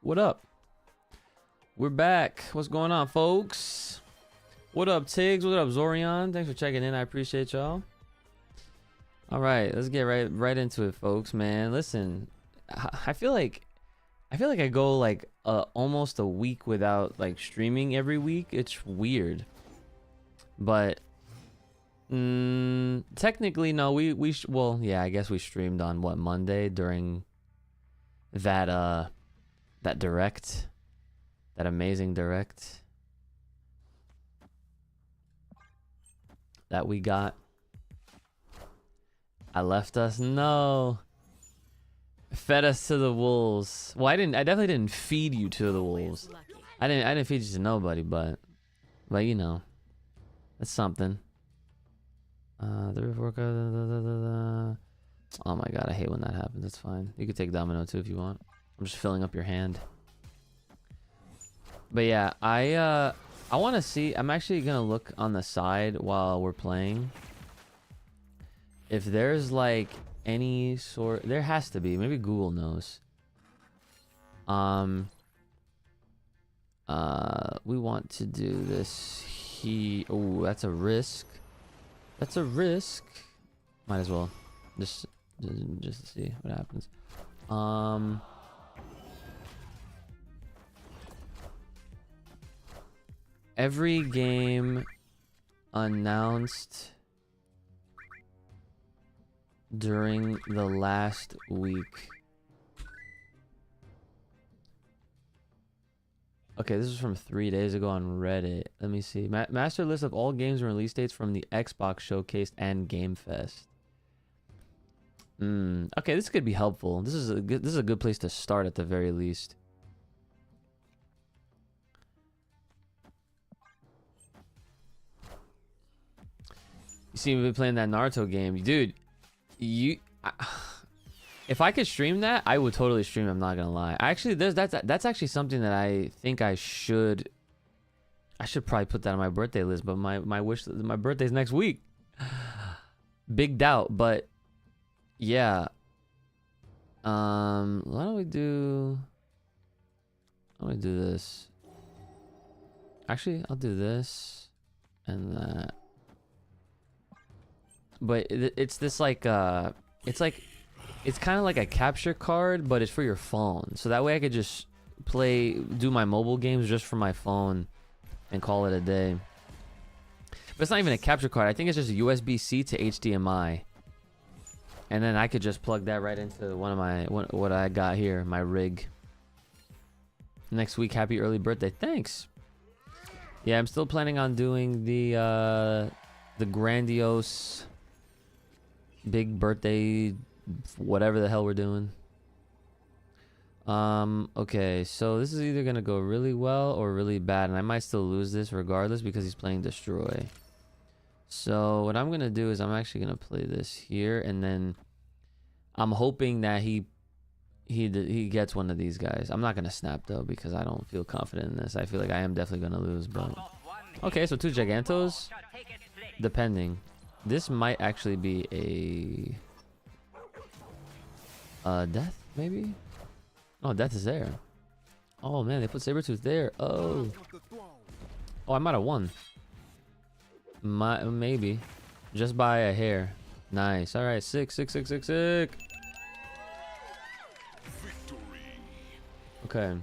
What up? We're back. What's going on, folks? What up, Tiggs? What up, Zorion? Thanks for checking in. I appreciate y'all. All right, let's get right into it, folks. Man, listen, I feel like I go like almost a week without like streaming every week. It's weird, but technically no. Well, yeah, I guess we streamed on what, Monday during that direct. That amazing direct that we got. I left us. No. Fed us to the wolves. Well, I definitely didn't feed you to the wolves. I didn't feed you to nobody, but you know, that's something. The roof worker. Oh my god, I hate when that happens. It's fine. You could take Domino too if you want. I'm just filling up your hand. But yeah, I want to see. I'm actually gonna look on the side while we're playing. If there's like any sort, there has to be. Maybe Google knows. We want to do this. Oh, that's a risk. That's a risk. Might as well just to see what happens. Every game announced during the last week. Okay, this is from 3 days ago on Reddit. Let me see. Master list of all games and release dates from the Xbox Showcase and Game Fest. Okay, this could be helpful. This is a good place to start at the very least. You see me playing that Naruto game, dude. If I could stream that, I would totally stream. I'm not gonna lie. Actually, that's actually something that I think I should probably put that on my birthday list. But my birthday's next week. Big doubt, but yeah. Why don't we do this? Actually, I'll do this and that. But it's this like it's kind of like a capture card, but it's for your phone. So that way I could just do my mobile games just from my phone and call it a day. But it's not even a capture card. I think it's just a USB-C to HDMI. And then I could just plug that right into what I got here, my rig. Next week, happy early birthday. Thanks. Yeah, I'm still planning on doing the grandiose big birthday, whatever the hell we're doing. Okay, so this is either gonna go really well or really bad, and I might still lose this regardless because he's playing Destroy. So what I'm gonna do is I'm actually gonna play this here, and then I'm hoping that he gets one of these guys. I'm not gonna snap though because I don't feel confident in this. I feel like I am definitely gonna lose, but okay. So 2 Gigantos, depending. This might actually be a death, maybe? Oh, death is there. Oh man, they put Sabretooth there. Oh, I might have won. Maybe, just by a hair. Nice. All right, sick. Okay.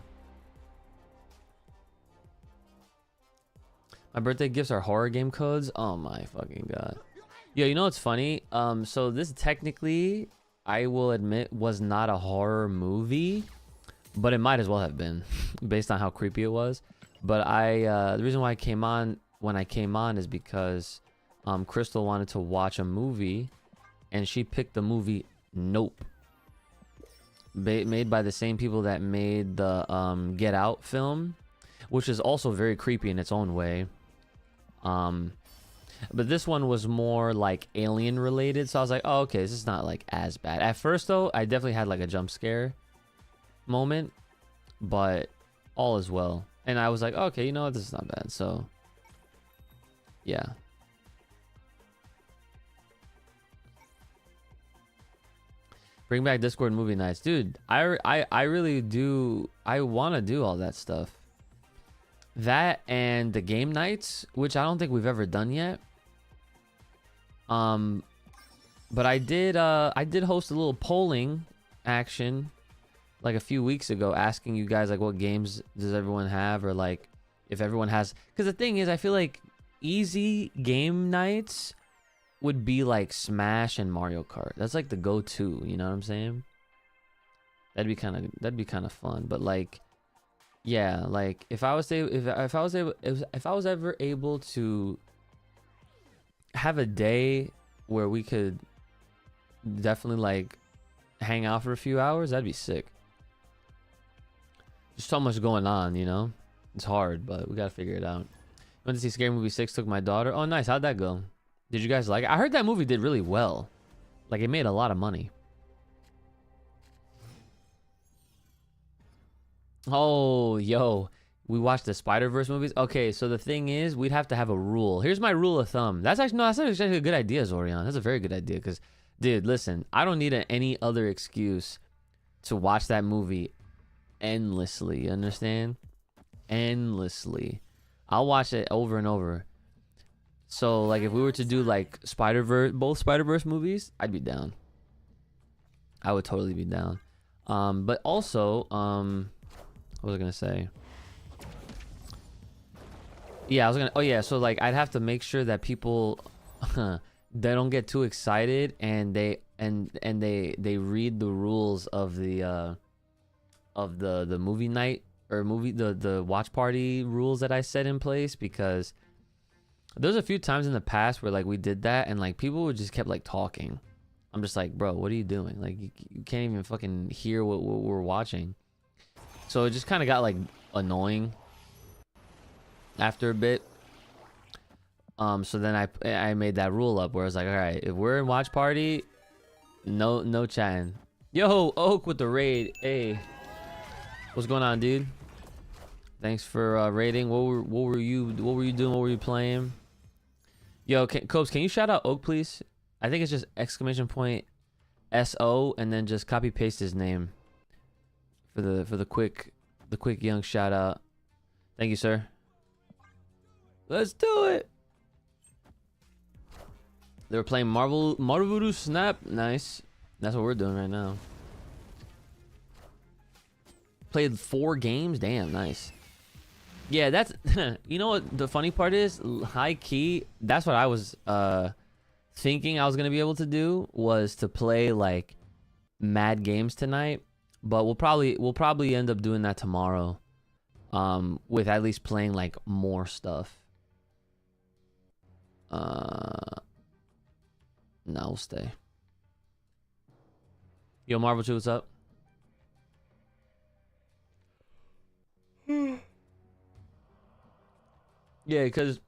My birthday gifts are horror game codes. Oh my fucking god. Yeah, you know what's funny? So this technically, I will admit, was not a horror movie, but it might as well have been, based on how creepy it was. But the reason why I came on when I came on is because Crystal wanted to watch a movie, and she picked the movie Nope, made by the same people that made the Get Out film, which is also very creepy in its own way. But this one was more like alien related, so I was like, oh, okay, this is not like as bad. At first though, I definitely had like a jump scare moment, but all is well. And I was like, okay, you know what, this is not bad. So yeah. Bring back Discord movie nights, dude. I really do. I want to do all that stuff. That and the game nights, which I don't think we've ever done yet. But I did host a little polling action like a few weeks ago, asking you guys like what games does everyone have, or like if everyone has. Because the thing is, I feel like easy game nights would be like Smash and Mario Kart. That's like the go-to, you know what I'm saying? That'd be kind of fun. But like, yeah, like if I was ever able to have a day where we could definitely like hang out for a few hours, that'd be sick. There's so much going on, you know? It's hard, but we gotta figure it out. Went to see Scary Movie 6, took my daughter. Oh, nice. How'd that go? Did you guys like it? I heard that movie did really well. Like, it made a lot of money. Oh, yo. We watched the Spider-Verse movies. Okay, so the thing is, we'd have to have a rule. Here's my rule of thumb. That's actually a good idea, Zorion. That's a very good idea. Because, dude, listen. I don't need any other excuse to watch that movie endlessly. You understand? Endlessly. I'll watch it over and over. So, like, if we were to do, like, both Spider-Verse movies, I'd be down. I would totally be down. But also, what was I gonna say? Yeah, so, like, I'd have to make sure that people, they don't get too excited, and they read the rules of the movie night, or the watch party rules that I set in place, because there's a few times in the past where like we did that and like people would just kept like talking. I'm just like, bro, what are you doing? Like you can't even fucking hear what we're watching. So it just kind of got like annoying after a bit. So then I made that rule up where I was like, all right, if we're in watch party, no chatting. Yo, Oak with the raid. Hey, what's going on, dude? Thanks for raiding. What were you doing? What were you playing? Yo, Copes, can you shout out Oak, please? I think it's just !SO and then just copy paste his name for the quick young shout out. Thank you, sir. Let's do it. They were playing Marvel Snap. Nice. That's what we're doing right now. Played 4 games. Damn, nice. Yeah, that's you know what the funny part is? High key, that's what I was thinking I was gonna be able to do, was to play like mad games tonight. But we'll probably end up doing that tomorrow. With at least playing like more stuff. No, we'll stay. Yo, Marvel 2, what's up? Yeah, because,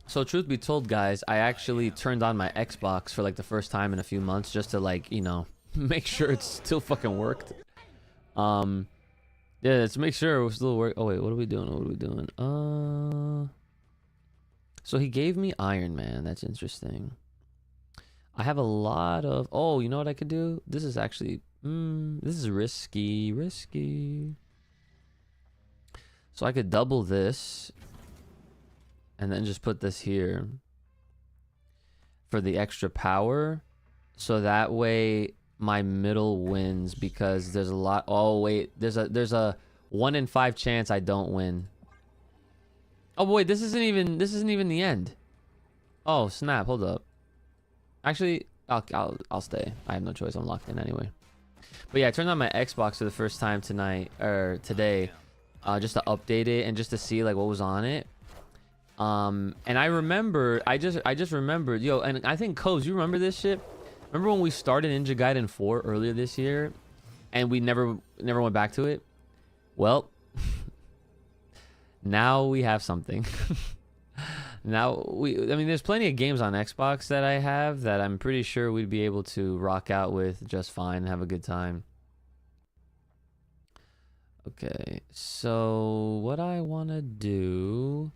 so truth be told, guys, I actually turned on my Xbox for like the first time in a few months just to like, you know, make sure it still fucking worked. Yeah, let's make sure it was still work. Oh wait, what are we doing? So he gave me Iron Man. That's interesting. I have a lot of. Oh, you know what I could do? This is actually. This is risky. So I could double this. And then just put this here for the extra power, so that way my middle wins, because there's a lot. Oh wait, there's a 1 in 5 chance I don't win. Oh wait, this isn't even the end. Oh snap! Hold up. Actually, I'll stay. I have no choice. I'm locked in anyway. But yeah, I turned on my Xbox for the first time today, just to update it and just to see like what was on it. And I just remembered, yo, and I think Cobes, you remember this shit? Remember when we started Ninja Gaiden 4 earlier this year, and we never went back to it? Well, now we have something. I mean, there's plenty of games on Xbox that I have that I'm pretty sure we'd be able to rock out with just fine and have a good time. Okay, so what I want to do...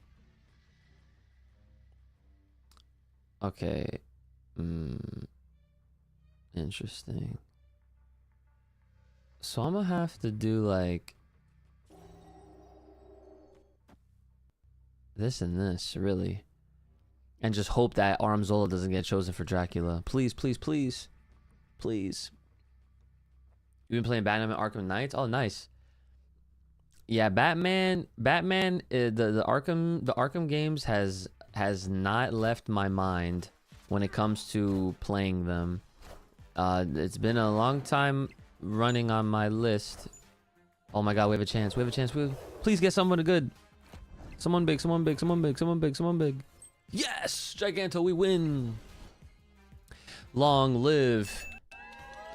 Okay. Interesting. So I'm gonna have to do like this and this, really. And just hope that Armzola doesn't get chosen for Dracula. Please, please, please. Please. You've been playing Batman Arkham Knights? Oh, nice. Yeah, Batman, the Arkham games has not left my mind when it comes to playing them. It's been a long time running on my list. Oh my god, we have a chance. We have a chance. Please get someone good. Someone big, someone big, someone big, someone big, someone big. Yes! Giganto, we win! Long live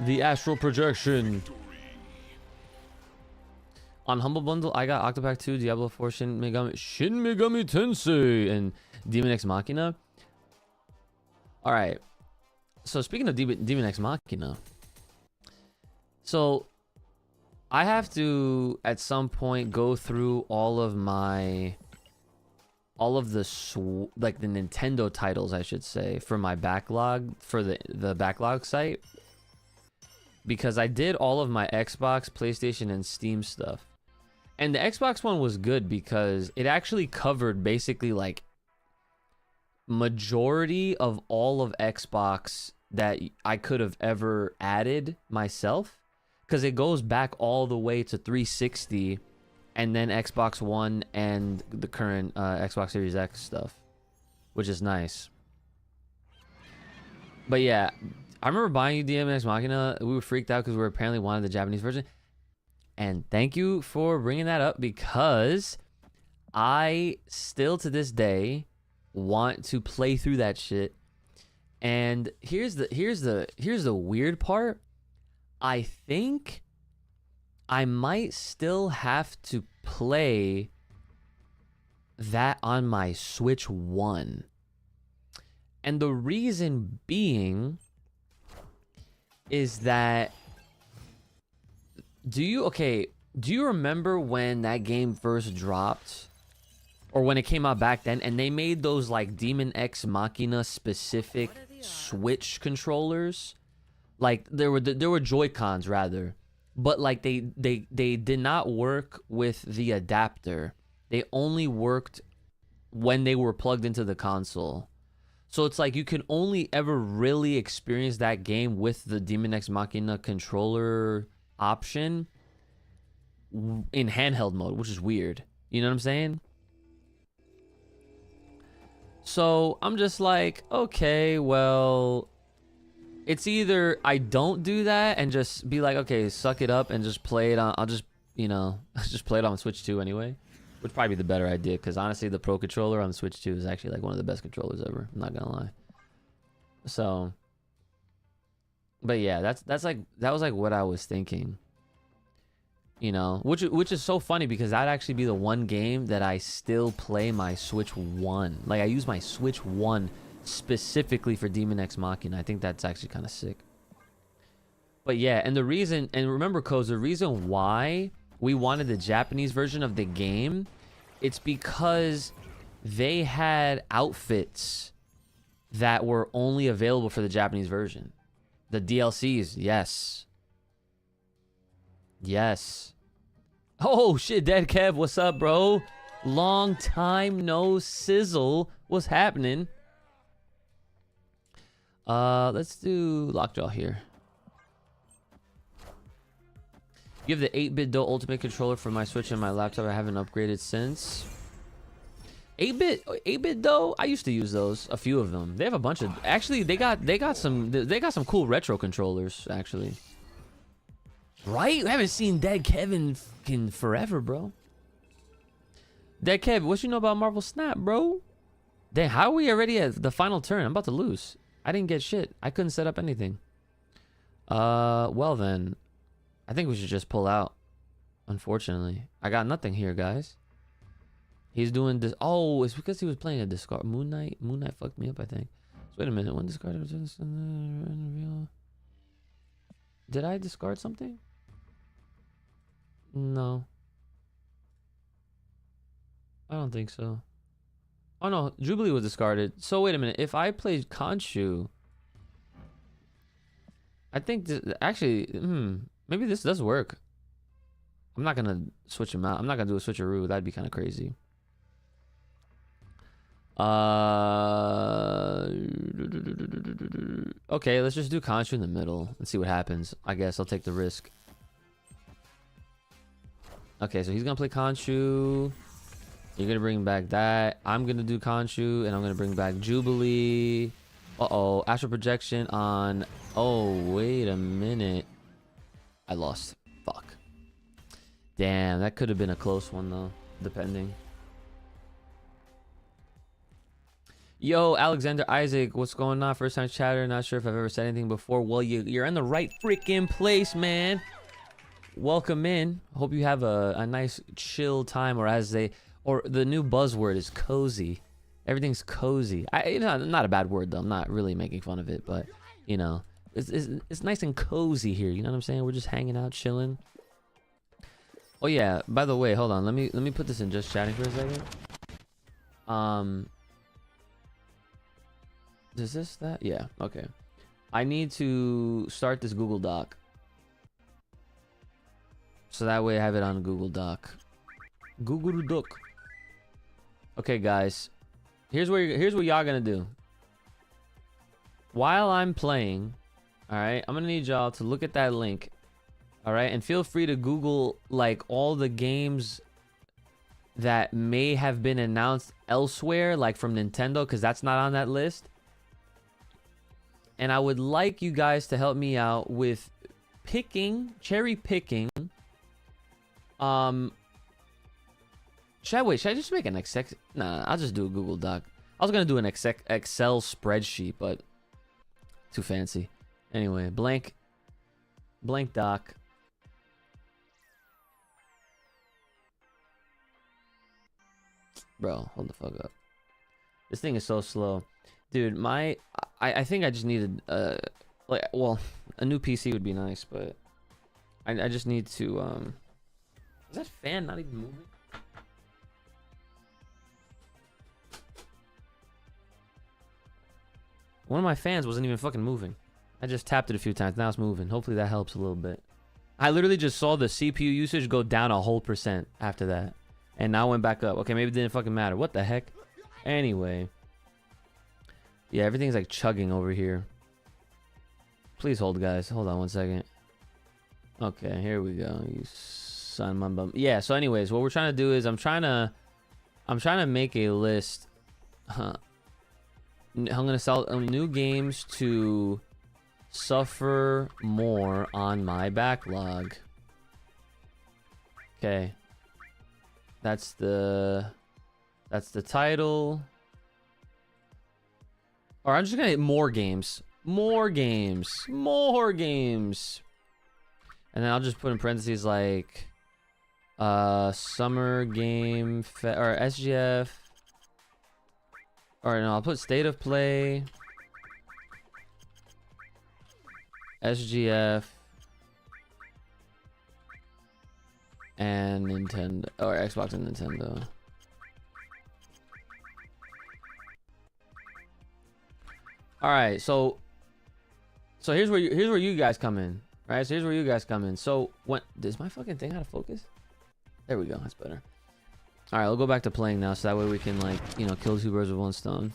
the astral projection. On Humble Bundle, I got Octopath 2, Diablo 4, Shin Megami Tensei, and Demon X Machina. Alright. So speaking of Demon X Machina. So I have to at some point go through all of the Nintendo titles, I should say, for my backlog, for the backlog site, because I did all of my Xbox, PlayStation, and Steam stuff. And the Xbox one was good because it actually covered basically like majority of all of Xbox that I could have ever added myself, because it goes back all the way to 360 and then Xbox One and the current Xbox Series X stuff, which is nice. But yeah, I remember buying you DMX X Machina. We were freaked out because we apparently wanted the Japanese version. And thank you for bringing that up, because I still to this day want to play through that shit. And here's the weird part. I think I might still have to play that on my Switch 1. And the reason being is that do you remember when that game first dropped, or when it came out back then, and they made those like Demon X Machina specific Switch controllers? Like there were Joy-Cons rather, but like they did not work with the adapter. They only worked when they were plugged into the console. So it's like you can only ever really experience that game with the Demon X Machina controller option in handheld mode, which is weird. You know what I'm saying? So I'm just like, okay, well, it's either I don't do that and just be like, okay, suck it up and just play it on, I'll just, you know, just play it on Switch 2 anyway. Would probably be the better idea, because honestly, the Pro Controller on the Switch 2 is actually like one of the best controllers ever. I'm not gonna lie. So, but yeah, that was like what I was thinking. You know, which is so funny, because that'd actually be the one game that I still play my Switch 1. Like I use my Switch 1 specifically for Demon X Machina. I think that's actually kind of sick. But yeah, and the reason, and remember, Coz, the reason why we wanted the Japanese version of the game, it's because they had outfits that were only available for the Japanese version. The DLCs, yes. Yes. Oh shit, Dead Kev, what's up, bro? Long time no sizzle. What's happening? Let's do Lockjaw here. You have the 8-bit Do Ultimate controller for my Switch and my laptop. I haven't upgraded since. 8-bit Do, I used to use those, a few of them. They have a bunch of, actually they got some cool retro controllers actually. Right? We haven't seen Dead Kevin in forever, bro. Dead Kev, what you know about Marvel Snap, bro? Dang, how are we already at the final turn? I'm about to lose. I didn't get shit. I couldn't set up anything. Well then, I think we should just pull out. Unfortunately, I got nothing here, guys. He's doing this. Oh, it's because he was playing a discard. Moon Knight fucked me up, I think. So wait a minute. One discard. Did I discard something? No. I don't think so. Oh no, Jubilee was discarded. So wait a minute. If I played Khonshu, I think this, actually, Maybe this does work. I'm not gonna switch him out. I'm not gonna do a switcheroo. That'd be kind of crazy. Okay, let's just do Khonshu in the middle and see what happens. I guess I'll take the risk. Okay, so he's gonna play Khonshu. You're gonna bring back that. I'm gonna do Khonshu, and I'm gonna bring back Jubilee. Uh-oh, Astral Projection on... Oh, wait a minute. I lost. Fuck. Damn, that could have been a close one, though, depending. Yo, Alexander Isaac, what's going on? First time chatter, not sure if I've ever said anything before. Well, you're in the right freaking place, man. Welcome in. Hope you have a nice chill time, or as they... Or the new buzzword is cozy. Everything's cozy. You know, not a bad word though. I'm not really making fun of it, but you know, it's nice and cozy here. You know what I'm saying? We're just hanging out, chilling. Oh yeah. By the way, hold on. Let me put this in just chatting for a second. Does this that? Yeah. Okay. I need to start this Google Doc, so that way I have it on Google Doc. Google Doc. Okay, guys. Here's what y'all gonna do. While I'm playing, all right, I'm gonna need y'all to look at that link, all right, and feel free to Google like all the games that may have been announced elsewhere, like from Nintendo, because that's not on that list. And I would like you guys to help me out with cherry picking. Should I just make an Excel? Nah, I'll just do a Google Doc. I was gonna do an Excel spreadsheet, but too fancy. Anyway, blank doc. Bro, hold the fuck up. This thing is so slow, dude. I think I just needed like, well, a new PC would be nice, but I just need to is that fan not even moving? One of my fans wasn't even fucking moving. I just tapped it a few times. Now it's moving. Hopefully that helps a little bit. I literally just saw the CPU usage go down a whole % after that. And now it went back up. Okay, maybe it didn't fucking matter. What the heck? Anyway. Yeah, everything's like chugging over here. Please hold, guys. Hold on one second. Okay, here we go. You son of a bum. Yeah, so anyways, what we're trying to do is I'm trying to make a list. I'm gonna sell new games to suffer more on my backlog. Okay, that's the title. Or I'm just gonna hit more games, and then I'll just put in parentheses like summer game or SGF. Alright, no, I'll put state of play, SGF, and Nintendo, or Xbox and Nintendo. Alright, so here's where you guys come in. Alright, so here's where you guys come in. So when does my fucking thing out of focus? There we go, that's better. Alright, we'll go back to playing now, so that way we can, like, you know, kill two birds with one stone.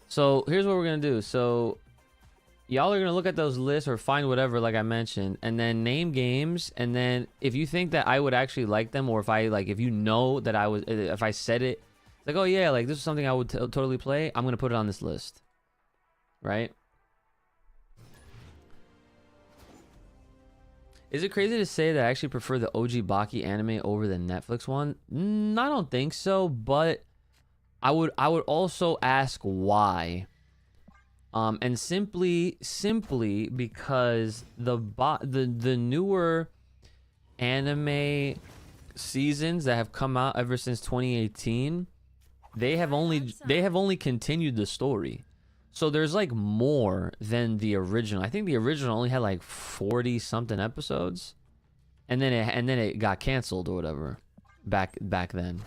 So, here's what we're gonna do. So, y'all are gonna look at those lists or find whatever, like I mentioned, and then name games, and then if you think that I would actually like them, or if you know that if I said it, like, oh yeah, like, this is something I would totally play, I'm gonna put it on this list. Right? Is it crazy to say that I actually prefer the OG Baki anime over the Netflix one? I don't think so, but I would also ask why. And simply because the newer anime seasons that have come out ever since 2018, they have only continued the story. So there's like more than the original. I think the original only had like 40 something episodes, and then it got canceled or whatever back then.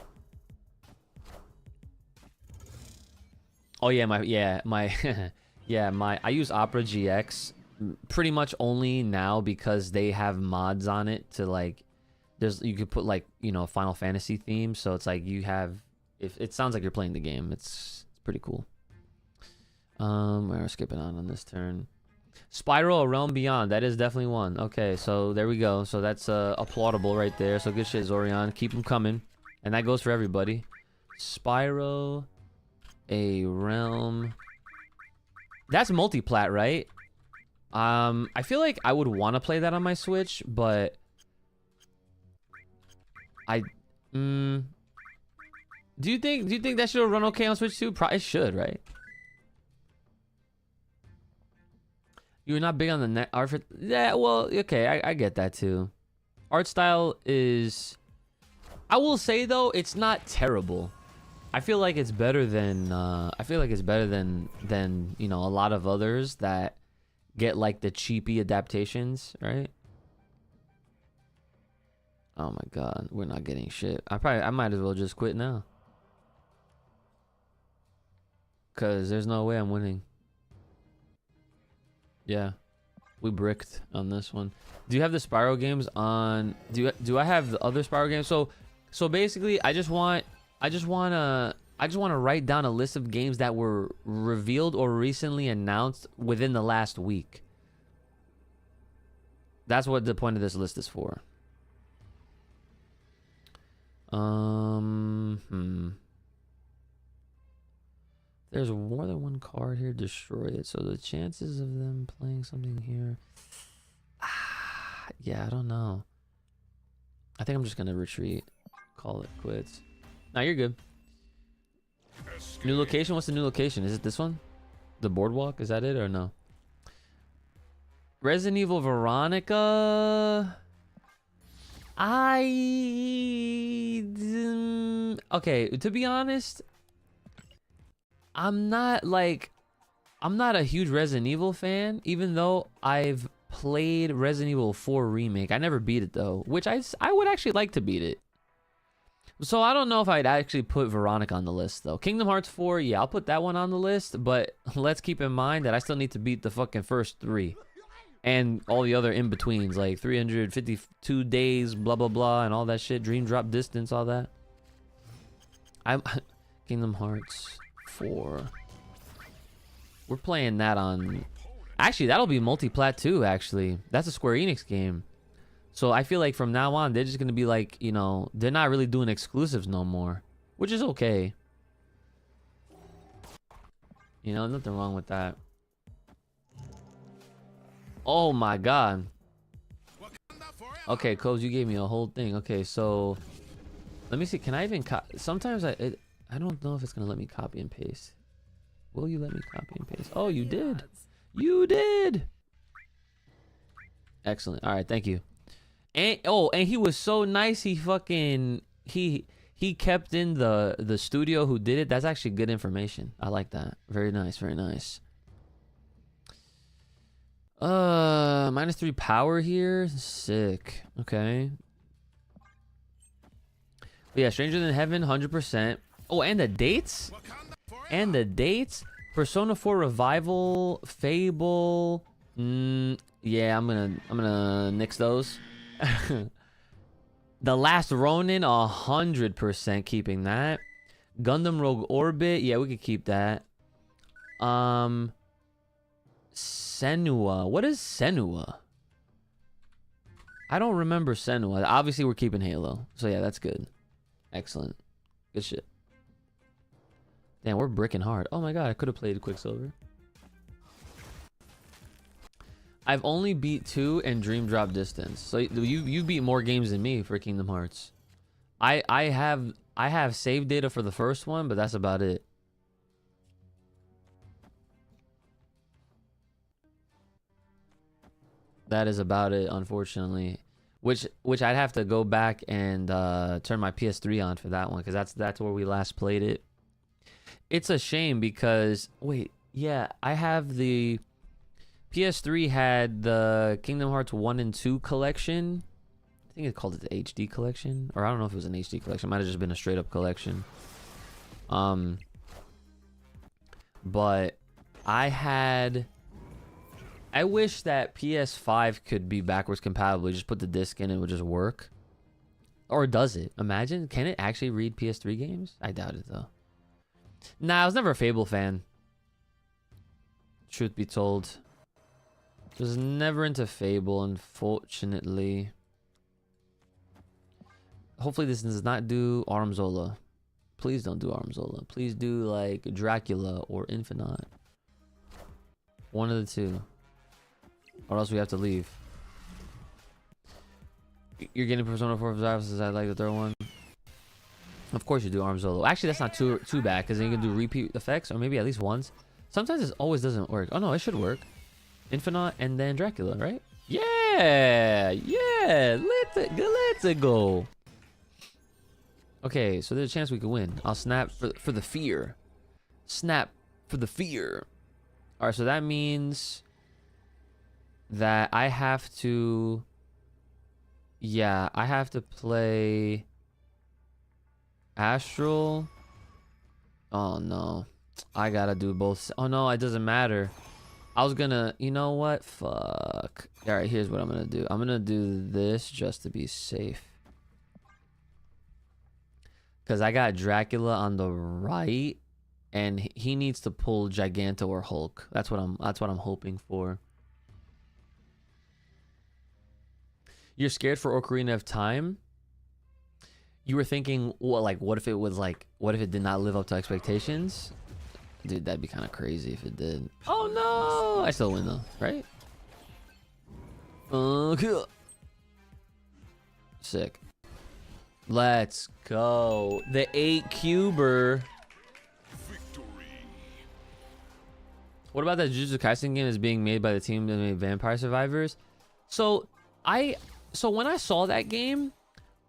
Oh yeah, my I use Opera GX pretty much only now because they have mods on it to like, you could put like, you know, Final Fantasy theme, so it's like you have, if it sounds like you're playing the game, it's pretty cool. We're skipping on this turn. Spiral, A Realm Beyond, that is definitely one. Okay, so there we go. So that's applaudable right there. So good shit, Zorion. Keep them coming, and that goes for everybody. Spiral, A Realm. That's multi-plat, right? I feel like I would want to play that on my Switch, but do you think that should run okay on Switch too? Probably should, right? You're not big on the net art for, yeah, well, okay, I get that too. Art style is, I will say though, it's not terrible. I feel like it's better than than you know, a lot of others that get like the cheapy adaptations, right? Oh my god, we're not getting shit. I might as well just quit now. Cause there's no way I'm winning. Yeah. We bricked on this one. Do you have the Spyro games on, do I have the other Spyro games? So basically I just want to write down a list of games that were revealed or recently announced within the last week. That's what the point of this list is for. There's more than one card here, destroy it. So the chances of them playing something here, yeah, I don't know. I think I'm just gonna retreat, call it quits. Nah, you're good. New location, what's the new location? Is it this one? The boardwalk, is that it or no? Resident Evil Veronica. Okay, to be honest, I'm not a huge Resident Evil fan, even though I've played Resident Evil 4 Remake. I never beat it though, which I would actually like to beat it. So I don't know if I'd actually put Veronica on the list though. Kingdom Hearts 4, yeah, I'll put that one on the list, but let's keep in mind that I still need to beat the fucking first 3. And all the other in-betweens, like 352 days, blah, blah, blah, and all that shit. Dream Drop Distance, all that. Kingdom Hearts 4. We're playing that on... Actually, that'll be multi-plat too, actually. That's a Square Enix game. So I feel like from now on, they're just going to be like, you know, they're not really doing exclusives no more. Which is okay. You know, nothing wrong with that. Oh my god. Okay, Coles, you gave me a whole thing. Okay, so let me see. Can I even sometimes I don't know if it's gonna let me copy and paste. Will you let me copy and paste? Oh, you did. You did. Excellent. All right, thank you. And and he was so nice. He fucking he kept in the studio who did it. That's actually good information. I like that. Very nice. Very nice. -3 power here. Sick. Okay. But yeah, Stranger Than Heaven, 100%. Oh, and the dates? And the dates? Persona 4 Revival, Fable. Yeah, I'm gonna nix those. The Last Ronin, 100% keeping that. Gundam Rogue Orbit, yeah, we could keep that. Senua. What is Senua? I don't remember Senua. Obviously, we're keeping Halo. So, yeah, that's good. Excellent. Good shit. Damn, we're bricking hard. Oh, my God. I could have played Quicksilver. I've only beat 2 and Dream Drop Distance. So, you beat more games than me for Kingdom Hearts. I have save data for the first one, but that's about it. That is about it, unfortunately. Which I'd have to go back and turn my PS3 on for that one, because that's where we last played it. It's a shame because wait, yeah, I have the PS3 had the Kingdom Hearts 1 and 2 collection. I think it called it the HD collection, or I don't know if it was an HD collection. It might have just been a straight up collection. But I I wish that PS5 could be backwards compatible. You just put the disc in and it would just work. Or does it? Imagine. Can it actually read PS3 games? I doubt it, though. Nah, I was never a Fable fan. Truth be told. Was never into Fable, unfortunately. Hopefully this does not do Armzola. Please don't do Armzola. Please do, like, Dracula or Infinite. One of the two. Or else we have to leave. You're getting Persona 4 since I like the third one. Of course you do Armzola. Actually, that's not too bad, because then you can do repeat effects, or maybe at least once. Sometimes it always doesn't work. Oh no, it should work. Infinite and then Dracula, right? Yeah, yeah. Let's go. Okay, so there's a chance we could win. I'll snap for the fear. Snap for the fear. All right, so that means that I have to. Yeah, I have to play Astral. Oh no, I gotta do both. Oh no, it doesn't matter. I was gonna, you know what? Fuck. All right, here's what I'm gonna do. I'm gonna do this just to be safe. Cause I got Dracula on the right, and he needs to pull Giganto or Hulk. That's what I'm hoping for. You're scared for Ocarina of Time? You were thinking, well, like, what if it did not live up to expectations? Dude, that'd be kind of crazy if it did. Oh no! I still win though, right? Sick. Let's go. The 8-cuber. What about that Jujutsu Kaisen game is being made by the team that made Vampire Survivors? So when I saw that game,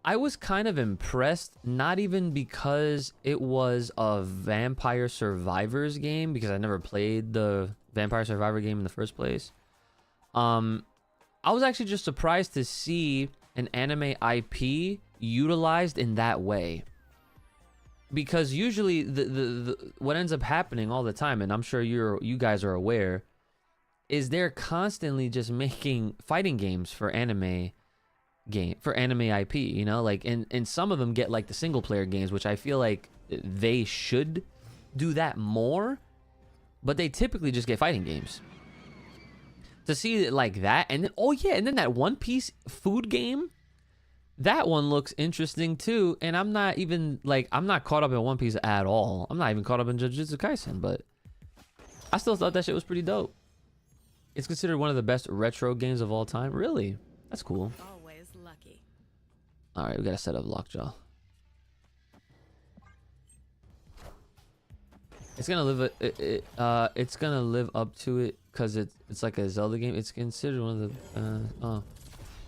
I was kind of impressed, not even because it was a Vampire Survivors game, because I never played the Vampire Survivor game in the first place. I was actually just surprised to see an anime IP utilized in that way. Because usually what ends up happening all the time, and I'm sure you guys are aware, is they're constantly just making fighting games for anime IP, you know, like, and some of them get like the single player games, which I feel like they should do that more, but they typically just get fighting games. To see it like that, and then, oh yeah, and then that One Piece food game, that one looks interesting too, and I'm not caught up in One Piece at all. I'm not even caught up in Jujutsu Kaisen, but I still thought that shit was pretty dope. It's considered one of the best retro games of all time. Really? That's cool. Always lucky. All right, we gotta set up Lockjaw. It's gonna live it's gonna live up to it because it's like a Zelda game. It's considered one of the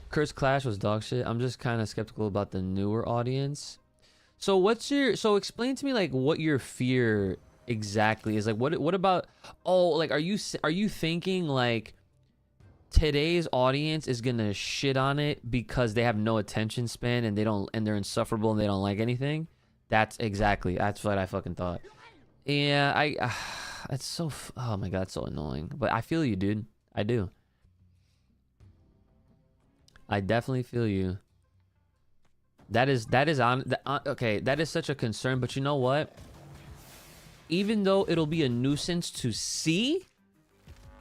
Cursed Clash was dog shit. I'm just kind of skeptical about the newer audience. So explain to me like what your fear exactly is. Like what about, oh, like are you thinking like today's audience is gonna shit on it because they have no attention span and they're insufferable and they don't like anything? That's what I fucking thought. Yeah, that's so oh my god, it's so annoying. But I feel you, dude. I do. I definitely feel you. That is okay, that is such a concern, but you know what? Even though it'll be a nuisance to see,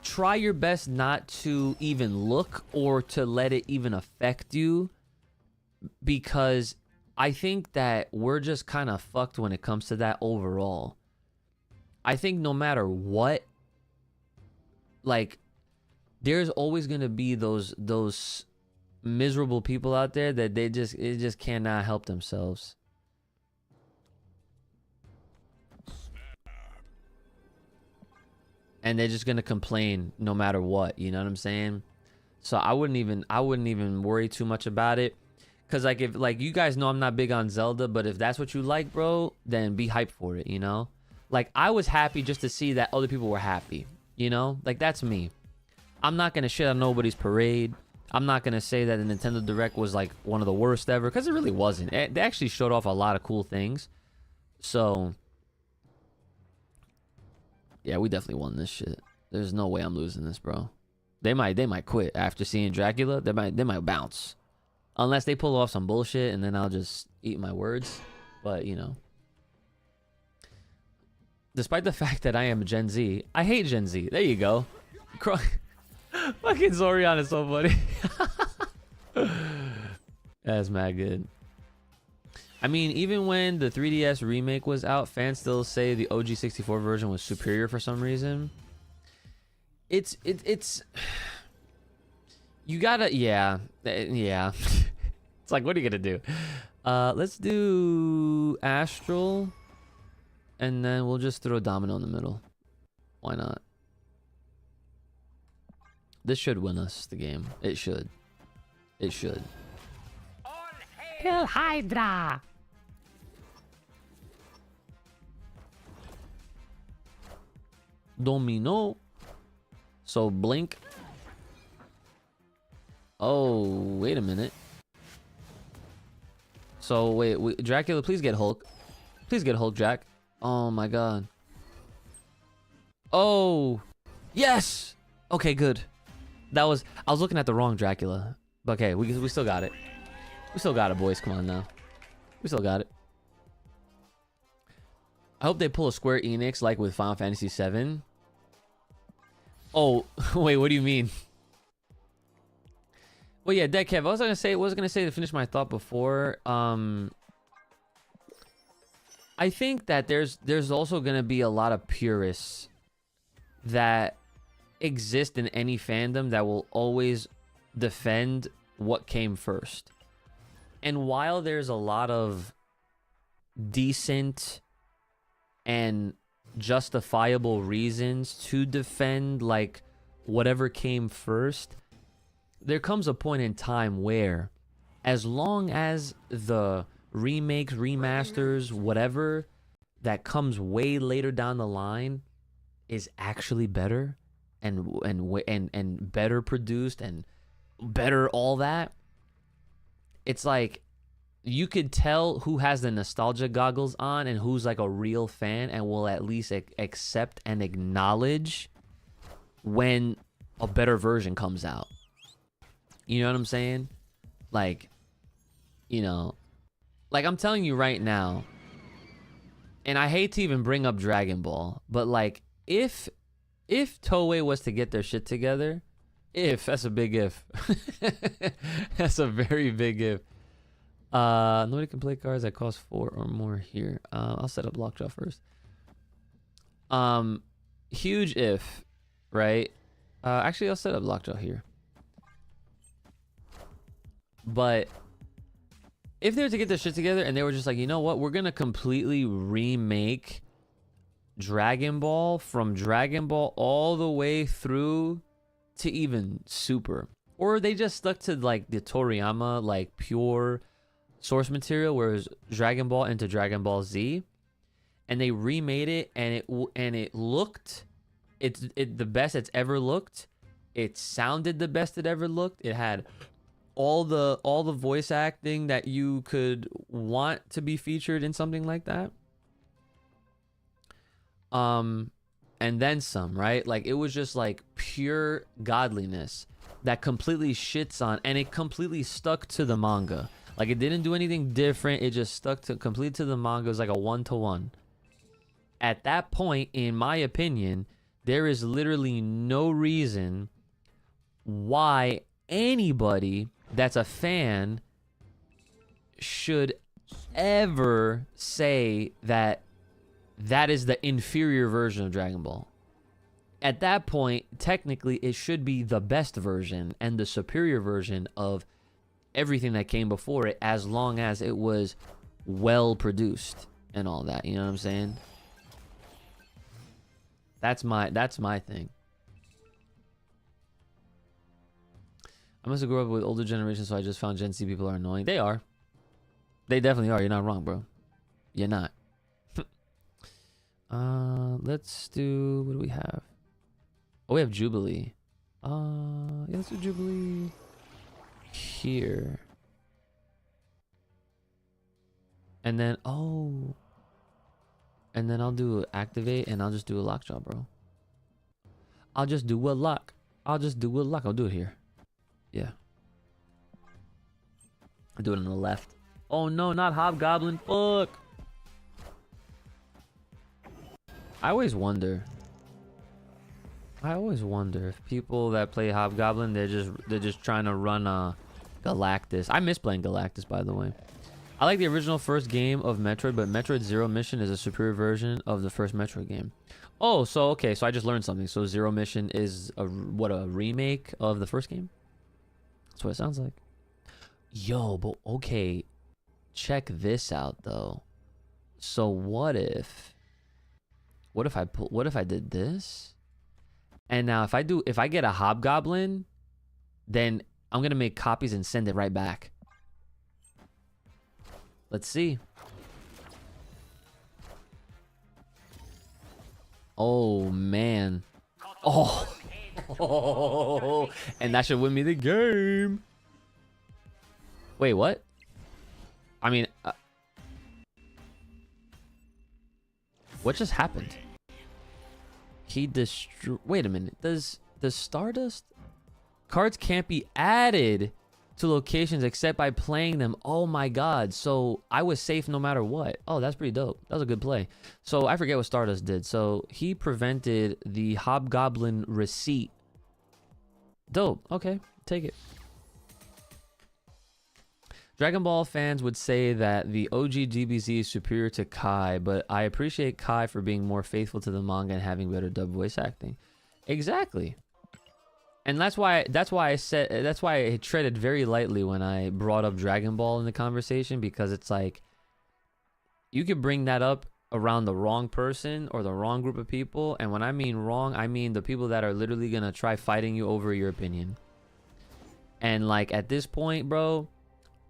try your best not to even look or to let it even affect you, because I think that we're just kind of fucked when it comes to that overall. I think no matter what, like, there's always going to be those miserable people out there that they just cannot help themselves. And they're just gonna complain no matter what, you know what I'm saying? So I wouldn't even worry too much about it, because like, if like, you guys know I'm not big on Zelda, but if that's what you like, bro, then be hyped for it, you know? Like, I was happy just to see that other people were happy, you know? Like, that's me. I'm not gonna shit on nobody's parade. I'm not gonna say that the Nintendo Direct was like one of the worst ever, because it really wasn't. They actually showed off a lot of cool things. So yeah, we definitely won this shit. There's no way I'm losing this, bro. They might quit after seeing Dracula. They might bounce. Unless they pull off some bullshit, and then I'll just eat my words. But, you know. Despite the fact that I am Gen Z, I hate Gen Z. There you go. Fucking Zorion is so funny. That's mad good. I mean, even when the 3DS remake was out, fans still say the OG 64 version was superior for some reason. It's you gotta, yeah. It's like, what are you gonna do? Let's do Astral, and then we'll just throw a Domino in the middle. Why not? This should win us the game. It should. It should. Hail Hydra! Domino. So blink. Oh, wait a minute. So wait, Dracula, please get Hulk. Please get Hulk, Jack. Oh my god. Oh, yes. Okay, good. I was looking at the wrong Dracula. But okay, we still got it. We still got it, boys. Come on now. We still got it. I hope they pull a Square Enix like with Final Fantasy VII. Oh, wait, what do you mean? Well, yeah, Dead Kev, I was gonna say to finish my thought before. I think that there's also gonna be a lot of purists that exist in any fandom that will always defend what came first. And while there's a lot of decent and justifiable reasons to defend like whatever came first, there comes a point in time where as long as the remakes, remasters, whatever that comes way later down the line is actually better and better produced and better all that, it's like you could tell who has the nostalgia goggles on and who's like a real fan and will at least accept and acknowledge when a better version comes out. You know what I'm saying? Like, you know, like I'm telling you right now, and I hate to even bring up Dragon Ball, but like if Toei was to get their shit together, that's a big if. That's a very big if. Nobody can play cards that cost 4 or more here. I'll set up Lockjaw first. Huge if, right? Actually, I'll set up Lockjaw here. But if they were to get their shit together and they were just like, you know what, we're gonna completely remake Dragon Ball from Dragon Ball all the way through to even Super, or they just stuck to like the Toriyama like pure source material, whereas Dragon Ball into Dragon Ball Z, and they remade it, and it looked the best it's ever looked. It sounded the best it ever looked. It had all the voice acting that you could want to be featured in something like that. And then some, right? Like it was just like pure godliness that completely shits on, and it completely stuck to the manga. Like it didn't do anything different. It just stuck to complete to the manga. It was like a 1-to-1. At that point, in my opinion, there is literally no reason why anybody that's a fan should ever say that is the inferior version of Dragon Ball. At that point, technically, it should be the best version and the superior version of everything that came before it, as long as it was well produced and all that. You know what I'm saying? That's my thing. I must have grew up with older generations, so I just found Gen Z people are annoying. They are. They definitely are. You're not wrong, bro. You're not. Let's do, what do we have? Oh, we have Jubilee. Yeah, let's do Jubilee here. And then, oh. And then I'll do activate, and I'll just do a lockjaw, bro. I'll just do a lock. I'll just do with luck. I'll do it here. Yeah. I'll do it on the left. Oh no, not Hobgoblin. Fuck. I always wonder if people that play Hobgoblin, they're just trying to run Galactus. I miss playing Galactus, by the way. I like the original first game of Metroid, but Metroid Zero Mission is a superior version of the first Metroid game. Oh, so okay, so I just learned something. So Zero Mission is a remake of the first game? That's what it sounds like. Yo, but okay, check this out though. So what if I did this? And now if I get a Hobgoblin, then I'm gonna make copies and send it right back. Let's see. Oh man. Oh. And that should win me the game. Wait, what? I mean, what just happened? Wait a minute. Does Stardust cards can't be added to locations except by playing them? Oh my god. So I was safe no matter what. Oh, that's pretty dope. That was a good play. So I forget what Stardust did. So he prevented the Hobgoblin receipt. Dope. Okay, take it. Dragon Ball fans would say that the OG DBZ is superior to Kai, but I appreciate Kai for being more faithful to the manga and having better dub voice acting. Exactly. And that's why I treaded very lightly when I brought up Dragon Ball in the conversation, because it's like you could bring that up around the wrong person or the wrong group of people, and when I mean wrong, I mean the people that are literally gonna try fighting you over your opinion. And like at this point, bro,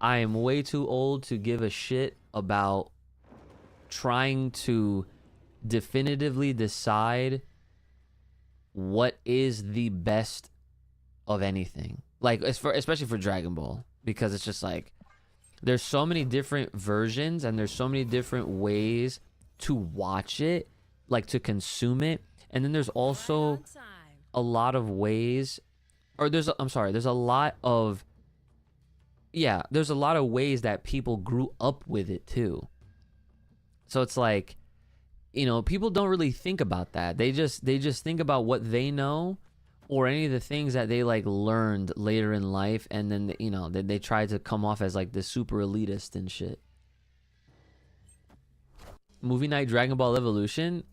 I am way too old to give a shit about trying to definitively decide what is the best of anything. Like, especially for Dragon Ball, because it's just like there's so many different versions and there's so many different ways to watch it, like to consume it. And then there's also a lot of ways, or there's a lot of ways that people grew up with it too. So it's like, you know, people don't really think about that. They just think about what they know or any of the things that they like learned later in life, and then you know they try to come off as like this super elitist and shit. Movie night Dragon Ball Evolution.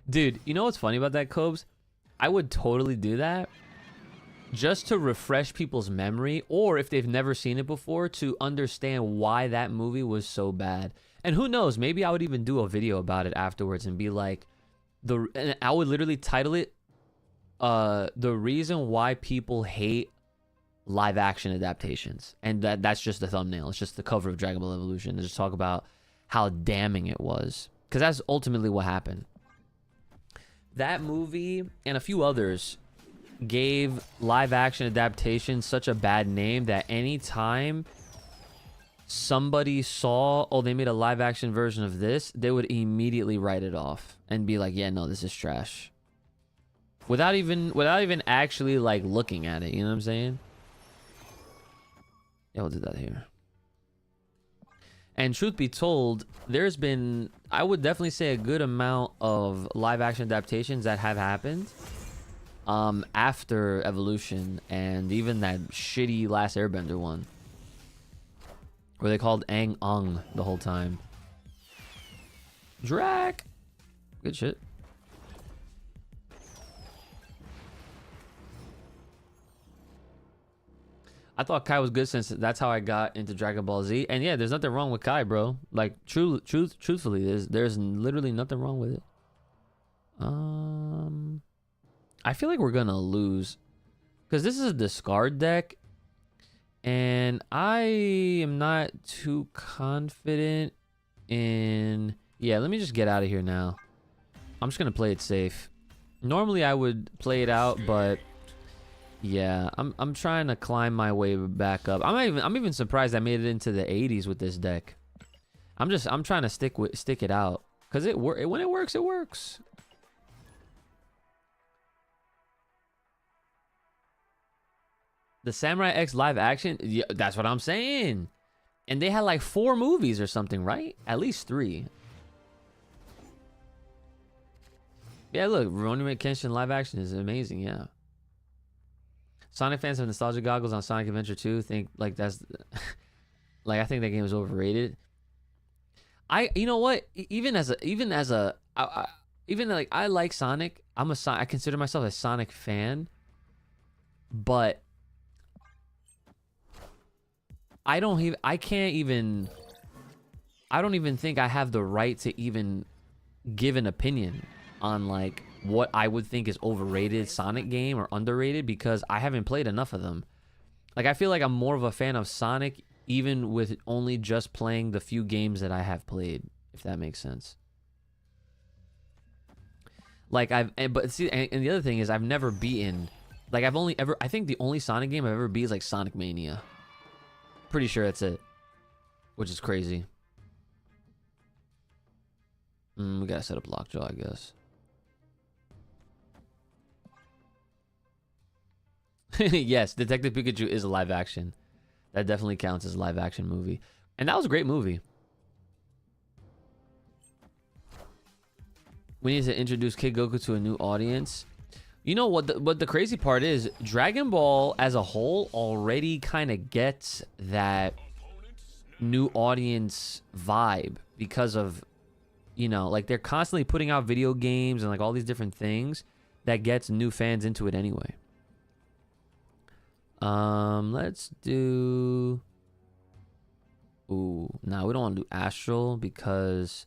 Dude, you know what's funny about that, Cobes? I would totally do that just to refresh people's memory, or if they've never seen it before, to understand why that movie was so bad. And who knows, maybe I would even do a video about it afterwards and be like, and I would literally title it the reason why people hate live action adaptations. And that's just the thumbnail. It's just the cover of Dragon Ball Evolution, and just talk about how damning it was, because that's ultimately what happened. That movie and a few others gave live action adaptations such a bad name that anytime somebody saw, oh, they made a live action version of this, they would immediately write it off and be like, yeah, no, this is trash, without even actually like looking at it. You know what I'm saying? Yeah, we'll do that here. And truth be told, there's been, I would definitely say, a good amount of live action adaptations that have happened after Evolution, and even that shitty Last Airbender one where they called Aang Ung the whole time. Drac! Good shit. I thought Kai was good since that's how I got into Dragon Ball Z. And yeah, there's nothing wrong with Kai, bro. Like, truthfully, there's literally nothing wrong with it. I feel like we're gonna lose, because this is a discard deck, and I am not too confident in... Yeah, let me just get out of here now. I'm just gonna play it safe. Normally I would play it out, but yeah, I'm trying to climb my way back up. I'm even surprised I made it into the 80s with this deck. I'm trying to stick it out, because when it works, it works. The Samurai X live action? Yeah, that's what I'm saying. And they had like 4 movies or something, right? At least 3. Yeah, look, Rurouni Kenshin live action is amazing, yeah. Sonic fans have nostalgia goggles on Sonic Adventure 2. Think like that's like I think that game is overrated. You know what? Even like I like Sonic. I consider myself a Sonic fan, but I don't even think I have the right to even give an opinion on like what I would think is overrated Sonic game or underrated, because I haven't played enough of them. Like I feel like I'm more of a fan of Sonic even with only just playing the few games that I have played, if that makes sense. Like but see, and the other thing is I've never beaten, like I think the only Sonic game I've ever beat is like Sonic Mania. Pretty sure that's it, which is crazy. We gotta set up Lockjaw, I guess. Yes, Detective Pikachu is a live action. That definitely counts as a live action movie. And that was a great movie. We need to introduce Kid Goku to a new audience. You know what the crazy part is? Dragon Ball as a whole already kind of gets that new audience vibe because of, you know, like they're constantly putting out video games and like all these different things that gets new fans into it anyway. Let's do... Ooh, nah, we don't want to do Astral because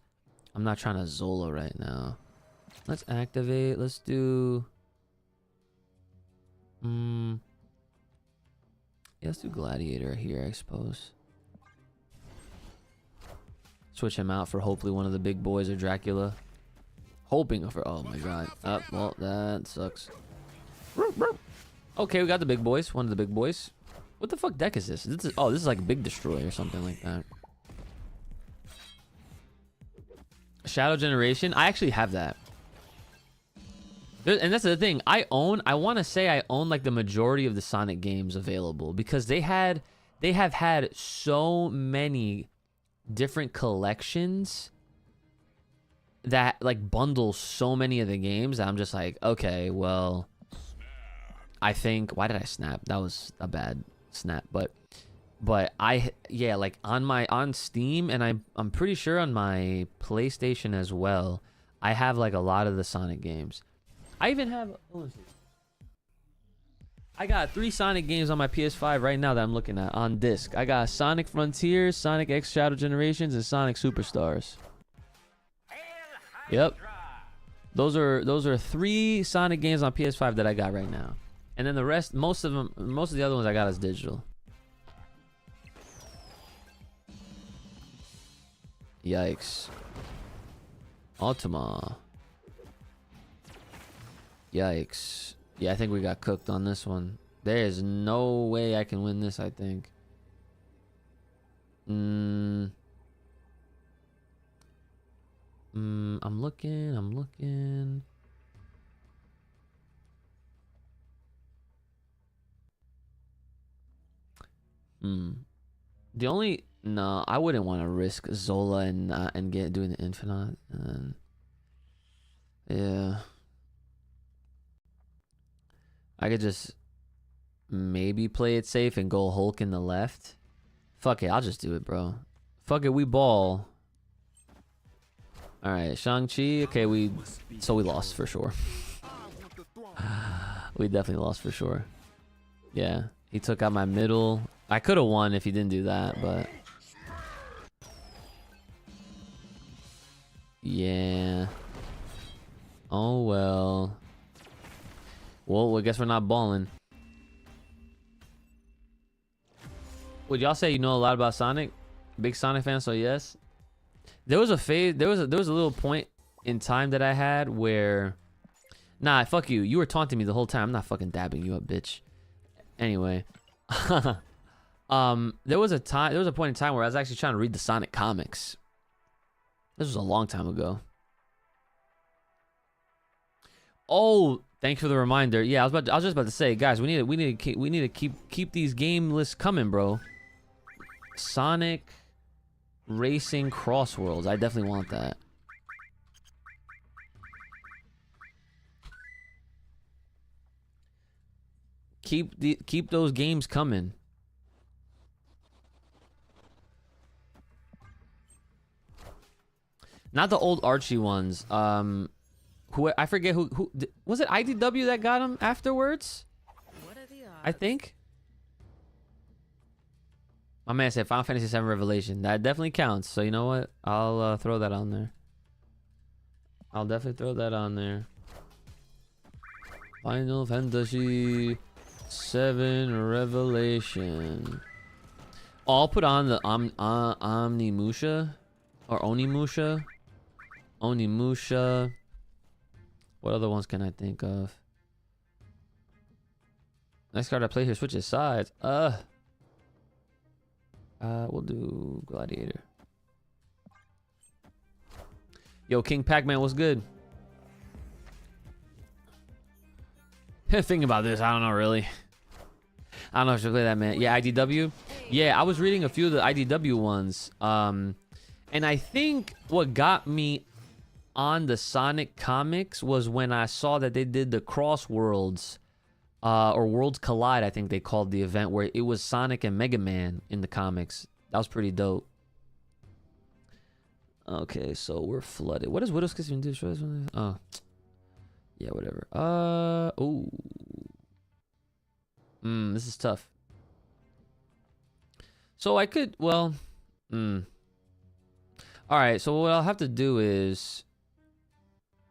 I'm not trying to Zola right now. Let's activate. Let's do... Yeah, let's do Gladiator here, I suppose. Switch him out for hopefully one of the big boys or Dracula. Hoping for... Oh my god. Oh, well, that sucks. Okay, we got the big boys. One of the big boys. What the fuck deck is this? This is like Big Destroy or something like that. Shadow Generation. I actually have that. And that's the thing. I want to say I own like the majority of the Sonic games available because they have had so many different collections that like bundle so many of the games that I'm just like, okay, well, I think, why did I snap? That was a bad snap, but yeah, like on Steam, and I'm pretty sure on my PlayStation as well, I have like a lot of the Sonic games. I even have, I got 3 Sonic games on my PS5 right now that I'm looking at on disc. I got Sonic Frontiers, Sonic X Shadow Generations, and Sonic Superstars. Yep. Those are 3 Sonic games on PS5 that I got right now. And then the rest, most of the other ones I got as digital. Yikes. Ultima. Yikes. Yeah, I think we got cooked on this one. There is no way I can win this, I think. I'm looking. The only... No, I wouldn't want to risk Zola and doing the Infinite. Yeah. I could just maybe play it safe and go Hulk in the left. Fuck it, I'll just do it, bro. Fuck it, we ball. Alright, Shang-Chi. Okay, we lost for sure. We definitely lost for sure. Yeah, he took out my middle. I could have won if he didn't do that, but... Yeah. Oh, well. Well, I guess we're not balling. Would y'all say you know a lot about Sonic? Big Sonic fan, so yes. There was a phase, there was a little point in time that I had where... Nah, fuck you. You were taunting me the whole time. I'm not fucking dabbing you up, bitch. Anyway. There was a point in time where I was actually trying to read the Sonic comics. This was a long time ago. Oh, Thanks for the reminder. Yeah, I was just about to say, guys, we need to keep these game lists coming, bro. Sonic Racing Cross Worlds. I definitely want that. Keep those games coming. Not the old Archie ones. Who I forget who was it? IDW that got him afterwards? What are the odds? I think. My man said Final Fantasy VII Revelation. That definitely counts. So you know what? I'll throw that on there. I'll definitely throw that on there. Final Fantasy VII Revelation. Oh, I'll put on the Omnimusha or Onimusha. Onimusha. What other ones can I think of? Next card I play here switches sides. We'll do Gladiator. Yo, King Pac-Man, what's good? Thinking about this, I don't know really. I don't know if I should play that, man. Yeah, IDW. Yeah, I was reading a few of the IDW ones. And I think what got me on the Sonic comics was when I saw that they did the Cross Worlds, or Worlds Collide, I think they called the event, where it was Sonic and Mega Man in the comics. That was pretty dope. Okay, so we're flooded. What does Widow's Kiss even do? Oh, yeah, whatever. Oh, this is tough. So I could, well, all right. So what I'll have to do is,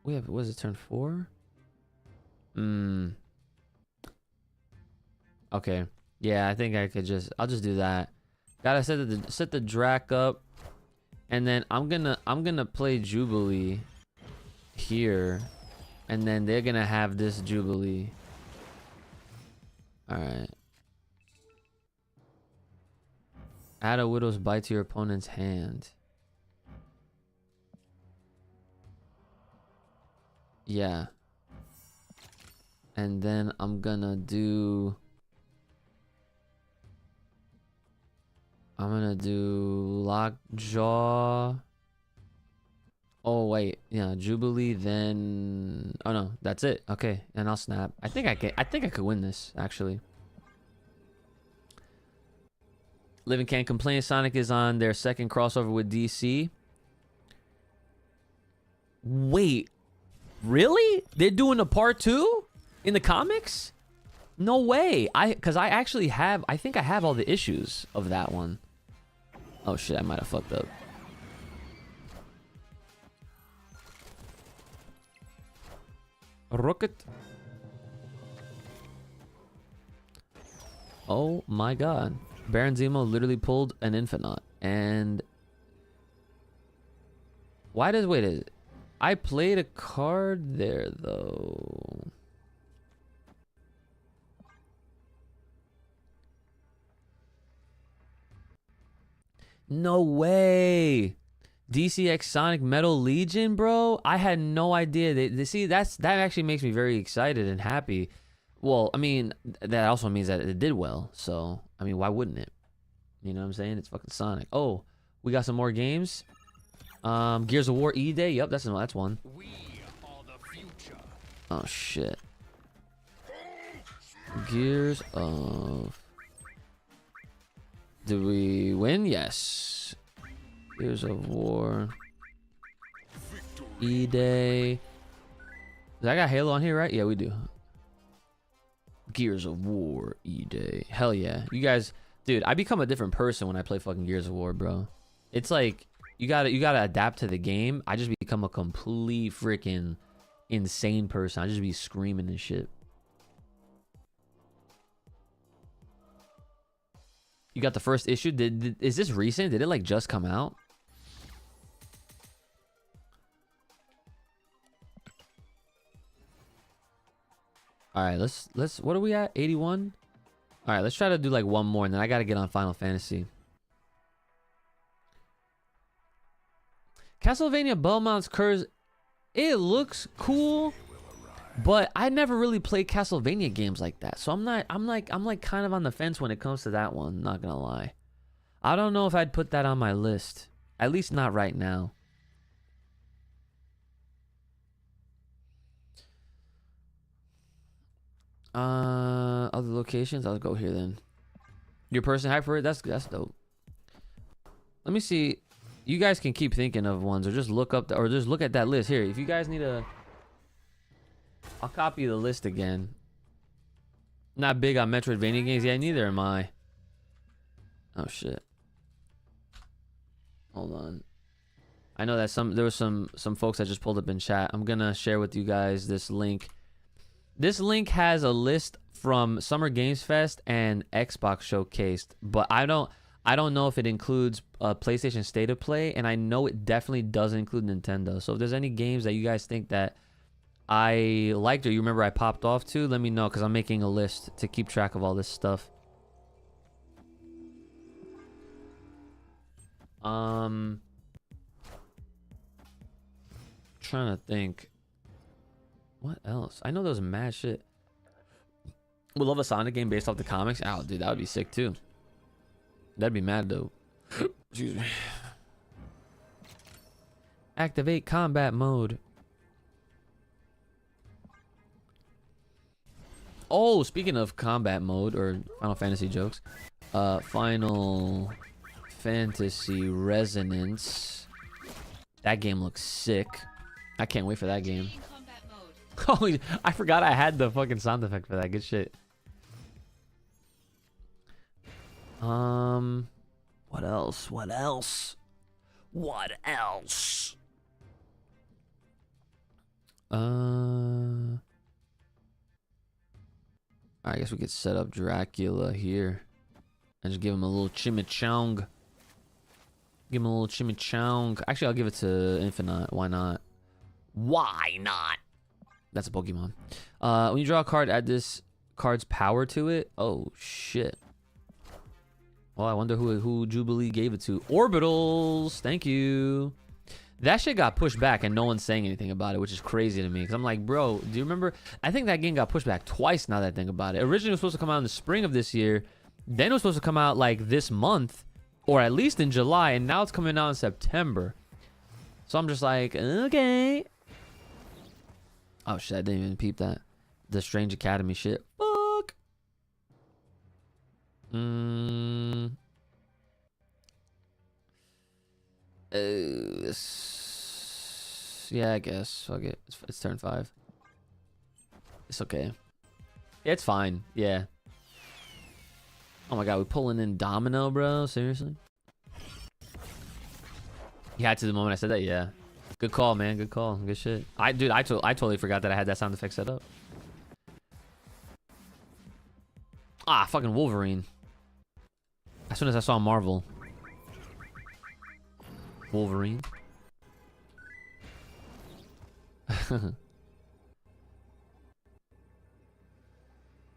we have, what is it, turn 4? Okay. Yeah, I think I could I'll just do that. Gotta set the Drac up, and then I'm gonna play Jubilee here, and then they're gonna have this Jubilee. All right. Add a Widow's Bite to your opponent's hand. Yeah. And then I'm gonna do Lockjaw. Oh wait, yeah, Jubilee, then oh no, that's it. Okay, and I'll snap. I think I could win this, actually. Living Can't Complain. Sonic is on their second crossover with DC. Wait, really? They're doing a part 2 in the comics? No way. Because I actually have, I think I have all the issues of that one. Oh shit, I might have fucked up. Rocket. Oh my god. Baron Zemo literally pulled an Infinite. And why does, wait, I played a card there though. No way. DCX Sonic Metal Legion, bro. I had no idea. They see, that actually makes me very excited and happy. Well, I mean, that also means that it did well. So, I mean, why wouldn't it? You know what I'm saying? It's fucking Sonic. Oh, we got some more games. Gears of War E-Day. Yep, that's one. We are the future. Oh shit. Gears of. Did we win? Yes. Gears of War. E-Day. I got Halo on here, right? Yeah, we do. Gears of War E-Day. Hell yeah. You guys, dude, I become a different person when I play fucking Gears of War, bro. It's like you gotta adapt to the game. I just become a complete freaking insane person. I just be screaming and shit. You got the first issue? Is this recent? Did it like just come out? All right, let's what are we at? 81? All right, let's try to do like one more and then I got to get on Final Fantasy. Castlevania Belmont's Curse, it looks cool. But I never really played Castlevania games like that. So I'm like kind of on the fence when it comes to that one, not gonna lie. I don't know if I'd put that on my list. At least not right now. Other locations, I'll go here then. Your person hype for it? That's dope. Let me see. You guys can keep thinking of ones, or just look up or just look at that list here. If you guys need a, I'll copy the list again. Not big on Metroidvania games. Yeah, neither am I. Oh shit. Hold on. I know that there was some folks that just pulled up in chat. I'm gonna share with you guys this link. This link has a list from Summer Games Fest and Xbox Showcased, but I don't know if it includes PlayStation State of Play, and I know it definitely doesn't include Nintendo. So if there's any games that you guys think that I liked or you remember I popped off to, let me know, because I'm making a list to keep track of all this stuff. Trying to think. What else? I know there's mad shit. Would love a Sonic game based off the comics. Oh, dude, that would be sick too. That'd be mad though. Excuse me. Activate combat mode. Oh, speaking of combat mode or Final Fantasy jokes, Final Fantasy Resonance. That game looks sick. I can't wait for that game. Holy, I forgot I had the fucking sound effect for that. Good shit. What else? What else? What else? I guess we could set up Dracula here and just give him a little chimichang. Give him a little chimichang. Actually, I'll give it to Infinite. Why not? Why not? That's a Pokemon. When you draw a card, add this card's power to it. Oh shit. Well, I wonder who Jubilee gave it to. Orbitals. Thank you. That shit got pushed back and no one's saying anything about it, which is crazy to me. Because I'm like, bro, do you remember? I think that game got pushed back twice now that I think about it. Originally, it was supposed to come out in the spring of this year. Then it was supposed to come out like this month, or at least in July. And now it's coming out in September. So I'm just like, okay. Oh shit, I didn't even peep that. The Strange Academy shit. Fuck. Yeah, I guess. Fuck it. It's turn 5. It's okay. It's fine. Yeah. Oh my god, we pulling in Domino, bro? Seriously? Yeah, to the moment I said that, yeah. Good call, man. Good call. Good shit. Dude, I totally forgot that I had that sound effect set up. Ah, fucking Wolverine. As soon as I saw Marvel. Wolverine.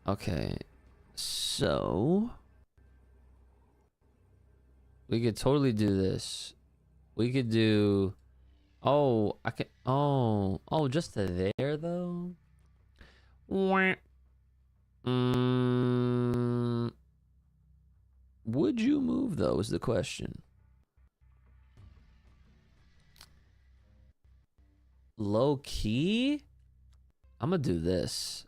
Okay. So we could totally do this. We could do... Oh, I can... Oh, just to there, though? Would you move, though, is the question. Low key? I'm gonna do this.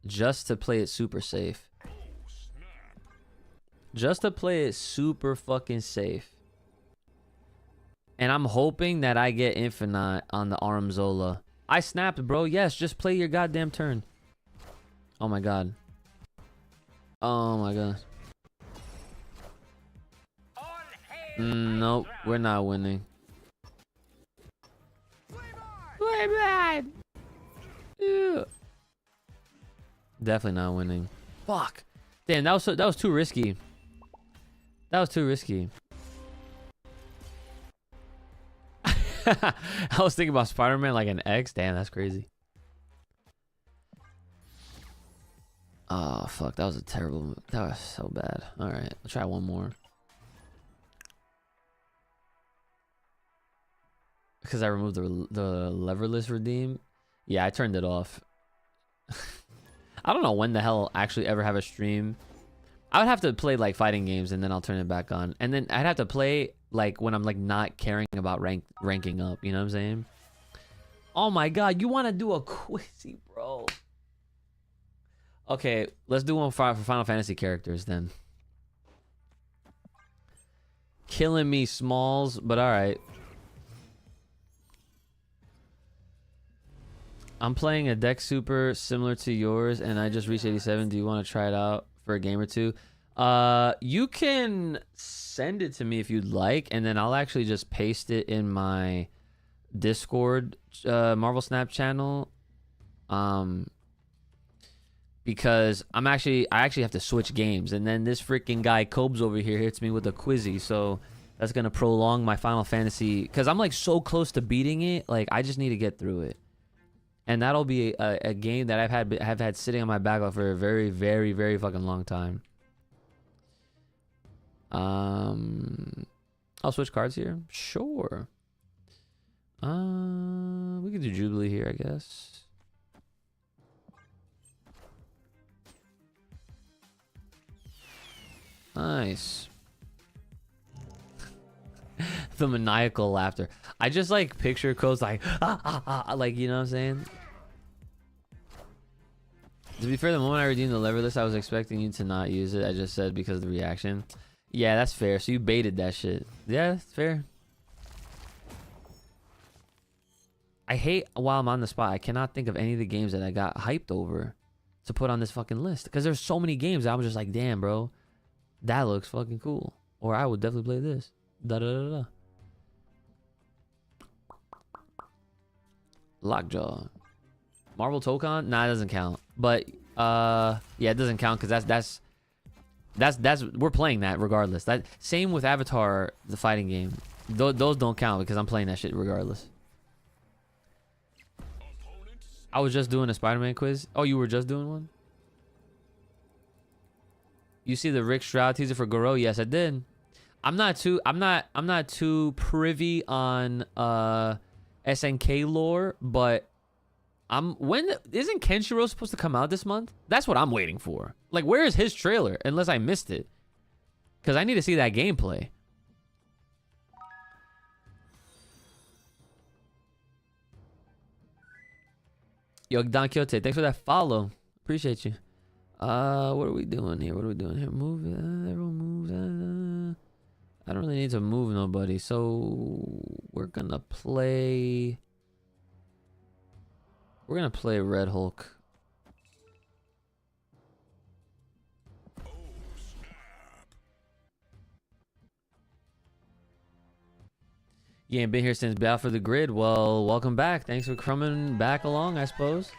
Just to play it super safe. Just to play it super fucking safe. And I'm hoping that I get Infinite on the Armzola. I snapped, bro. Yes, just play your goddamn turn. Oh my god. Oh my god. Nope, we're not winning. Yeah. Definitely not winning. Fuck. Damn, that was too risky. That was too risky. I was thinking about Spider-Man like an X. Damn, that's crazy. Oh, fuck. That was a terrible move. That was so bad. All right. Let's try one more. Because I removed the leverless redeem. Yeah, I turned it off. I don't know when the hell actually ever have a stream. I would have to play like fighting games and then I'll turn it back on. And then I'd have to play like when I'm like not caring about ranking up. You know what I'm saying? Oh my god, you want to do a quizzy, bro? Okay, let's do one for Final Fantasy characters then. Killing me, Smalls, but all right. I'm playing a deck super similar to yours, and I just reached 87. Do you want to try it out for a game or two? You can send it to me if you'd like, and then I'll actually just paste it in my Discord Marvel Snap channel. Because I actually have to switch games, and then this freaking guy Cobes over here hits me with a quizzy, so that's gonna prolong my Final Fantasy, because I'm like so close to beating it. Like I just need to get through it. And that'll be a game that have had sitting on my backlog for a very, very, very fucking long time. I'll switch cards here. Sure. We could do Jubilee here, I guess. Nice. The maniacal laughter. I just like picture Codes like like, you know what I'm saying? To be fair, the moment I redeemed the lever list, I was expecting you to not use it. I just said because of the reaction. Yeah, that's fair. So you baited that shit. Yeah, that's fair. I hate while I'm on the spot, I cannot think of any of the games that I got hyped over to put on this fucking list. Because there's so many games that I was just like, damn, bro, that looks fucking cool. Or I would definitely play this. Da da da da. Lockjaw. Marvel Tokon? Nah, it doesn't count. But yeah, it doesn't count because that's we're playing that regardless. That same with Avatar, the fighting game. Those don't count because I'm playing that shit regardless. I was just doing a Spider-Man quiz. Oh, you were just doing one? You see the Rick Stroud teaser for Goro? Yes, I did. I'm not too privy on SNK lore, but isn't Kenshiro supposed to come out this month? That's what I'm waiting for. Like, where is his trailer? Unless I missed it. Because I need to see that gameplay. Yo, Don Quixote, thanks for that follow. Appreciate you. What are we doing here? Move. Everyone moves. I don't really need to move nobody. So we're gonna play Red Hulk. You ain't been here since Battle for the Grid. Well, welcome back. Thanks for coming back along, I suppose.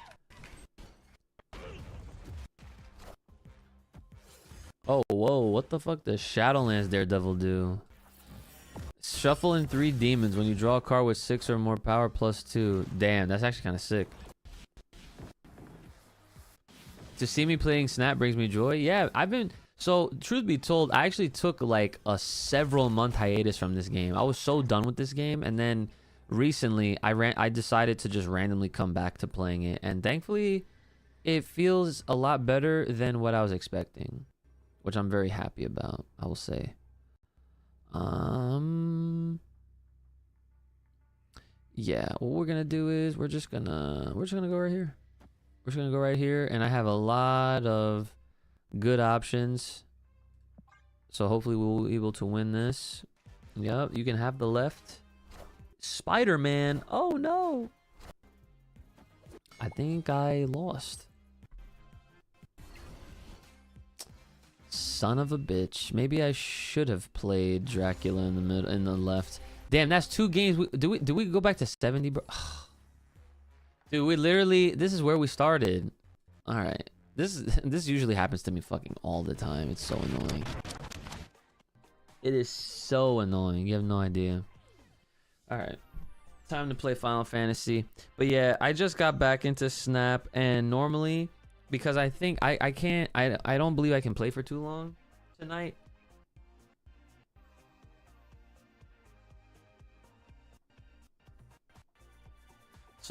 Oh, whoa. What the fuck does Shadowlands Daredevil do? Shuffle in 3 demons. When you draw a card with 6 or more power +2. Damn, that's actually kind of sick. To see me playing Snap brings me joy. Yeah, so truth be told, I actually took like a several month hiatus from this game. I was so done with this game, and then recently I decided to just randomly come back to playing it, and thankfully it feels a lot better than what I was expecting, which I'm very happy about, I will say. Yeah, what we're gonna do is we're just gonna go right here. We're just gonna go right here, and I have a lot of good options, so hopefully we'll be able to win this. Yep, you can have the left. Spider-Man. Oh no, I think I lost. Son of a bitch. Maybe I should have played Dracula in the middle, in the left. Damn, that's 2 games. Do we go back to 70, bro? Dude, we literally, this is where we started. All right. This usually happens to me fucking all the time. It's so annoying. It is so annoying. You have no idea. All right. Time to play Final Fantasy. But yeah, I just got back into Snap, and normally, because I think I don't believe I can play for too long tonight.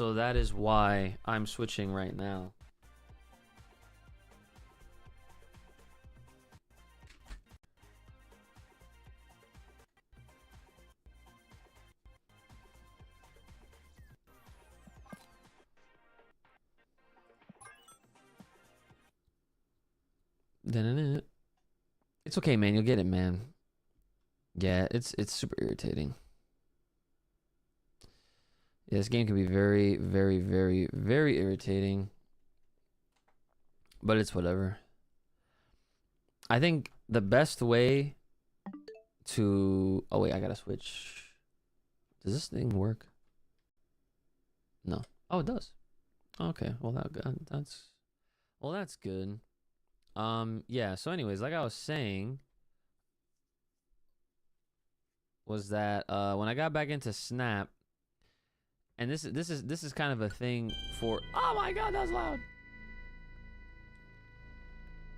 So that is why I'm switching right now. It's okay, man. You'll get it, man. Yeah, it's super irritating. Yeah, this game can be very, very, very, very irritating. But it's whatever. I think the best way to... Oh, wait, I gotta switch. Does this thing work? No. Oh, it does. Okay, well, that's good. Yeah, so anyways, like I was saying, was that when I got back into Snap, and this is kind of a thing for... Oh my god, that was loud.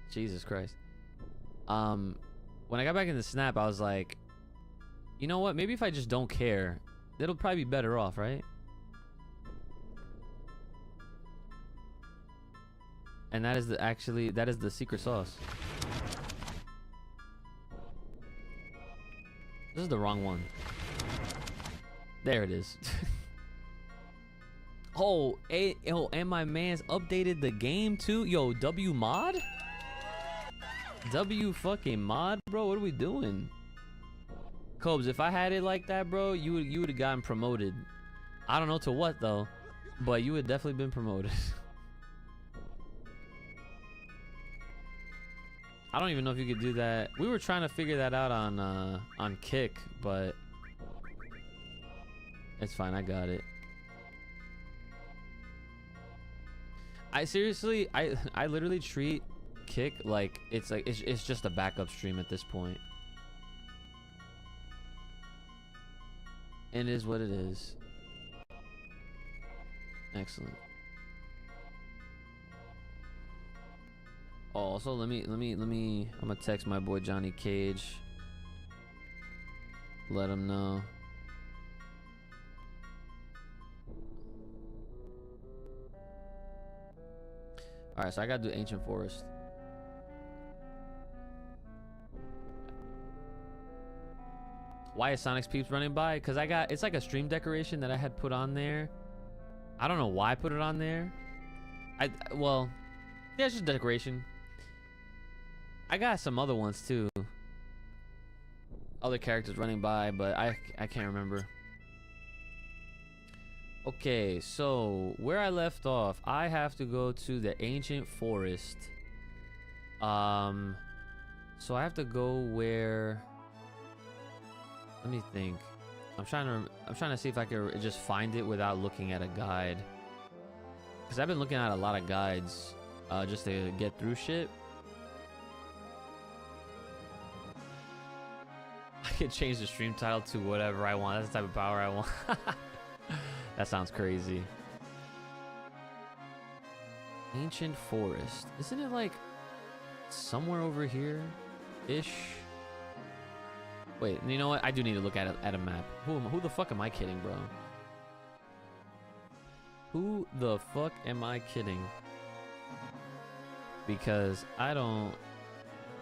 Jesus Christ. When I got back into Snap, I was like, you know what? Maybe if I just don't care, it'll probably be better off, right? And that is the secret sauce. This is the wrong one. There it is. Oh, and my man's updated the game too. Yo, W mod? W fucking mod, bro. What are we doing? Cobes, if I had it like that, bro, you would have gotten promoted. I don't know to what though, but you would definitely been promoted. I don't even know if you could do that. We were trying to figure that out on Kick, but it's fine. I got it. I seriously, I literally treat Kick like it's just a backup stream at this point. And it is what it is. Excellent. Oh, also let me I'm gonna text my boy Johnny Cage. Let him know. All right, so I gotta do Ancient Forest. Why is Sonic's Peeps running by? Cause it's like a stream decoration that I had put on there. I don't know why I put it on there. Well, yeah, it's just decoration. I got some other ones too. Other characters running by, but I can't remember. Okay, so where I left off, I have to go to the Ancient Forest. So I have to go where... Let me think. I'm trying to see if I can just find it without looking at a guide. Cause I've been looking at a lot of guides, just to get through shit. I could change the stream title to whatever I want. That's the type of power I want. That sounds crazy. Ancient Forest. Isn't it like somewhere over here ish? Wait, you know what? I do need to look at a map. Who the fuck am I kidding, bro? Who the fuck am I kidding? Because I don't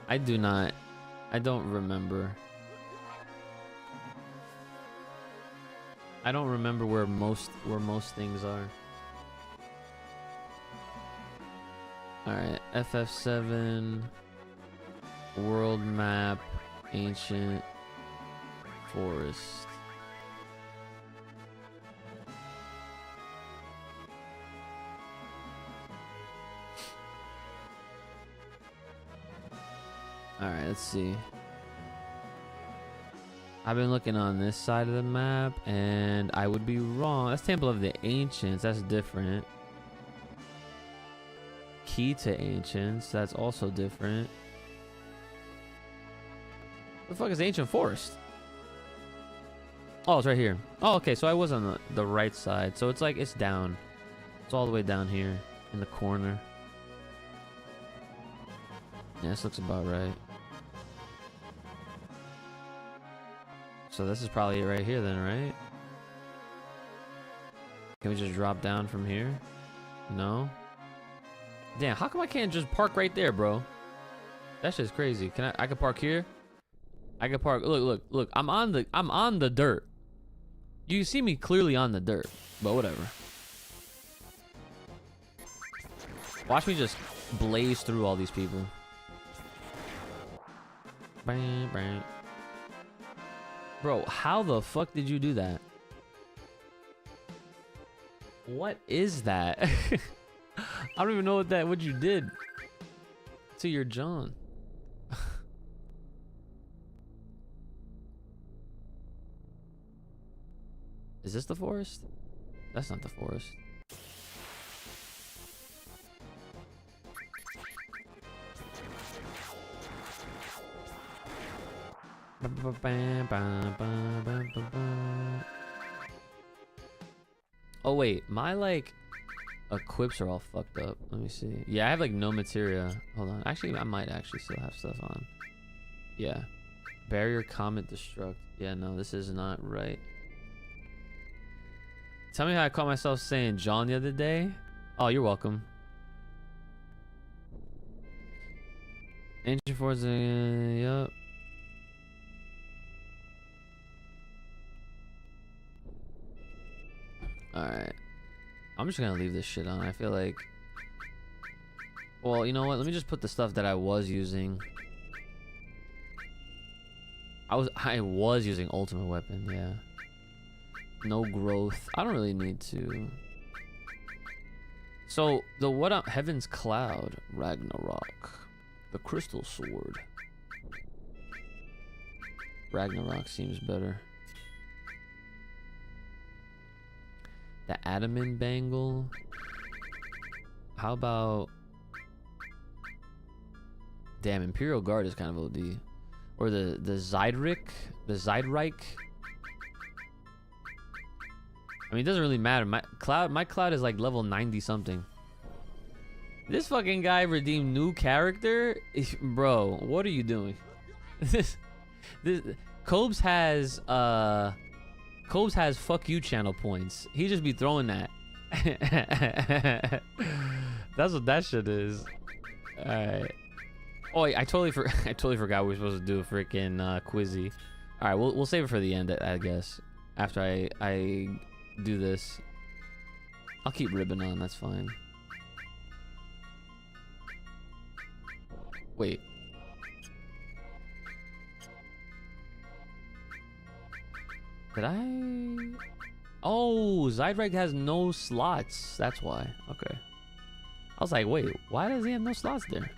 remember. I don't remember where most things are. All right, FF7 world map, Ancient Forest. All right, let's see. I've been looking on this side of the map, and I would be wrong. That's Temple of the Ancients. That's different. Key to Ancients. That's also different. What the fuck is Ancient Forest? Oh, it's right here. Oh, okay. So I was on the right side. So it's like it's down. It's all the way down here in the corner. Yeah, this looks about right. So this is probably it right here then, right? Can we just drop down from here? No. Damn, how come I can't just park right there, bro? That's just crazy. Can I can park here? I can park. Look. I'm on the dirt. You see me clearly on the dirt, but whatever. Watch me just blaze through all these people. Bang, bang. Bro, how the fuck did you do that? What is that? I don't even know what you did to your John. Is this the forest? That's not the forest. Oh wait, my like equips are all fucked up. Let me see. Yeah, I have like no materia. Hold on. Actually, I might actually still have stuff on. Yeah. Barrier, comet, destruct. Yeah, no, this is not right. Tell me how I caught myself saying John the other day. Oh, you're welcome. Ancient Force, yup. Alright. I'm just gonna leave this shit on. I feel like... Well, you know what? Let me just put the stuff that I was using. I was using ultimate weapon, yeah. No growth. I don't really need to. So, Heaven's Cloud, Ragnarok. The Crystal Sword. Ragnarok seems better. The Adaman Bangle. How about... Damn, Imperial Guard is kind of OD. Or the Zydrik. The Zydrike. I mean, it doesn't really matter. My cloud is like level 90 something. This fucking guy redeemed new character? Bro, what are you doing? this Cobes has fuck you channel points. He just be throwing that. That's what that shit is. Alright. Oh, I totally forgot we were supposed to do a freaking quizzy. Alright, we'll save it for the end, I guess. After I do this. I'll keep ribbon on, that's fine. Wait. Did I? Oh, Zydreg has no slots. That's why. Okay. I was like, wait, why does he have no slots there?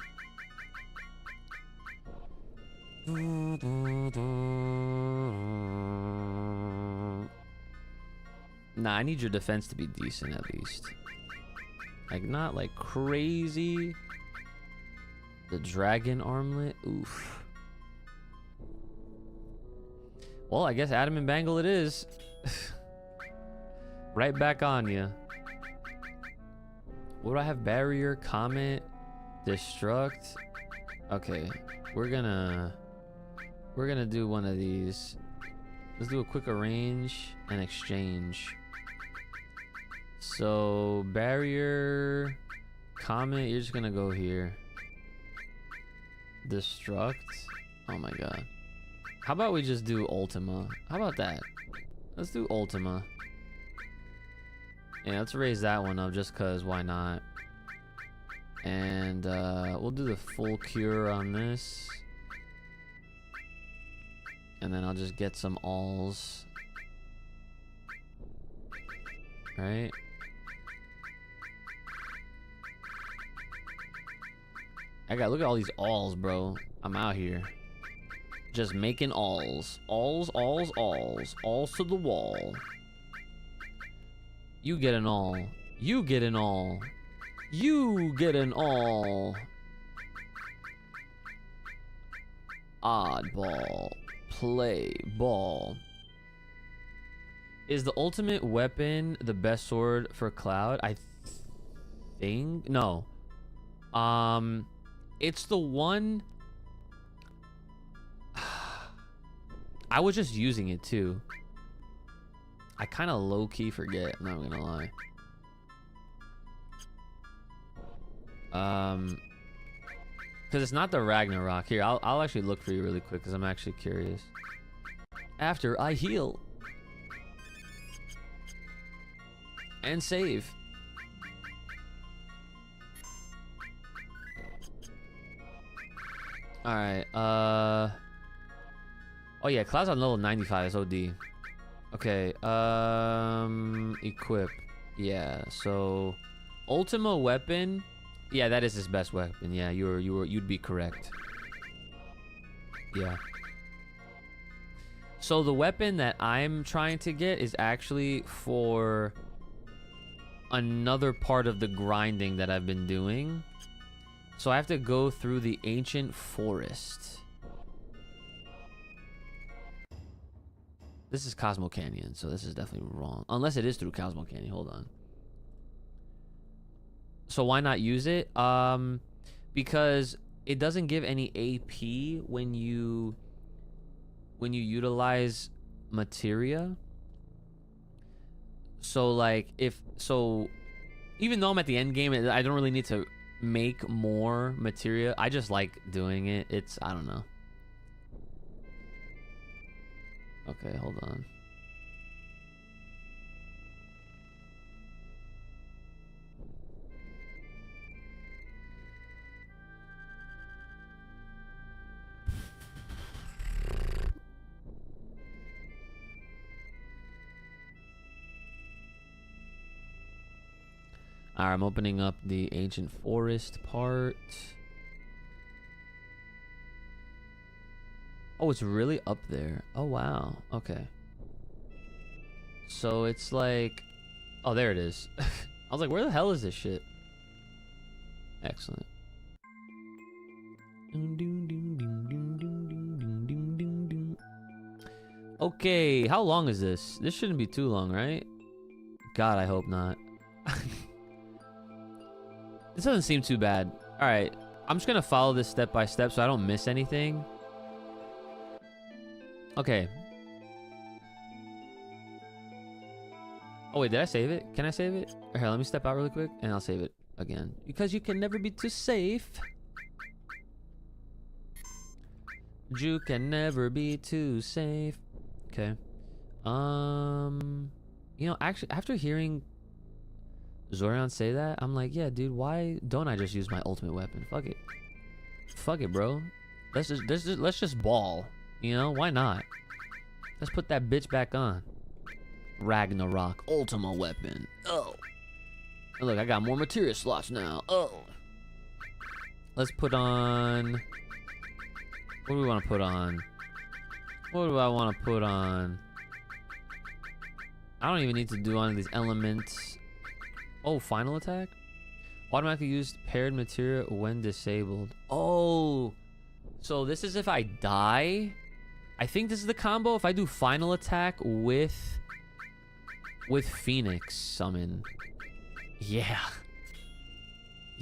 Nah, I need your defense to be decent at least. Like, not like crazy. The dragon armlet. Oof. Well, I guess Adam and Bangle it is. Right back on you. What do I have? Barrier, comet, destruct. Okay, we're gonna do one of these. Let's do a quick arrange and exchange. So barrier, comet, you're just gonna go here. Destruct. Oh my god. How about we just do Ultima? How about that? Let's do Ultima. Yeah, let's raise that one up just cause why not? And we'll do the full cure on this. And then I'll just get some alls. Right? Look at all these alls, bro. I'm out here. Just making alls. Alls, alls, alls. Alls to the wall. You get an all. You get an all. You get an all. Oddball. Play ball. Is the ultimate weapon the best sword for Cloud? I think no. It's the one. I was just using it too. I kind of low-key forget. I'm not gonna lie. Because it's not the Ragnarok. Here, I'll actually look for you really quick because I'm actually curious. After I heal and save. All right. Oh yeah, Cloud's on level 95. That's OD. Okay. Equip. Yeah. So, Ultima weapon. Yeah, that is his best weapon. Yeah, you'd be correct. Yeah. So the weapon that I'm trying to get is actually for another part of the grinding that I've been doing. So I have to go through the ancient forest. This is Cosmo Canyon, so this is definitely wrong. Unless it is through Cosmo Canyon. Hold on. So why not use it? Because it doesn't give any AP when you utilize materia. So like even though I'm at the end game, I don't really need to make more materia. I just like doing it. I don't know. Okay, hold on. Alright, I'm opening up the ancient forest part. Oh, it's really up there. Oh, wow. Okay. So it's like... Oh, there it is. I was like, where the hell is this shit? Excellent. Okay, how long is this? This shouldn't be too long, right? God, I hope not. This doesn't seem too bad. All right, I'm just gonna follow this step by step so I don't miss anything. Okay. Oh wait, did I save it? Can I save it? Here, let me step out really quick and I'll save it again. Because you can never be too safe. You can never be too safe. Okay. You know, actually, after hearing Zorion say that, I'm like, yeah, dude, why don't I just use my ultimate weapon? Fuck it. Fuck it, bro. Let's just ball. You know, why not? Let's put that bitch back on. Ragnarok Ultima weapon. Oh. And look, I got more materia slots now. Oh. Let's put on... What do we want to put on? What do I want to put on? I don't even need to do one of these elements. Oh, final attack? Automatically used paired materia when disabled. Oh. So this is if I die? I think this is the combo. If I do final attack with Phoenix summon. Yeah.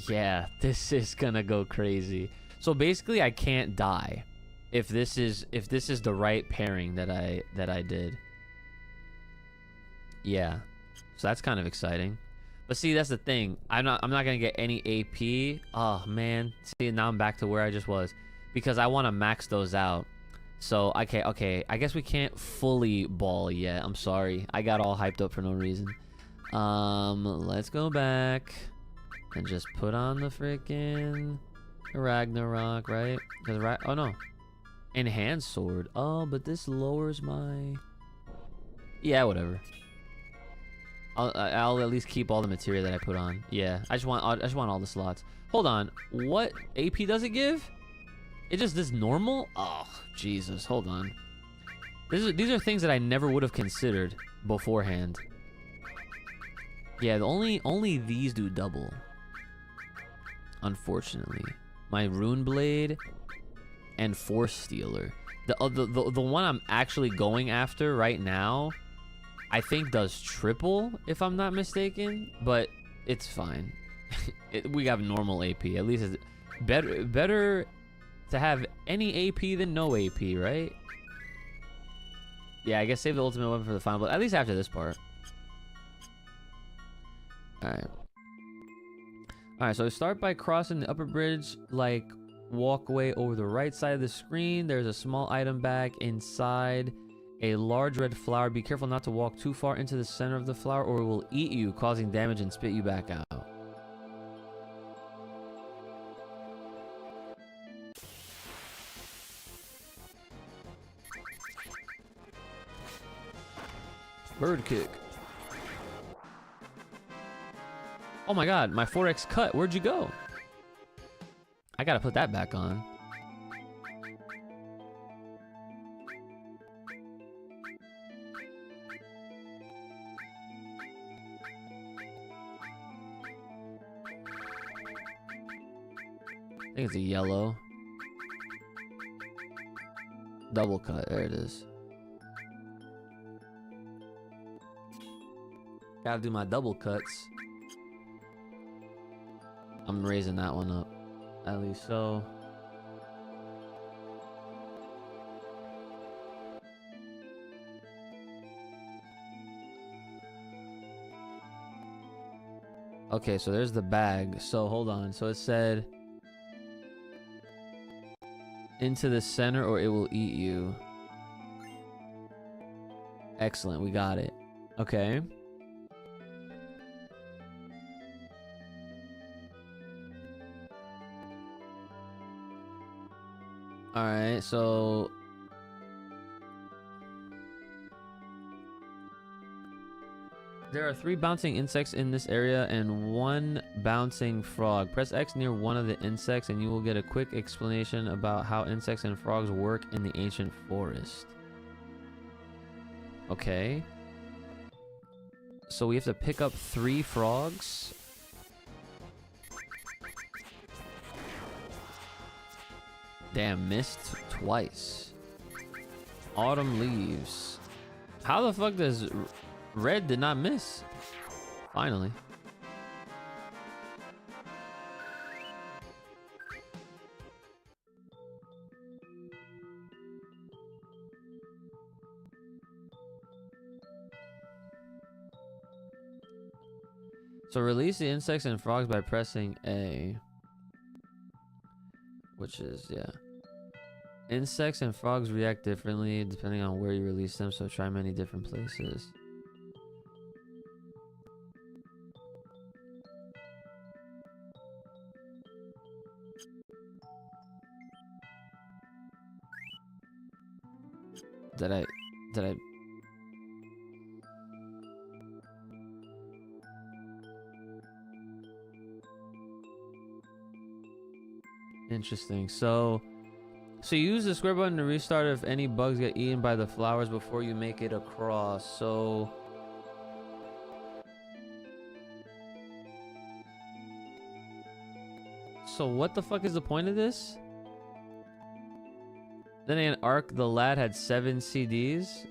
Yeah, this is gonna go crazy. So basically I can't die if this is the right pairing that I did. Yeah. So that's kind of exciting. But see, that's the thing. I'm not gonna get any AP. Oh man. See, now I'm back to where I just was. Because I want to max those out. So okay. I guess we can't fully ball yet. I'm sorry. I got all hyped up for no reason. Let's go back and just put on the freaking Ragnarok, right? Oh no. Enhanced sword. Oh, but this lowers my... Yeah, whatever. I'll at least keep all the materia that I put on. Yeah, I just want all the slots. Hold on, what AP does it give? It just this normal? Oh, Jesus, hold on. These are things that I never would have considered beforehand. Yeah, only these do double. Unfortunately, my Rune Blade and Force Stealer. The one I'm actually going after right now, I think does triple, if I'm not mistaken, but it's fine. We have normal AP. At least it's better to have any AP than no AP, right? Yeah, I guess save the ultimate weapon for the final, but at least after this part. Alright. Alright, so start by crossing the upper bridge, like walkway over the right side of the screen. There's a small item bag inside a large red flower. Be careful not to walk too far into the center of the flower or it will eat you, causing damage and spit you back out. Bird kick. Oh my god, my 4x cut. Where'd you go? I gotta put that back on. I think it's a yellow. Double cut. There it is. Gotta do my double cuts. I'm raising that one up. At least so. Okay, so there's the bag. So hold on. So it said into the center or it will eat you. Excellent, we got it. Okay. Alright, so there are 3 bouncing insects in this area and 1 bouncing frog. Press X near one of the insects and you will get a quick explanation about how insects and frogs work in the ancient forest. Okay. So we have to pick up 3 frogs. Damn, missed twice. Autumn leaves. How the fuck does red did not miss? Finally. So release the insects and frogs by pressing A. Which is, yeah. Insects and frogs react differently depending on where you release them, so try many different places. Did I Interesting. So you use the square button to restart if any bugs get eaten by the flowers before you make it across. So what the fuck is the point of this? Then in Arc, the lad had 7 CDs.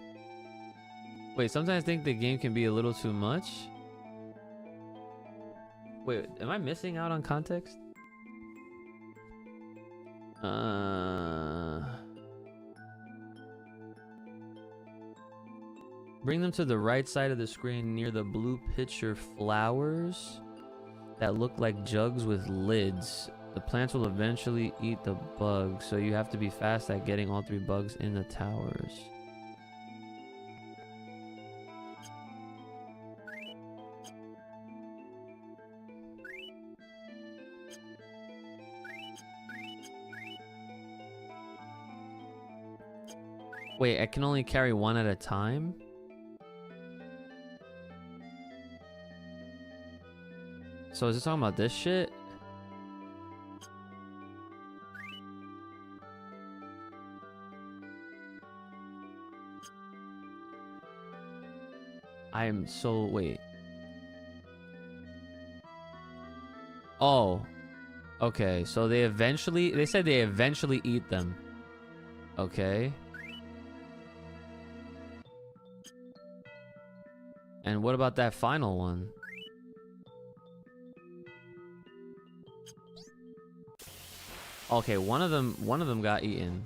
Wait, sometimes I think the game can be a little too much. Wait, am I missing out on context? Bring them to the right side of the screen near the blue pitcher flowers that look like jugs with lids. The plants will eventually eat the bugs, so you have to be fast at getting all 3 bugs in the towers. Wait, I can only carry 1 at a time? So is it talking about this shit? I'm so wait. Oh. Okay, so they said they eventually eat them. Okay. And what about that final one? Okay, one of them got eaten.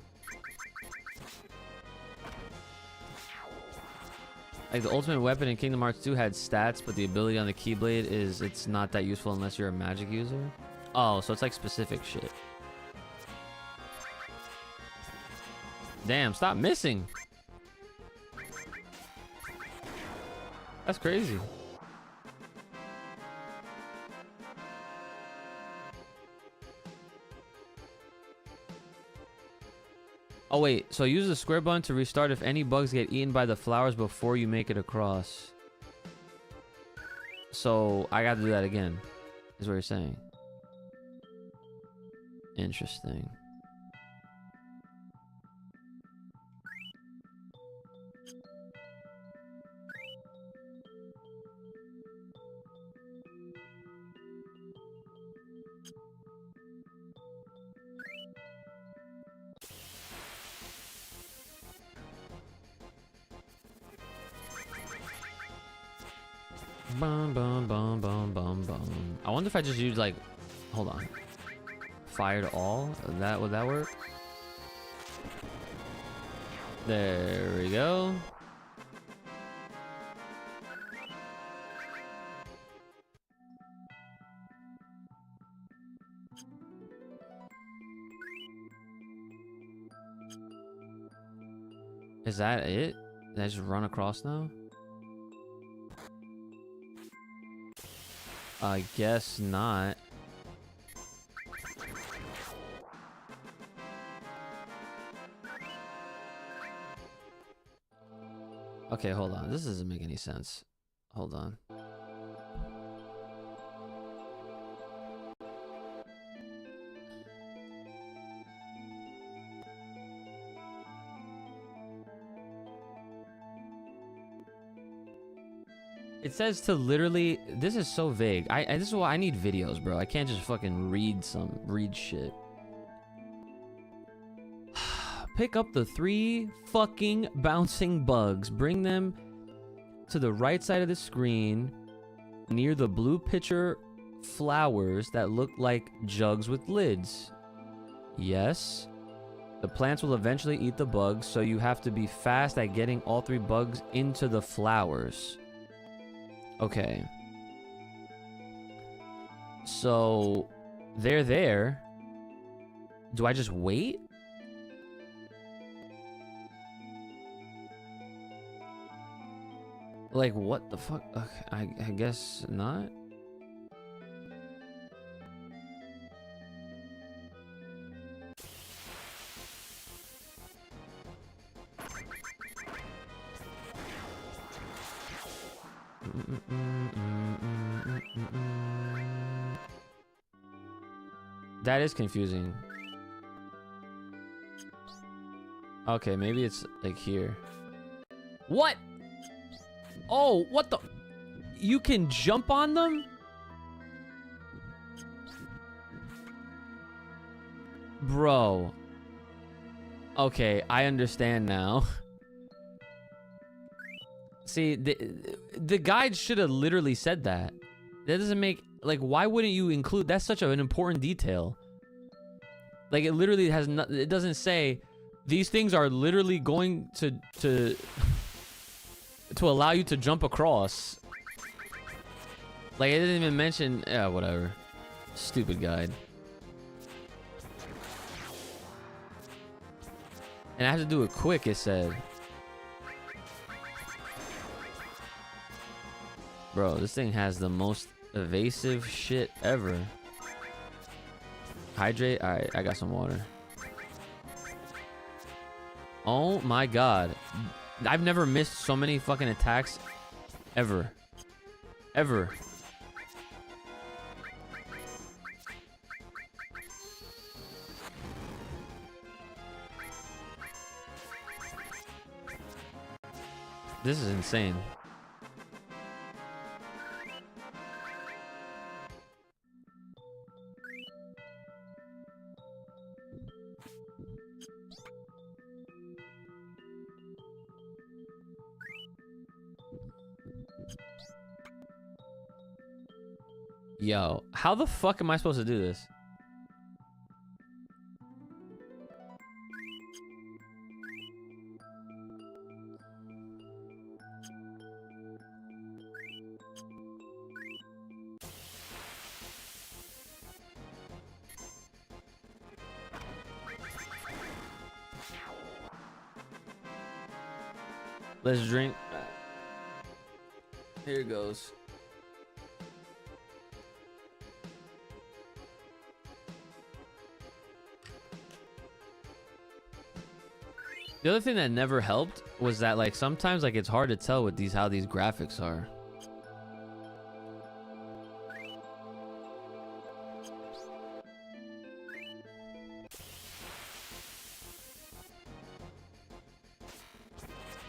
Like the ultimate weapon in Kingdom Hearts 2 had stats, but the ability on the Keyblade is it's not that useful unless you're a magic user. Oh, so it's like specific shit. Damn, stop missing. That's crazy. Oh wait, so use the square button to restart if any bugs get eaten by the flowers before you make it across. So I got to do that again, is what you're saying. Interesting. Bum, bum, bum, bum, bum, bum. I wonder if I just use like, hold on, fire to all. Would that work? There we go. Is that it? Did I just run across now? I guess not. Okay, hold on. This doesn't make any sense. Hold on. It says to literally, this is so vague. This is why I need videos, bro. I can't just fucking read shit. Pick up the 3 fucking bouncing bugs. Bring them to the right side of the screen near the blue pitcher flowers that look like jugs with lids. Yes. The plants will eventually eat the bugs, so you have to be fast at getting all 3 bugs into the flowers. Okay. So, they're there. Do I just wait? Like, what the fuck? I guess not. That is confusing. Okay, maybe it's like here. What? Oh, what the? You can jump on them? Bro. Okay, I understand now. See, the guide should have literally said that. That doesn't make, like, why wouldn't you include, that's such an important detail. Like, it literally has not, it doesn't say, these things are literally going to allow you to jump across. Like, it didn't even mention, yeah, whatever. Stupid guide. And I have to do it quick, it said. Bro, this thing has the most evasive shit ever. Hydrate? Alright, I got some water. Oh my god. I've never missed so many fucking attacks ever. Ever. This is insane. Yo, how the fuck am I supposed to do this? Let's drink. Here it goes. The other thing that never helped was that like sometimes like it's hard to tell with these how these graphics are.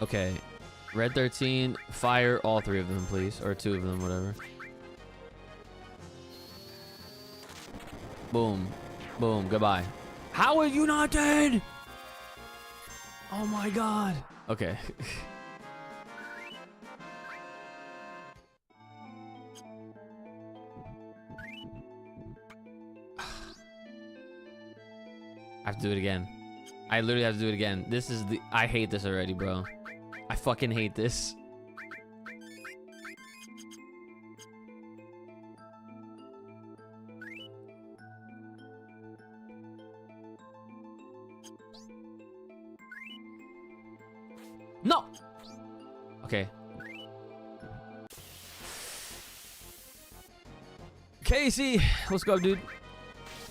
Okay, Red 13, fire all 3 of them, please, or 2 of them, whatever. Boom, boom, goodbye. How are you not dead? Oh my god. Okay. I have to do it again. I literally have to do it again. This is the... I hate this already, bro. I fucking hate this. No! Okay. Casey! What's up, dude?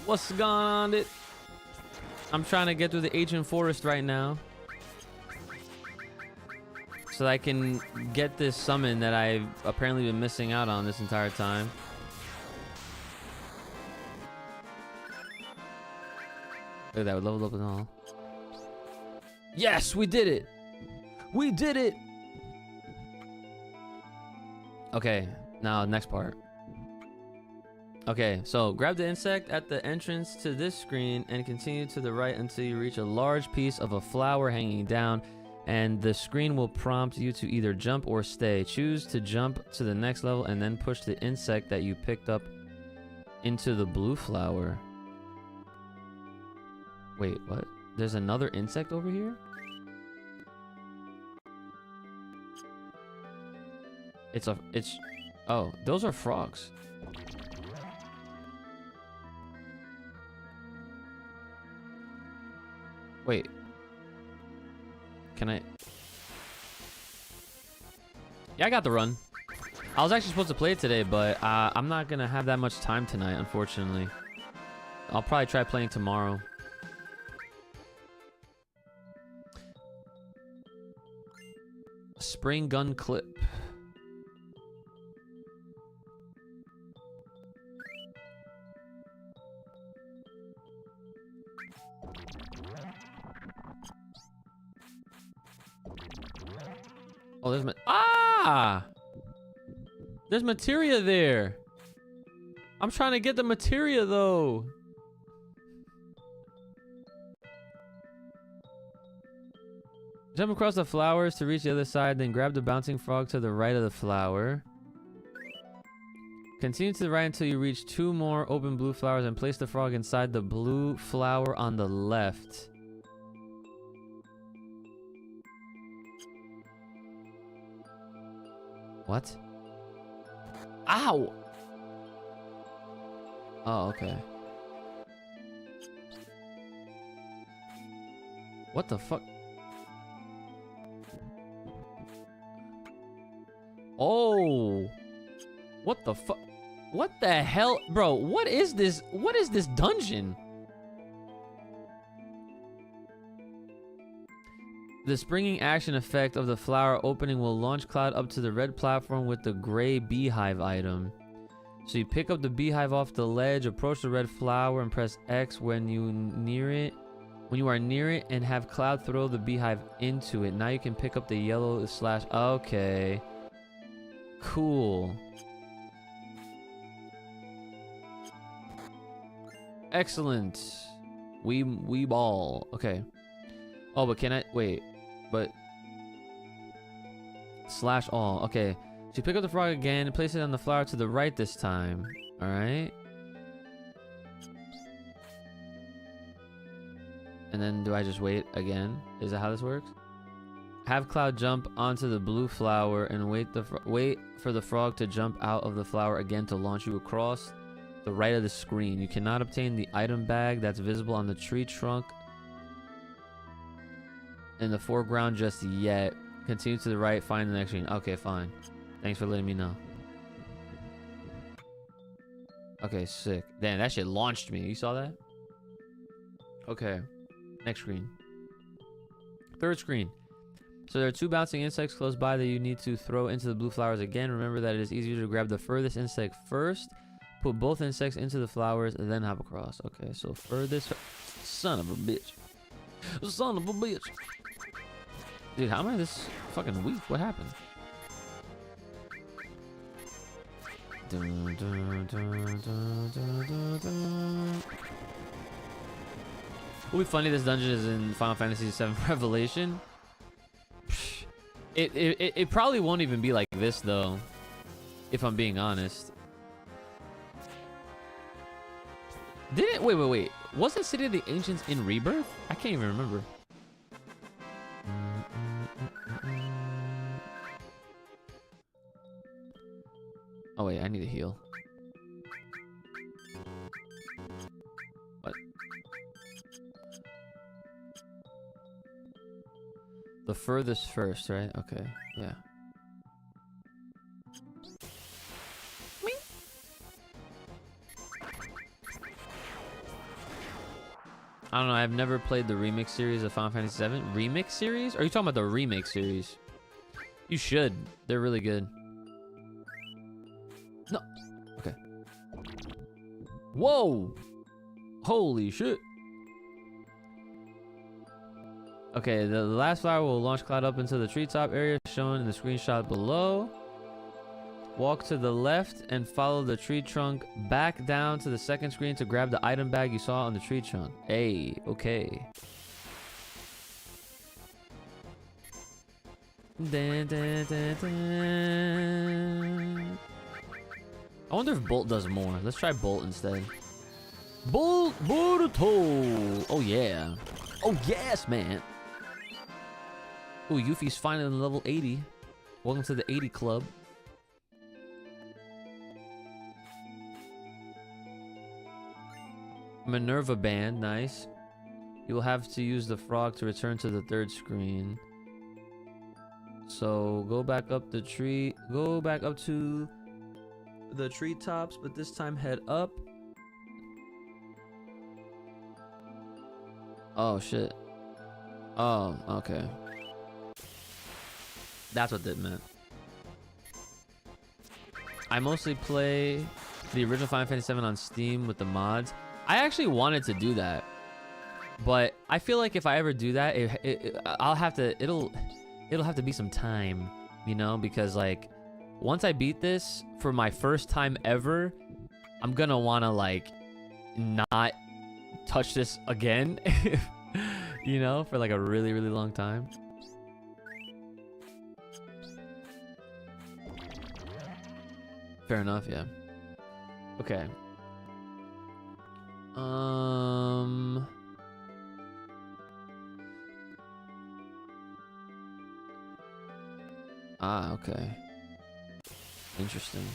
What's going on, dude? I'm trying to get through the ancient forest right now, so that I can get this summon that I've apparently been missing out on this entire time. Look at that, we leveled up and all. Yes, we did it! We did it! Okay, now next part. Okay, so grab the insect at the entrance to this screen and continue to the right until you reach a large piece of a flower hanging down, and the screen will prompt you to either jump or stay. Choose to jump to the next level and then push the insect that you picked up into the blue flower. Wait, what? There's another insect over here? Oh, those are frogs. Wait. Can I? Yeah, I got the run. I was actually supposed to play it today, but I'm not gonna have that much time tonight, unfortunately. I'll probably try playing tomorrow. Spring gun clip. Oh, there's materia there. I'm trying to get the materia though. Jump across the flowers to reach the other side, then grab the bouncing frog to the right of the flower. Continue to the right until you reach 2 more open blue flowers and place the frog inside the blue flower on the left. What? Ow! Oh, okay. What the fuck? Oh! What the fuck? What the hell? Bro, what is this? What is this dungeon? The springing action effect of the flower opening will launch Cloud up to the red platform with the gray beehive item. So you pick up the beehive off the ledge, approach the red flower, and press X when you are near it, and have Cloud throw the beehive into it. Now you can pick up the yellow slash. Okay. Cool. Excellent. We ball. Okay. Oh, but can I wait? But slash all. Okay. So you pick up the frog again and place it on the flower to the right this time. All right. And then do I just wait again? Is that how this works? Have Cloud jump onto the blue flower and wait for the frog to jump out of the flower again to launch you across the right of the screen. You cannot obtain the item bag that's visible on the tree trunk in the foreground just yet. Continue to the right, find the next screen. Okay, fine. Thanks for letting me know. Okay, sick. Damn, that shit launched me. You saw that? Okay. Next screen. Third screen. So there are 2 bouncing insects close by that you need to throw into the blue flowers again. Remember that it is easier to grab the furthest insect first. Put both insects into the flowers and then hop across. Okay, so furthest... Son of a bitch. Son of a bitch. Dude, how am I this fucking weak? What happened? Dun, dun, dun, dun, dun, dun, dun. It'll be funny this dungeon is in Final Fantasy VII Revelation. It probably won't even be like this though, if I'm being honest. Did it? Wait. Wasn't City of the Ancients in Rebirth? I can't even remember. Oh wait, I need to heal. What? The furthest first, right? Okay, yeah. I don't know, I've never played the remix series of Final Fantasy VII. Remix series? Or are you talking about the remake series? You should. They're really good. No. Okay. Whoa! Holy shit. Okay, the last flower will launch Cloud up into the treetop area shown in the screenshot below. Walk to the left and follow the tree trunk back down to the second screen to grab the item bag you saw on the tree trunk. Hey, okay. Dun, dun, dun, dun. I wonder if Bolt does more. Let's try Bolt instead. Bolt Boruto! Oh yeah. Oh yes, man. Ooh, Yuffie's finally level 80. Welcome to the 80 club. Minerva band, nice. You will have to use the frog to return to the third screen. So go back up the tree. Go back up to the treetops, but this time head up. Oh shit. Oh, okay. That's what that meant. I mostly play the original Final Fantasy VII on Steam with the mods. I actually wanted to do that, but I feel like if I ever do that, I'll have to. It'll have to be some time, you know, because like once I beat this for my first time ever, I'm gonna wanna like not touch this again, you know, for like a really long time. Fair enough, yeah. Okay. Okay. Interesting.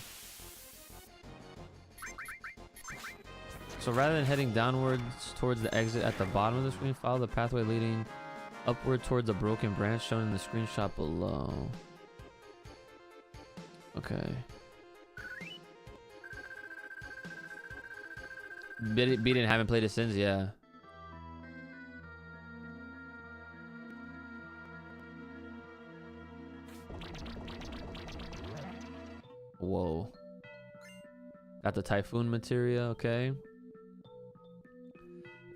So rather than heading downwards towards the exit at the bottom of the screen, follow the pathway leading upward towards the broken branch shown in the screenshot below. Okay. Beat it and haven't played it since, yeah. Whoa. Got the typhoon materia, okay.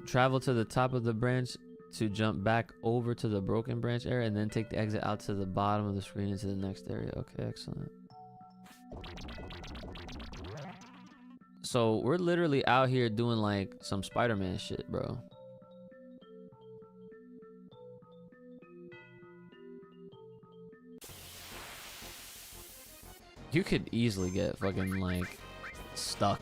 Travel to the top of the branch to jump back over to the broken branch area and then take the exit out to the bottom of the screen into the next area. Okay, excellent. So we're literally out here doing like some Spider-Man shit, bro. You could easily get fucking like stuck.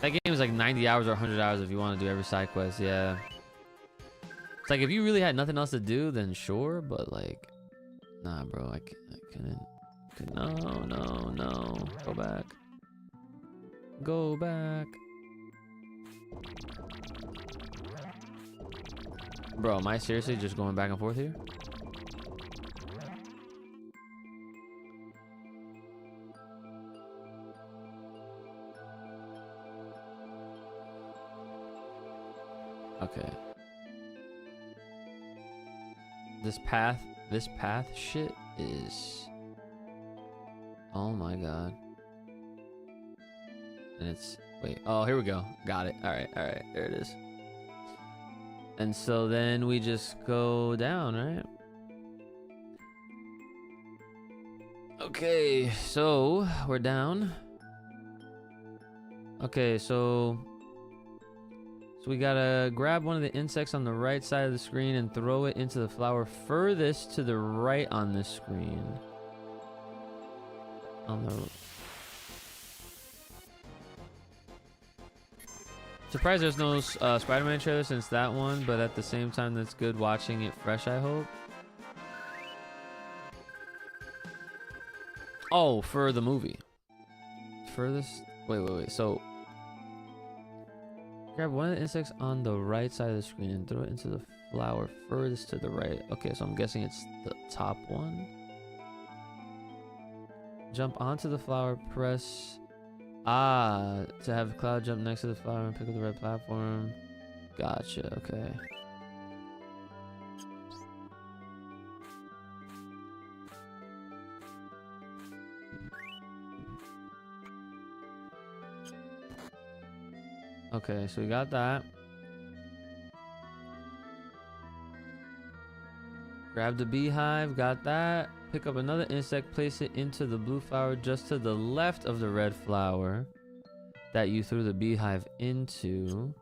That game is like 90 hours or 100 hours if you want to do every side quest, yeah. It's like if you really had nothing else to do, then sure, but like, nah, bro, I couldn't. No, go back. Go back. Bro, am I seriously just going back and forth here? Okay. This path shit is... Oh my god. And it's... Wait, oh, here we go. Got it. Alright, there it is. And so then we just go down, right? Okay, so we're down. Okay, so we gotta grab one of the insects on the right side of the screen and throw it into the flower furthest to the right on this screen. On the... Surprised there's no Spider-Man trailer since that one, but at the same time that's good watching it fresh, I hope. Oh, for the movie. Furthest... Wait. So... Grab one of the insects on the right side of the screen and throw it into the flower furthest to the right. Okay, so I'm guessing it's the top one. Jump onto the flower, press... to have Cloud jump next to the flower and pick up the red platform. Gotcha, okay. Okay, so we got that. Grab the beehive, got that. Pick up another insect, place it into the blue flower just to the left of the red flower that you threw the beehive into.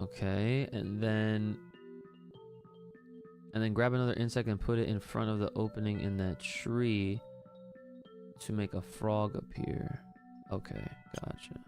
Okay, and then grab another insect and put it in front of the opening in that tree to make a frog appear. Okay, gotcha.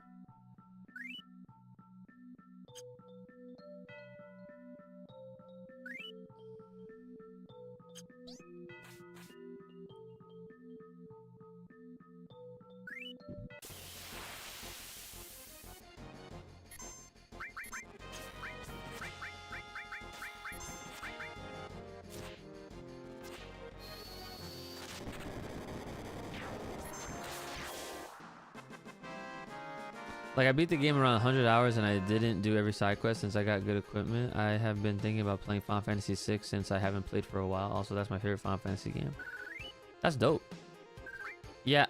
Like, I beat the game around 100 hours and I didn't do every side quest since I got good equipment. I have been thinking about playing Final Fantasy VI since I haven't played for a while. Also, that's my favorite Final Fantasy game. That's dope. Yeah.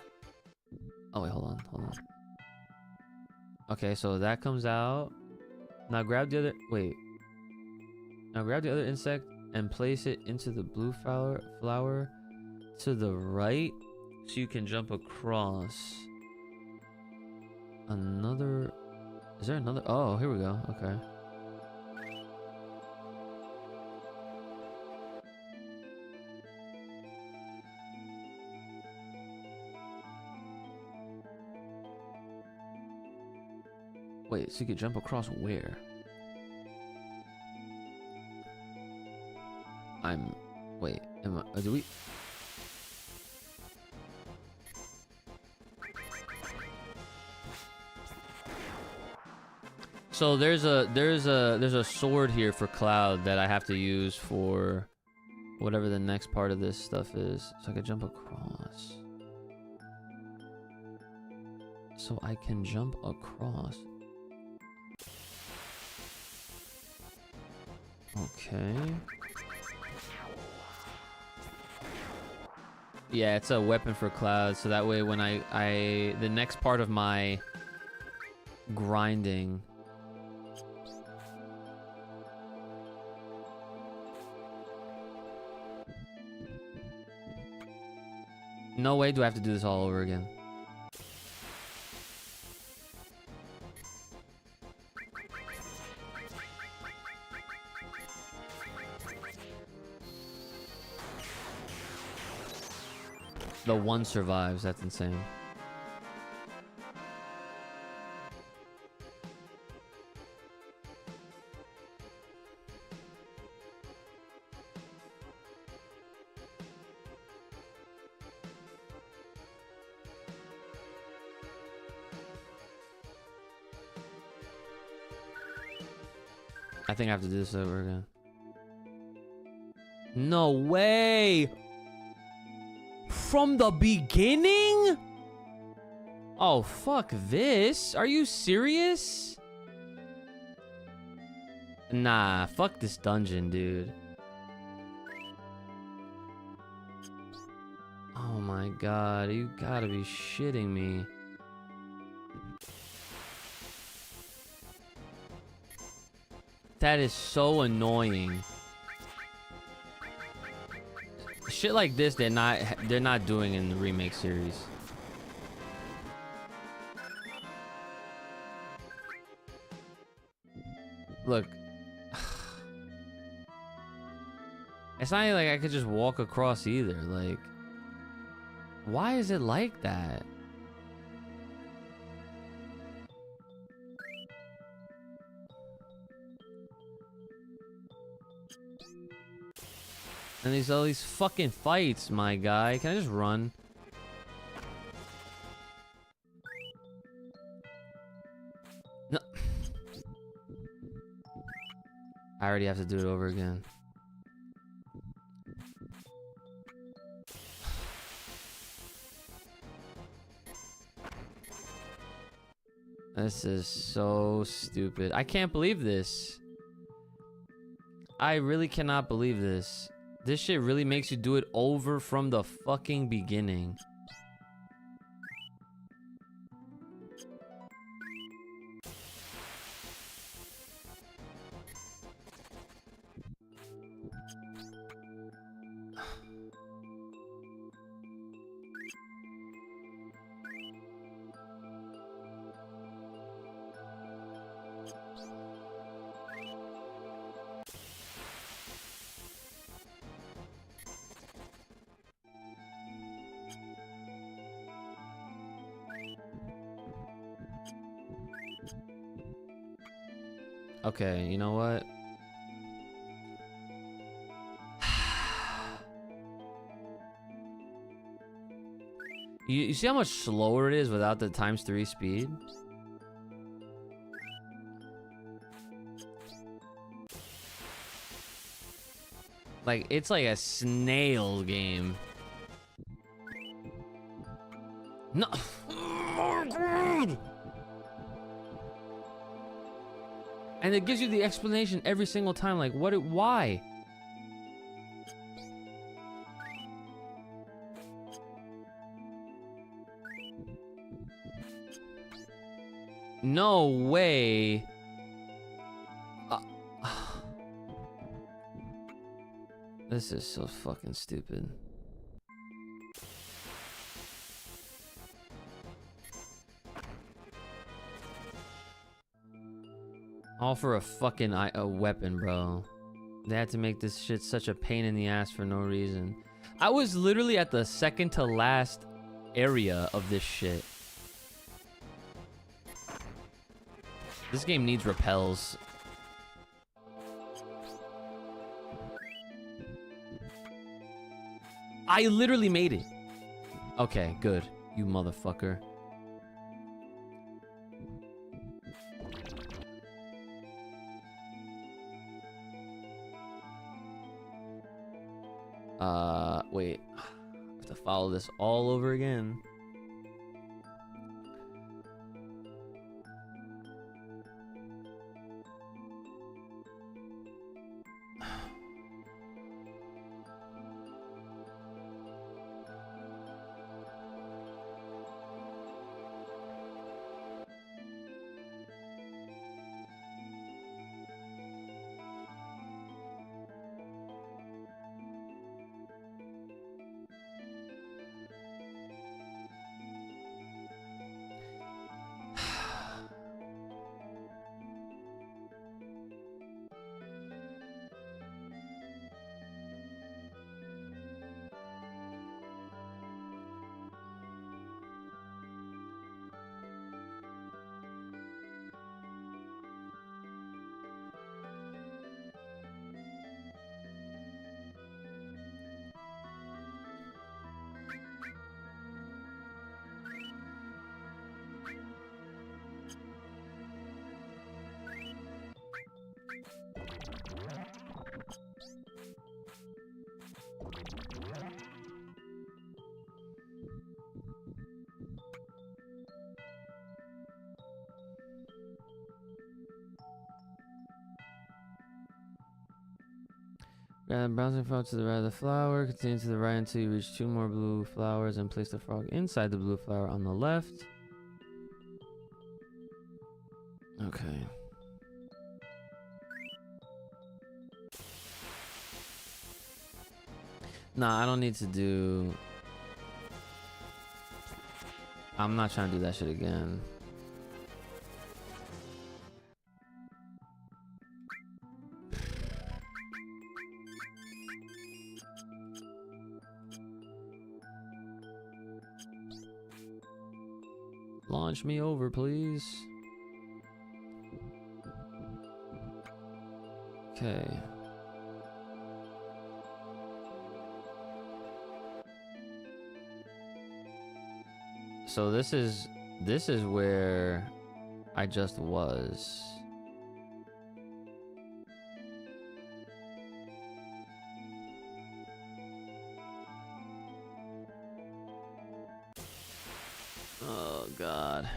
Oh, wait, hold on. Okay, so that comes out. Now grab the other... Wait. Now grab the other insect and place it into the blue flower to the right so you can jump across. Another... Is there another... Oh, here we go. Okay. Wait, so you could jump across where? Wait, do we... So there's a sword here for Cloud that I have to use for whatever the next part of this stuff is. So I can jump across. So I can jump across. Okay. Yeah, it's a weapon for Cloud, so that way when the next part of my grinding. No way do I have to do this all over again. The one survives, that's insane. I think I have to do this over again. No way! From the beginning? Oh, fuck this. Are you serious? Nah, fuck this dungeon, dude. Oh my god, you gotta be shitting me. That is so annoying. Shit like this, they're not doing in the remake series. Look. It's not like I could just walk across either. Like, why is it like that? And all these fucking fights, my guy. Can I just run? No. I already have to do it over again. This is so stupid. I can't believe this. I really cannot believe this. This shit really makes you do it over from the fucking beginning. Okay, you know what? You see how much slower it is without the ×3 speed? Like, it's like a snail game. No. And it gives you the explanation every single time, like, why? No way. This is so fucking stupid. All for a fucking a weapon, bro. They had to make this shit such a pain in the ass for no reason. I was literally at the second to last area of this shit. This game needs repels. I literally made it. Okay, good. You motherfucker. Wait. I have to follow this all over again. Bouncing frog to the right of the flower. Continue to the right until you reach 2 more blue flowers and place the frog inside the blue flower on the left. Okay. Nah, I don't need to do... I'm not trying to do that shit again. Launch me over, please. Okay. So this is where I just was. Oh God.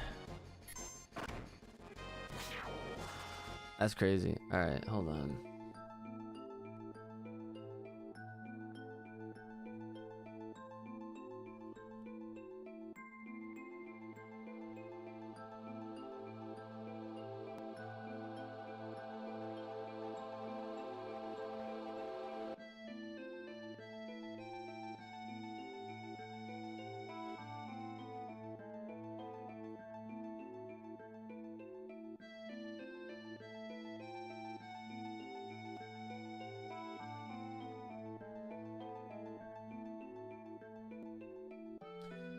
That's crazy. All right, hold on.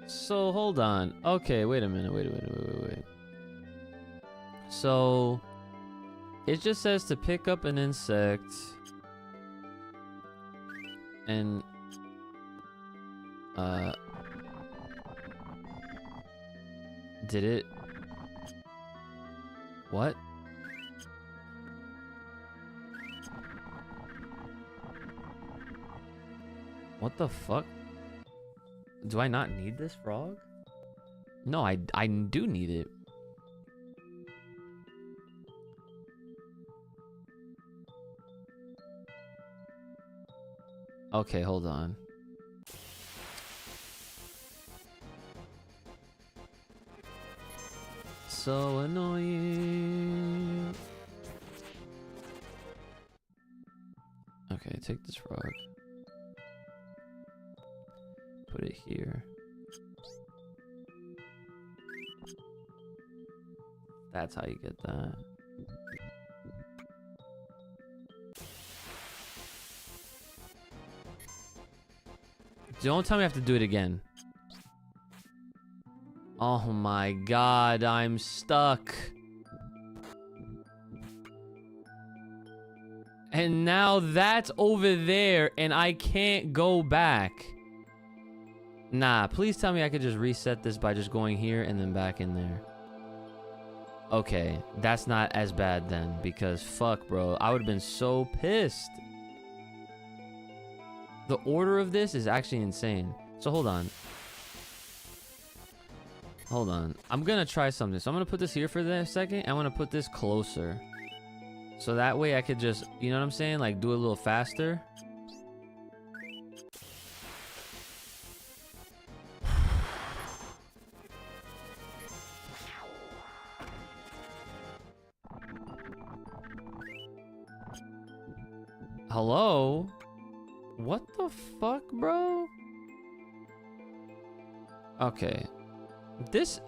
So hold on. Okay, wait a minute. Wait. So it just says to pick up an insect and did it? What? What the fuck? Do I not need this frog? No, I do need it. Okay, hold on. So annoying. Okay, take this frog. Put it here. That's how you get that. Don't tell me I have to do it again. Oh my God, I'm stuck. And now that's over there and I can't go back. Nah, please tell me I could just reset this by just going here and then back in there. Okay, that's not as bad then, because fuck, bro. I would have been so pissed. The order of this is actually insane. So hold on. Hold on. I'm gonna try something. So I'm gonna put this here for a second. I'm gonna put this closer. So that way I could just, you know what I'm saying? Like do it a little faster. Hello? What the fuck, bro? Okay. This...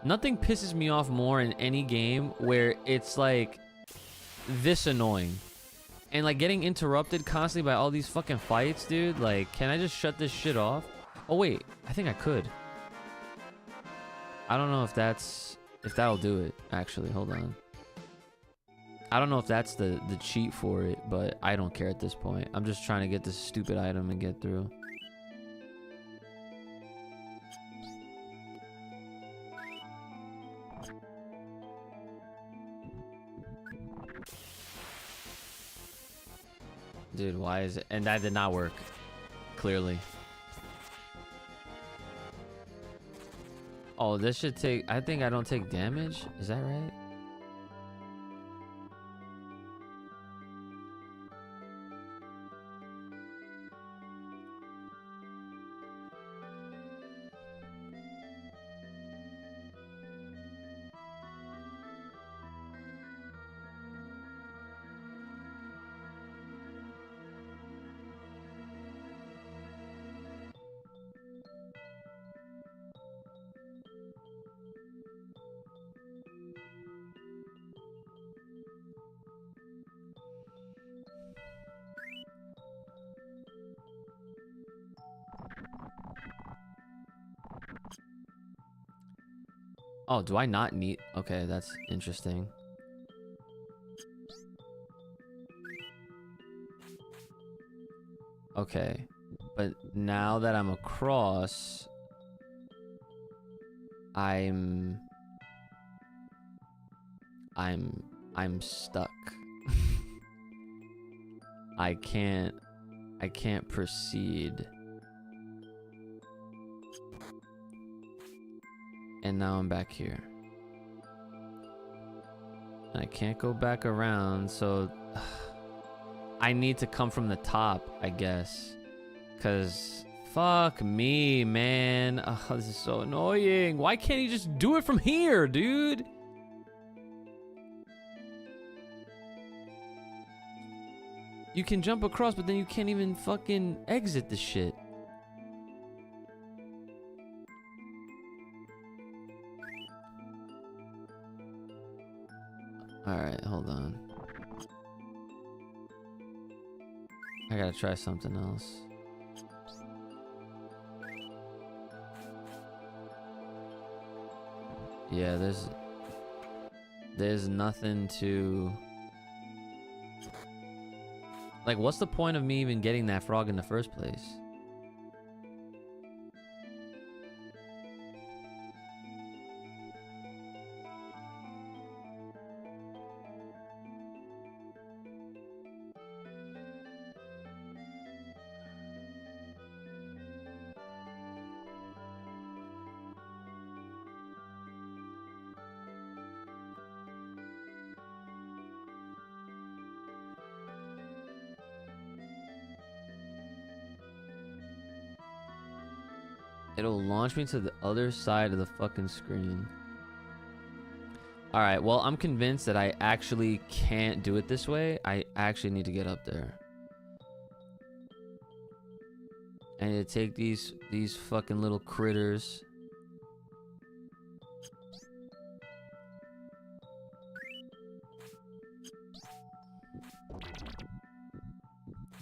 nothing pisses me off more in any game where it's like this annoying. And like getting interrupted constantly by all these fucking fights, dude. Like, can I just shut this shit off? Oh wait, I think I could. I don't know if that'll do it, actually. Hold on. I don't know if that's the cheat for it, but I don't care at this point. I'm just trying to get this stupid item and get through. Dude, why is it? And that did not work. Clearly. Oh, this should take... I think I don't take damage. Is that right? Oh, do I not need... Okay, that's interesting. Okay. But now that I'm across... I'm stuck. I can't proceed. And now I'm back here. And I can't go back around, so I need to come from the top, I guess. 'Cause fuck me, man. Oh, this is so annoying. Why can't he just do it from here, dude? You can jump across, but then you can't even fucking exit the shit. Alright, hold on. I gotta try something else. Yeah, there's nothing to... Like, what's the point of me even getting that frog in the first place? It'll launch me to the other side of the fucking screen. Alright, well, I'm convinced that I actually can't do it this way. I actually need to get up there. I need to take these fucking little critters.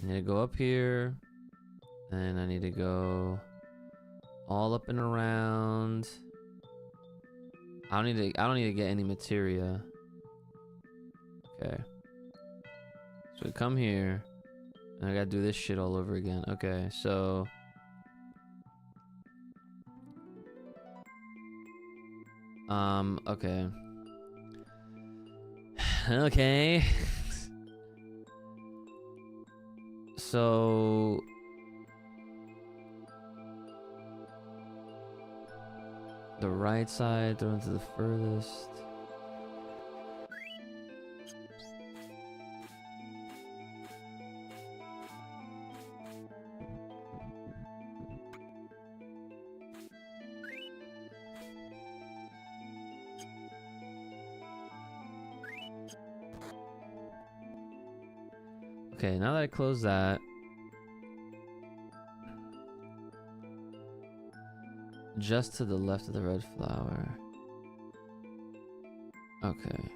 I need to go up here. And I need to go... all up and around. I don't need to get any materia. Okay. So we come here. And I gotta do this shit all over again. Okay, so okay. Okay. So the right side, throw into the furthest. Okay, now that I close that, just to the left of the red flower. Okay.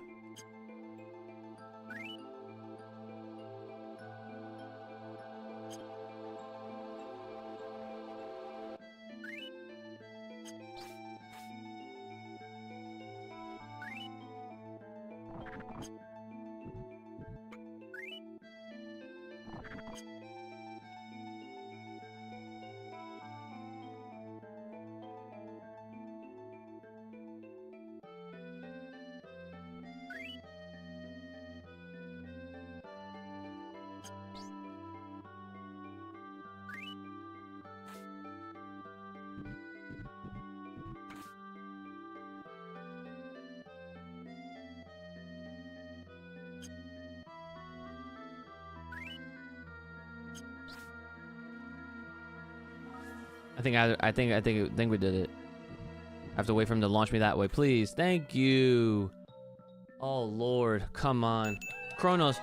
I think we did it. I have to wait for him to launch me that way, please. Thank you. Oh Lord, come on, Kronos.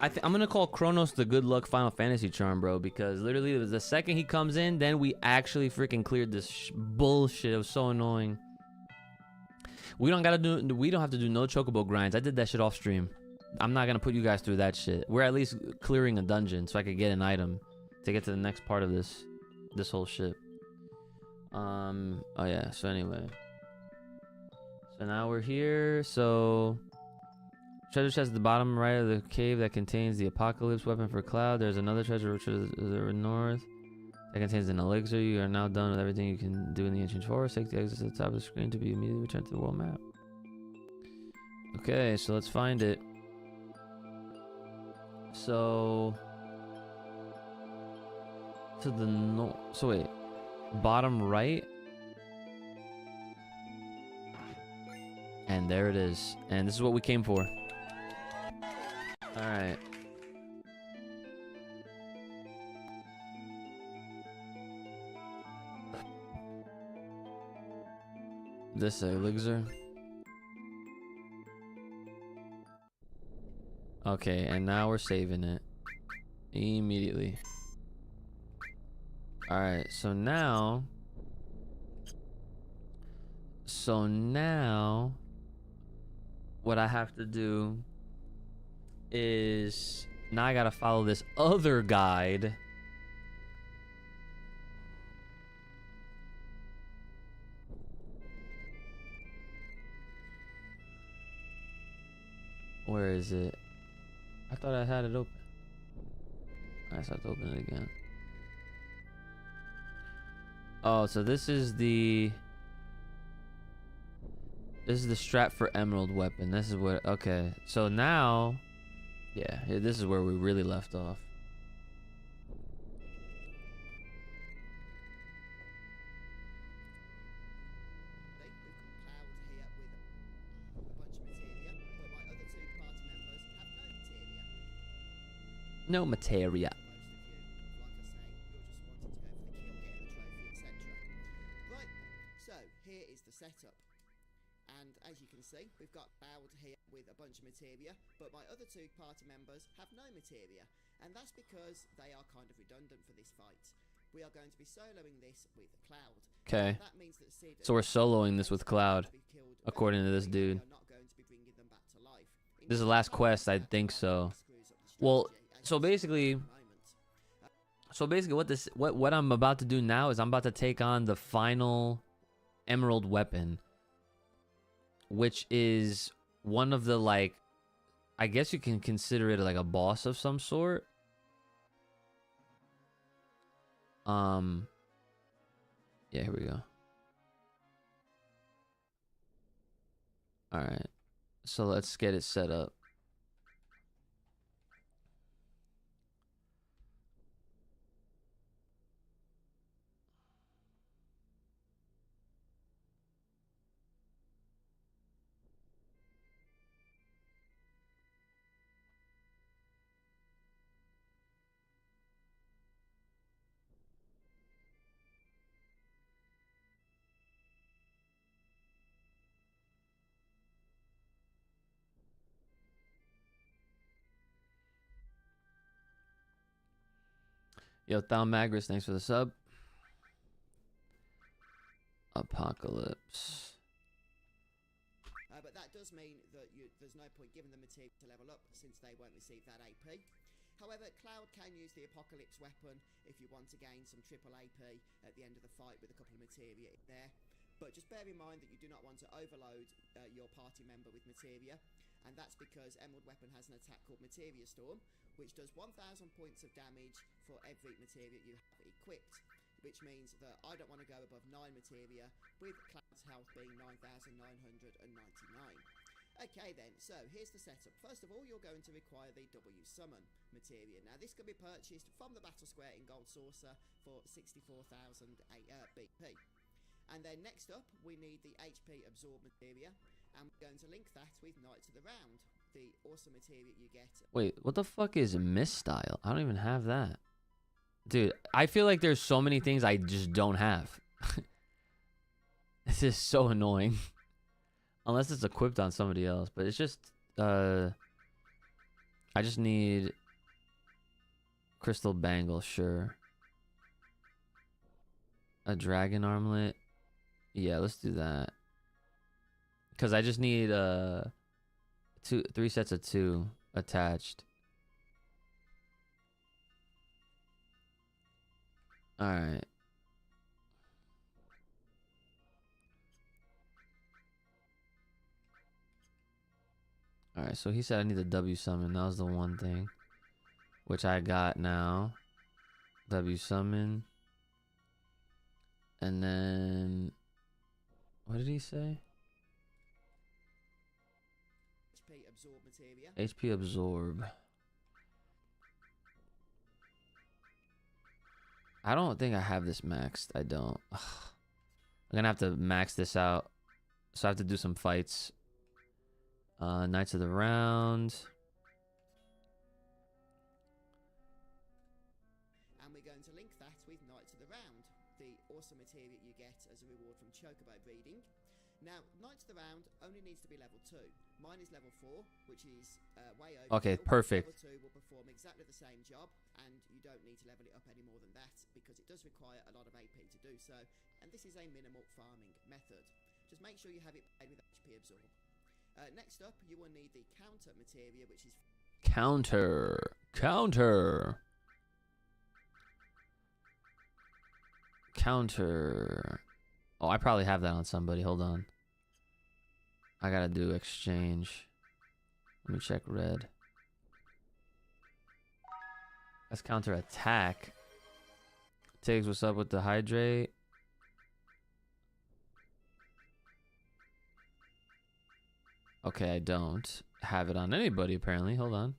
I'm gonna call Kronos the good luck Final Fantasy charm, bro, because literally it was the second he comes in, then we actually freaking cleared this bullshit. It was so annoying. We don't have to do no chocobo grinds. I did that shit off stream. I'm not gonna put you guys through that shit. We're at least clearing a dungeon so I could get an item to get to the next part of this whole shit. Oh yeah, so anyway, So now we're here. So treasure chest at the bottom right of the cave that contains the apocalypse weapon for Cloud. There's another treasure which is north that contains an elixir. You are now done with everything you can do in the ancient forest. Take the exit to the top of the screen to be immediately returned to the world map. Okay, so let's find it. So to the north. So wait, bottom right. And there it is. And this is what we came for. Alright. This elixir. Okay, and now we're saving it. Immediately. Alright, so now... what I have to do is now I gotta follow this other guide. Where is it? I thought I had it open. I just have to open it again. Oh, so this is the strap for emerald weapon. This is what, okay. So now, yeah, this is where we really left off. No materia. Right, so here is the setup. And as you can see, we've got Cloud here with a bunch of materia, but my other two party members have no materia. And that's because they are kind of redundant for this fight. We are going to be soloing this with Cloud. Okay. That means that Sid So we're soloing this with Cloud, according to this dude. This is the last quest, I think so. Well, so basically what I'm about to do now is I'm about to take on the final emerald weapon, which is one of the, like, I guess you can consider it like a boss of some sort. Yeah, here we go. All right, so let's get it set up. Yo, Thalmagris, thanks for the sub. Apocalypse. But that does mean that there's no point giving them material to level up, since they won't receive that AP. However, Cloud can use the Apocalypse weapon if you want to gain some triple AP at the end of the fight with a couple of materia in there. But just bear in mind that you do not want to overload your party member with materia, and that's because Emerald Weapon has an attack called Materia Storm, which does 1,000 points of damage for every materia you have equipped, which means that I don't want to go above 9 materia, with Cloud's health being 9,999. Okay then, so here's the setup. First of all, you're going to require the W Summon materia. Now this can be purchased from the Battle Square in Gold Saucer for 64,000 BP. And then next up, we need the HP Absorb materia, and we're going to link that with Knights of the Round, the awesome materia you get. Wait, what the fuck is Misstyle? I don't even have that. Dude, I feel like there's so many things I just don't have. This is so annoying. Unless it's equipped on somebody else, but it's just, I just need Crystal Bangle, sure. A Dragon Armlet. Yeah, let's do that. Because I just need, 3 sets of 2 attached. Alright. Alright, so he said I need the W summon. That was the one thing. Which I got now. W summon. And then... What did he say? HP absorb materia. HP absorb. I don't think I have this maxed. I don't. Ugh. I'm gonna have to max this out. So I have to do some fights. Knights of the Round. And we're going to link that with Knights of the Round, the awesome materia you get as a reward from Chocobo breeding. Now, Knights of the Round only needs to be level 2. Mine is level 4, which is way over. Okay, perfect. Level 2 will perform exactly the same job, and you don't need to level it up any more than that, because it does require a lot of AP to do so, and this is a minimal farming method. Just make sure you have it played with HP absorb. Next up, you will need the counter materia, which is... Counter. Counter. Counter. Oh, I probably have that on somebody. Hold on. I gotta do exchange. Let me check red. That's counter attack. Tiggs, what's up with the hydrate? Okay, I don't have it on anybody apparently. Hold on.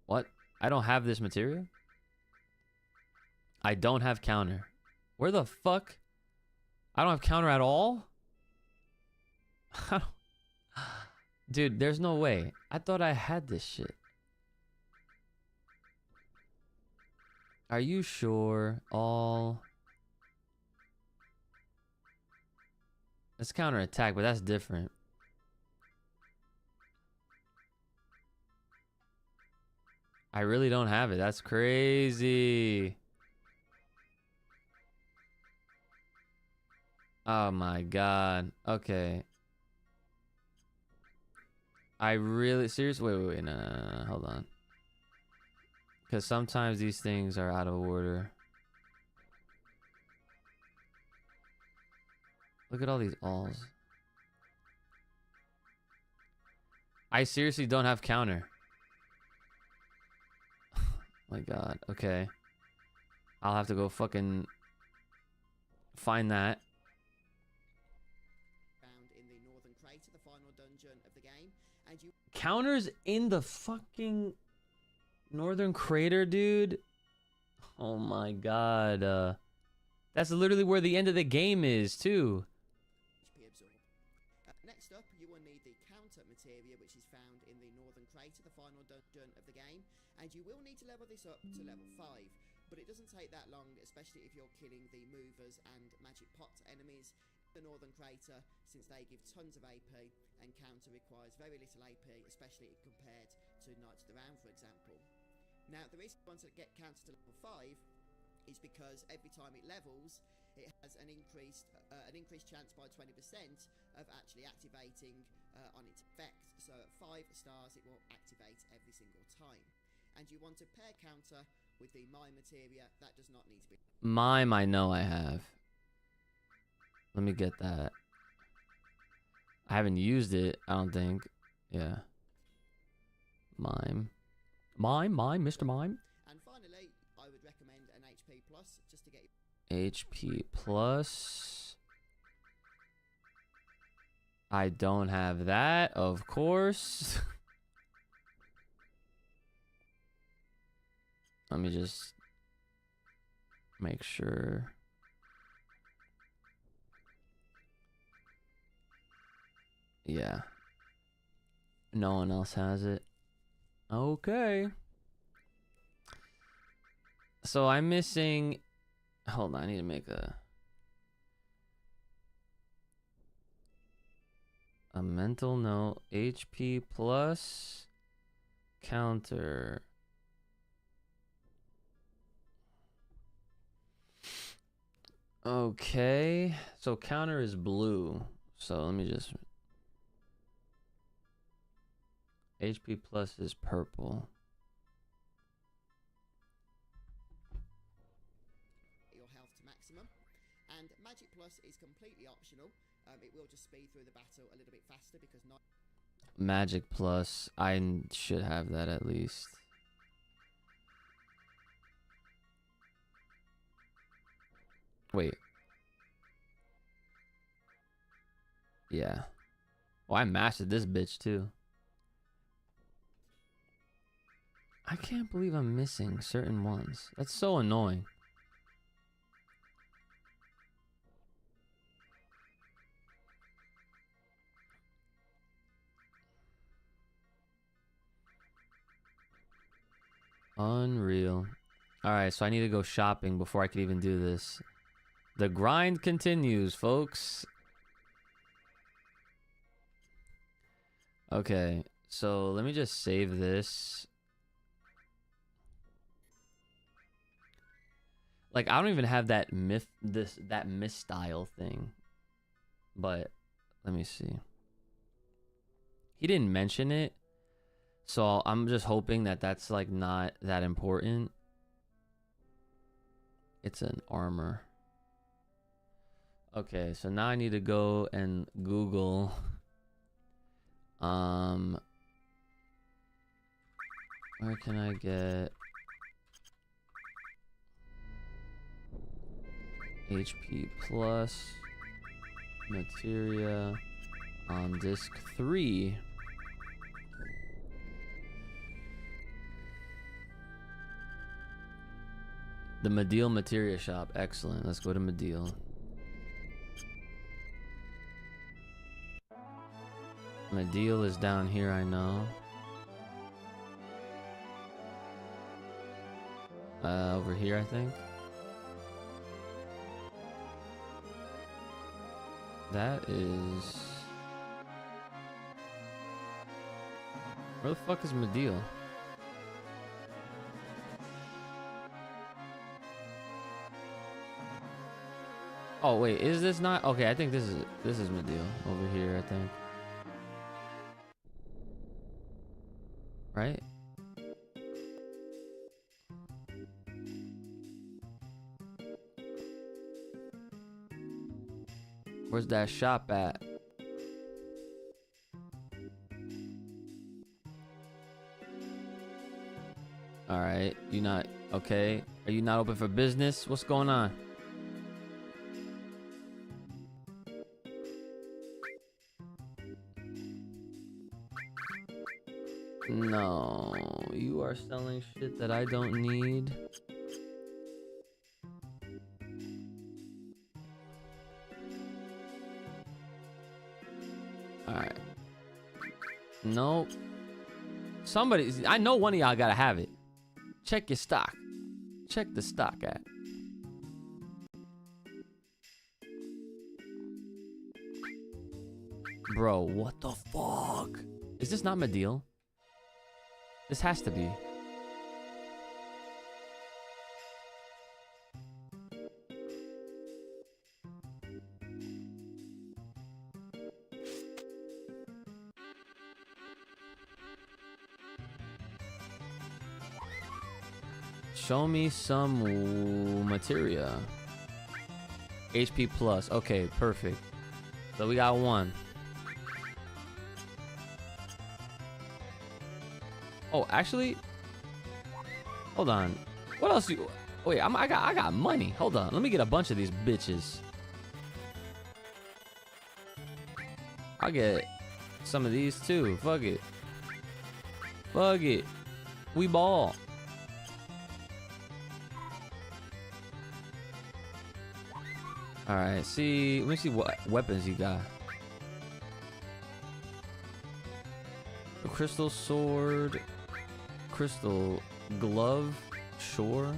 What? I don't have this material? I don't have counter. Where the fuck? I don't have counter at all? Dude, there's no way. I thought I had this shit. Are you sure? All... It's counter attack, but that's different. I really don't have it. That's crazy. Oh my god. Okay. I really... Seriously? Wait. No. Hold on. Because sometimes these things are out of order. Look at all these alls. I seriously don't have counter. My god. Okay. I'll have to go fucking find that. Found in the Northern Crater, the final dungeon of the game, and you... Counters in the fucking Northern Crater, dude. Oh my god. That's literally where the end of the game is, too. HP absorb. Next up, you will need the counter materia, which is found in the Northern Crater, the final dungeon of the game, and you will need to level this up to level 5, but it doesn't take that long, especially if you're killing the movers and magic pot enemies. The Northern Crater, since they give tons of AP, and counter requires very little AP, especially compared to Knights of the Round, for example. Now, the reason I want to get counter to level 5 is because every time it levels, it has an increased chance by 20% of actually activating on its effect. So at 5 stars, it will activate every single time. And you want to pair counter with the mime materia. That does not need to be... Mime, I know I have. Let me get that. I haven't used it, I don't think. Yeah. Mime. Mime, Mr. Mime. And finally, I would recommend an HP plus just to get... HP plus. I don't have that, of course. Let me just make sure. Yeah. No one else has it. Okay. So I'm missing... Hold on, I need to make a mental note. HP plus counter. Okay, so counter is blue. So let me just... HP plus is purple. Your health to maximum. And magic plus is completely optional. It will just speed through the battle a little bit faster because Magic Plus. Should have that at least. Wait. Yeah. Oh, I mastered this bitch too. I can't believe I'm missing certain ones. That's so annoying. Unreal. Alright, so I need to go shopping before I could even do this. The grind continues, folks. Okay, so let me just save this. Like, I don't even have that style thing. But let me see. He didn't mention it. So I'm just hoping that that's like not that important. It's an armor. Okay, so now I need to go and Google where can I get HP plus materia on disc 3. The Medial Materia Shop. Excellent. Let's go to Medial. Medial is down here, I know. Over here, I think. That is... Where the fuck is Medial? Oh wait, is this not? Okay, I think this is Medial over here, I think. Right? Where's that shop at? All right, you not okay? Are you not open for business? What's going on? No, you are selling shit that I don't need. Alright. Nope. Somebody, I know one of y'all gotta have it. Check your stock. Check the stock at. Bro, what the fuck? Is this not Medial? This has to be. Show me some materia. HP plus. Okay, perfect. So we got one. Oh, actually, hold on. What else you? Wait, I got money. Hold on. Let me get a bunch of these bitches. I'll get some of these too. Fuck it. Fuck it. We ball. All right. See. Let me see what weapons you got. A crystal sword. Crystal glove, sure.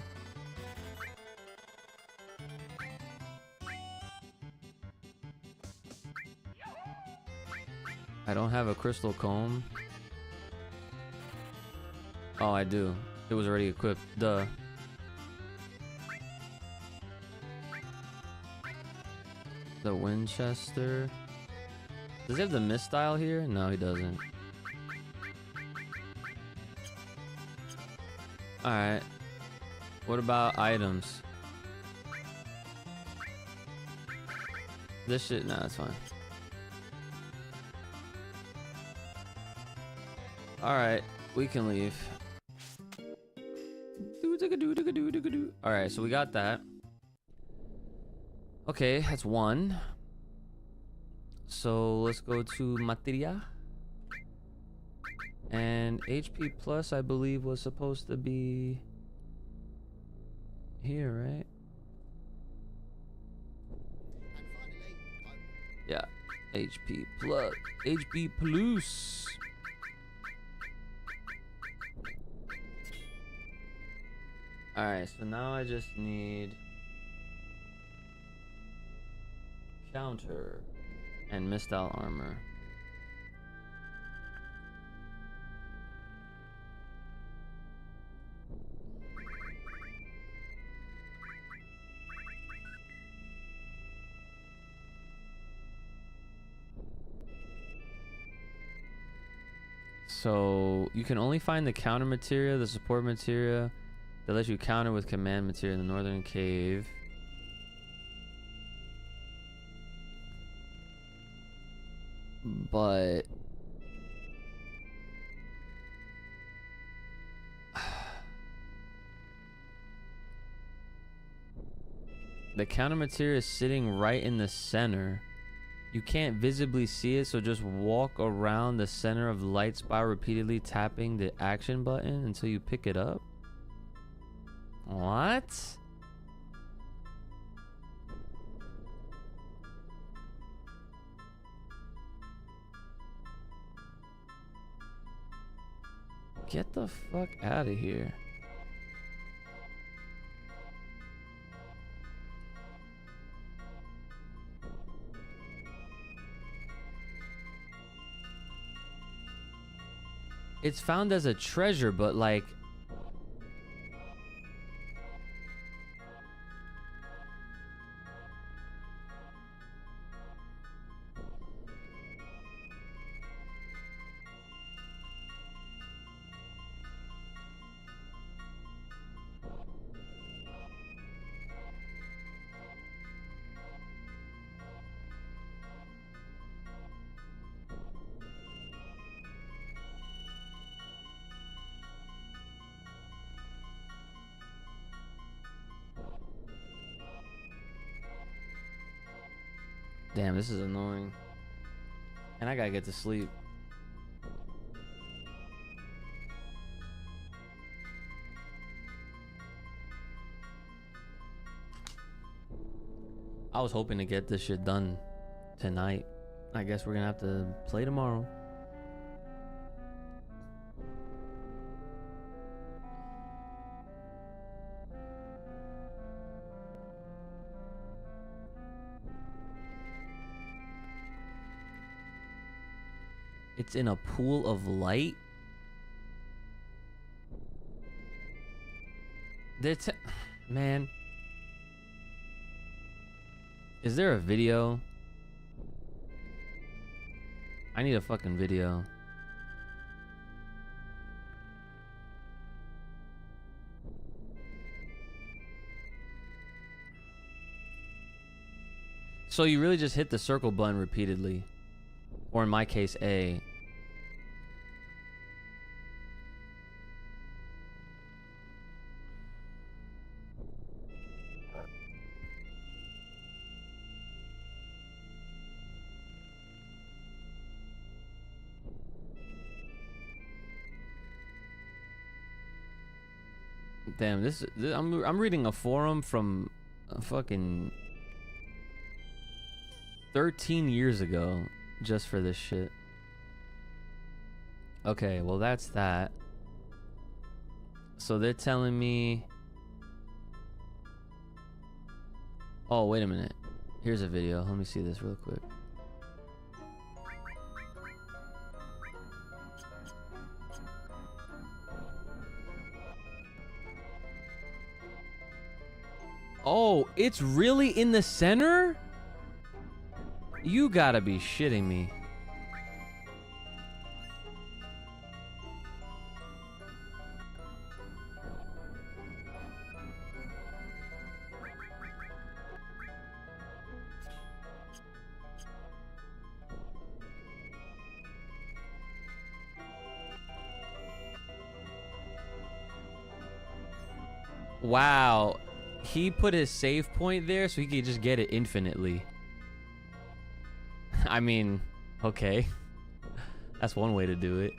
I don't have a crystal comb. Oh, I do. It was already equipped. Duh. The Winchester. Does he have the mistile here? No, he doesn't. Alright. What about items? This shit, nah, that's fine. All right, we can leave. All right, so we got that. Okay, that's one. So let's go to materia. And HP plus, I believe, was supposed to be here, right? And finally, Yeah, HP plus. HP plus. Alright, so now I just need counter and missed out armor. So you can only find the counter materia, the support materia that lets you counter with command materia in the northern cave. But the counter materia is sitting right in the center. You can't visibly see it, so just walk around the center of the light spot repeatedly tapping the action button until you pick it up. What? Get the fuck out of here. It's found as a treasure, but like... Damn, this is annoying. And I gotta get to sleep. I was hoping to get this shit done tonight. I guess we're gonna have to play tomorrow. It's in a pool of light. Man. Is there a video? I need a fucking video. So you really just hit the circle button repeatedly. Or in my case, A. Damn, I'm reading a forum from fucking 13 years ago just for this shit. Okay, well that's that. So they're telling me... Oh, wait a minute. Here's a video. Let me see this real quick. Oh, it's really in the center? You gotta be shitting me. Wow. He put his save point there so he could just get it infinitely. I mean, okay. That's one way to do it.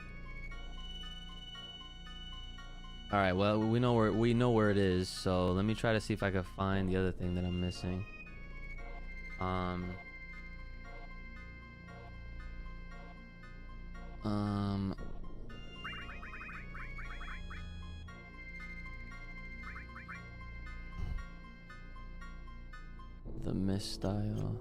All right, well, we know where it is, so let me try to see if I can find the other thing that I'm missing. The misstyle.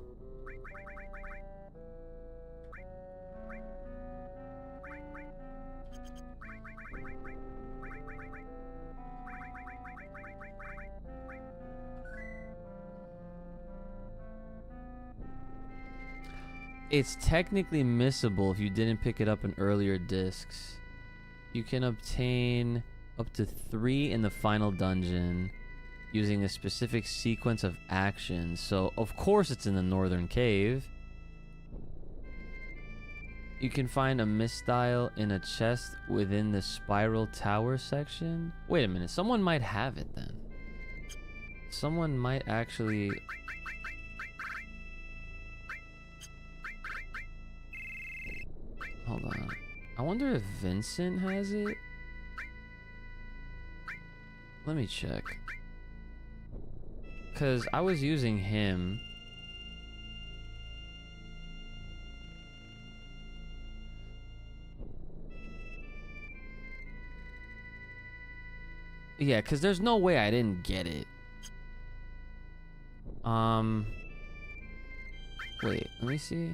It's technically missable if you didn't pick it up in earlier discs. You can obtain up to 3 in the final dungeon using a specific sequence of actions. So, of course, it's in the northern cave. You can find a misstyle in a chest within the spiral tower section. Wait a minute, someone might have it then. Someone might actually... Hold on. I wonder if Vincent has it? Let me check. Because I was using him. Yeah, because there's no way I didn't get it. Wait, let me see.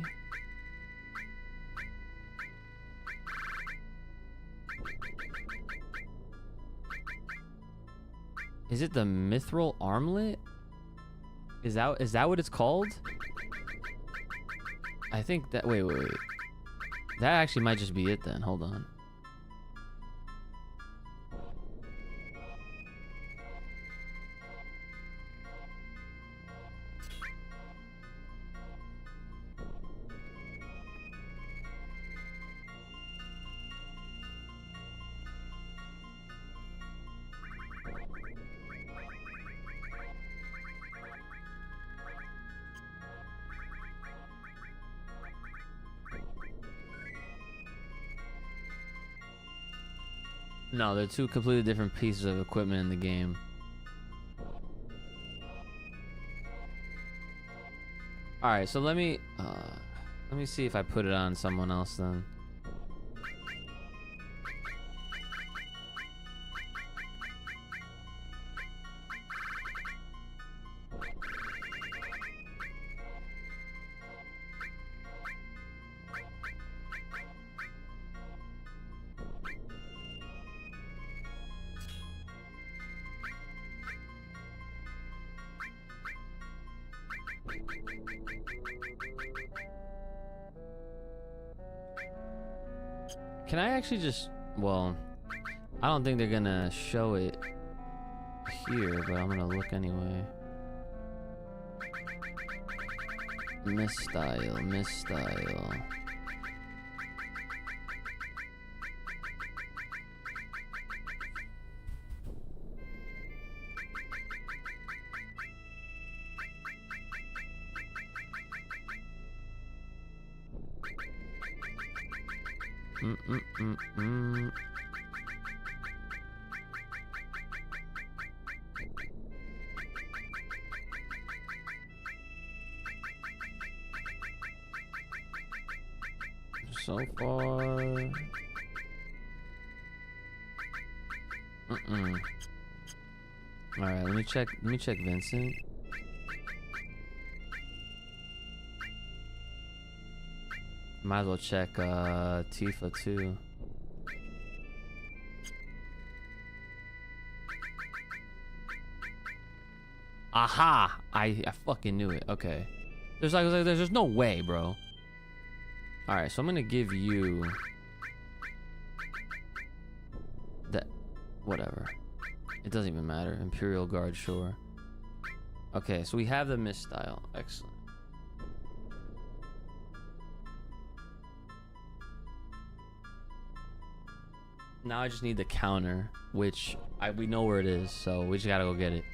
Is it the mithril armlet? Is that what it's called? I think that wait. That actually might just be it then. Hold on. No, they're two completely different pieces of equipment in the game. All right, so let me see if I put it on someone else then. Can I actually just, well, I don't think they're gonna show it here, but I'm gonna look anyway. Misstyle. So far. All right, let me check Vincent. Might as well check Tifa too. Aha! I fucking knew it. Okay. There's no way, bro. All right, so I'm gonna give you that. Whatever. It doesn't even matter. Imperial Guard, sure. Okay, so we have the misstyle. Excellent. Now I just need the counter, which we know where it is, so we just gotta go get it.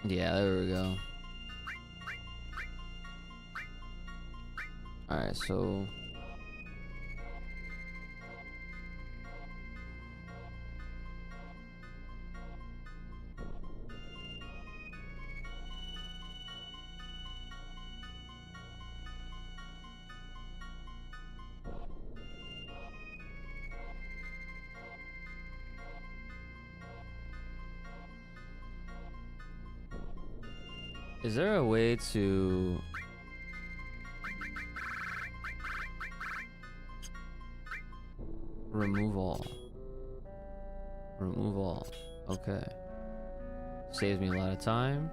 Yeah, there we go. Alright, so... Is there a way to... remove all? Remove all. Okay. Saves me a lot of time.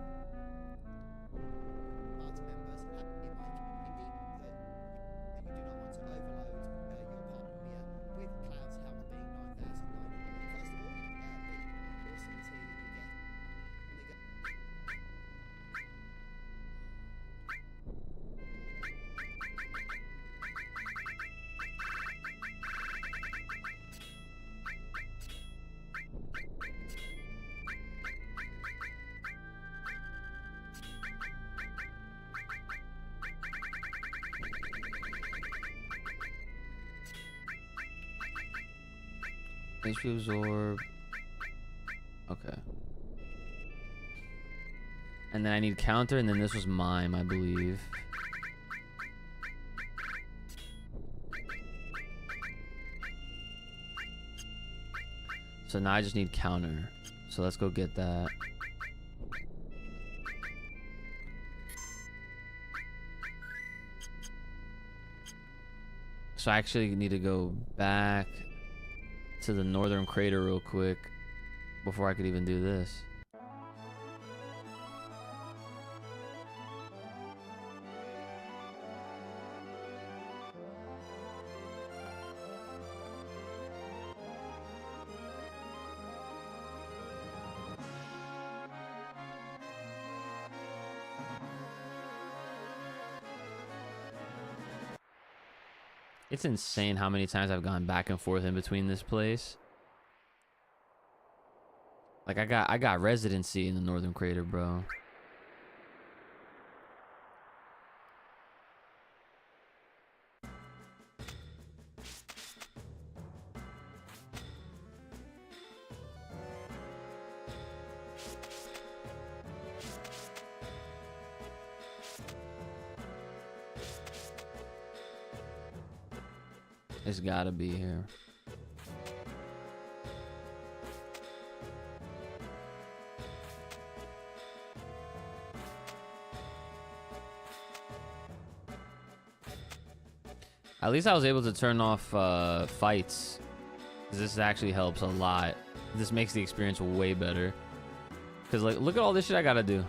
HP absorb. Okay. And then I need counter, and then this was mime, I believe. So now I just need counter. So let's go get that. So I actually need to go back to the northern crater real quick before I could even do this. It's insane how many times I've gone back and forth in between this place. Like I got residency in the northern crater, bro. It's gotta be here. At least I was able to turn off fights. This actually helps a lot. This makes the experience way better. Cause like, look at all this shit I gotta do.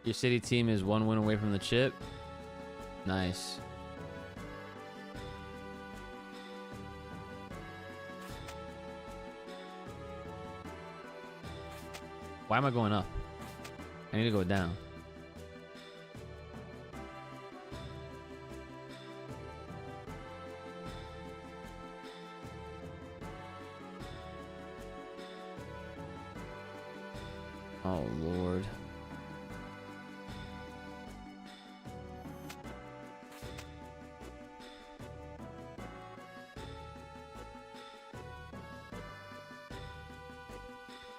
Your city team is 1 win away from the chip. Nice. Why am I going up? I need to go down. Oh, Lord.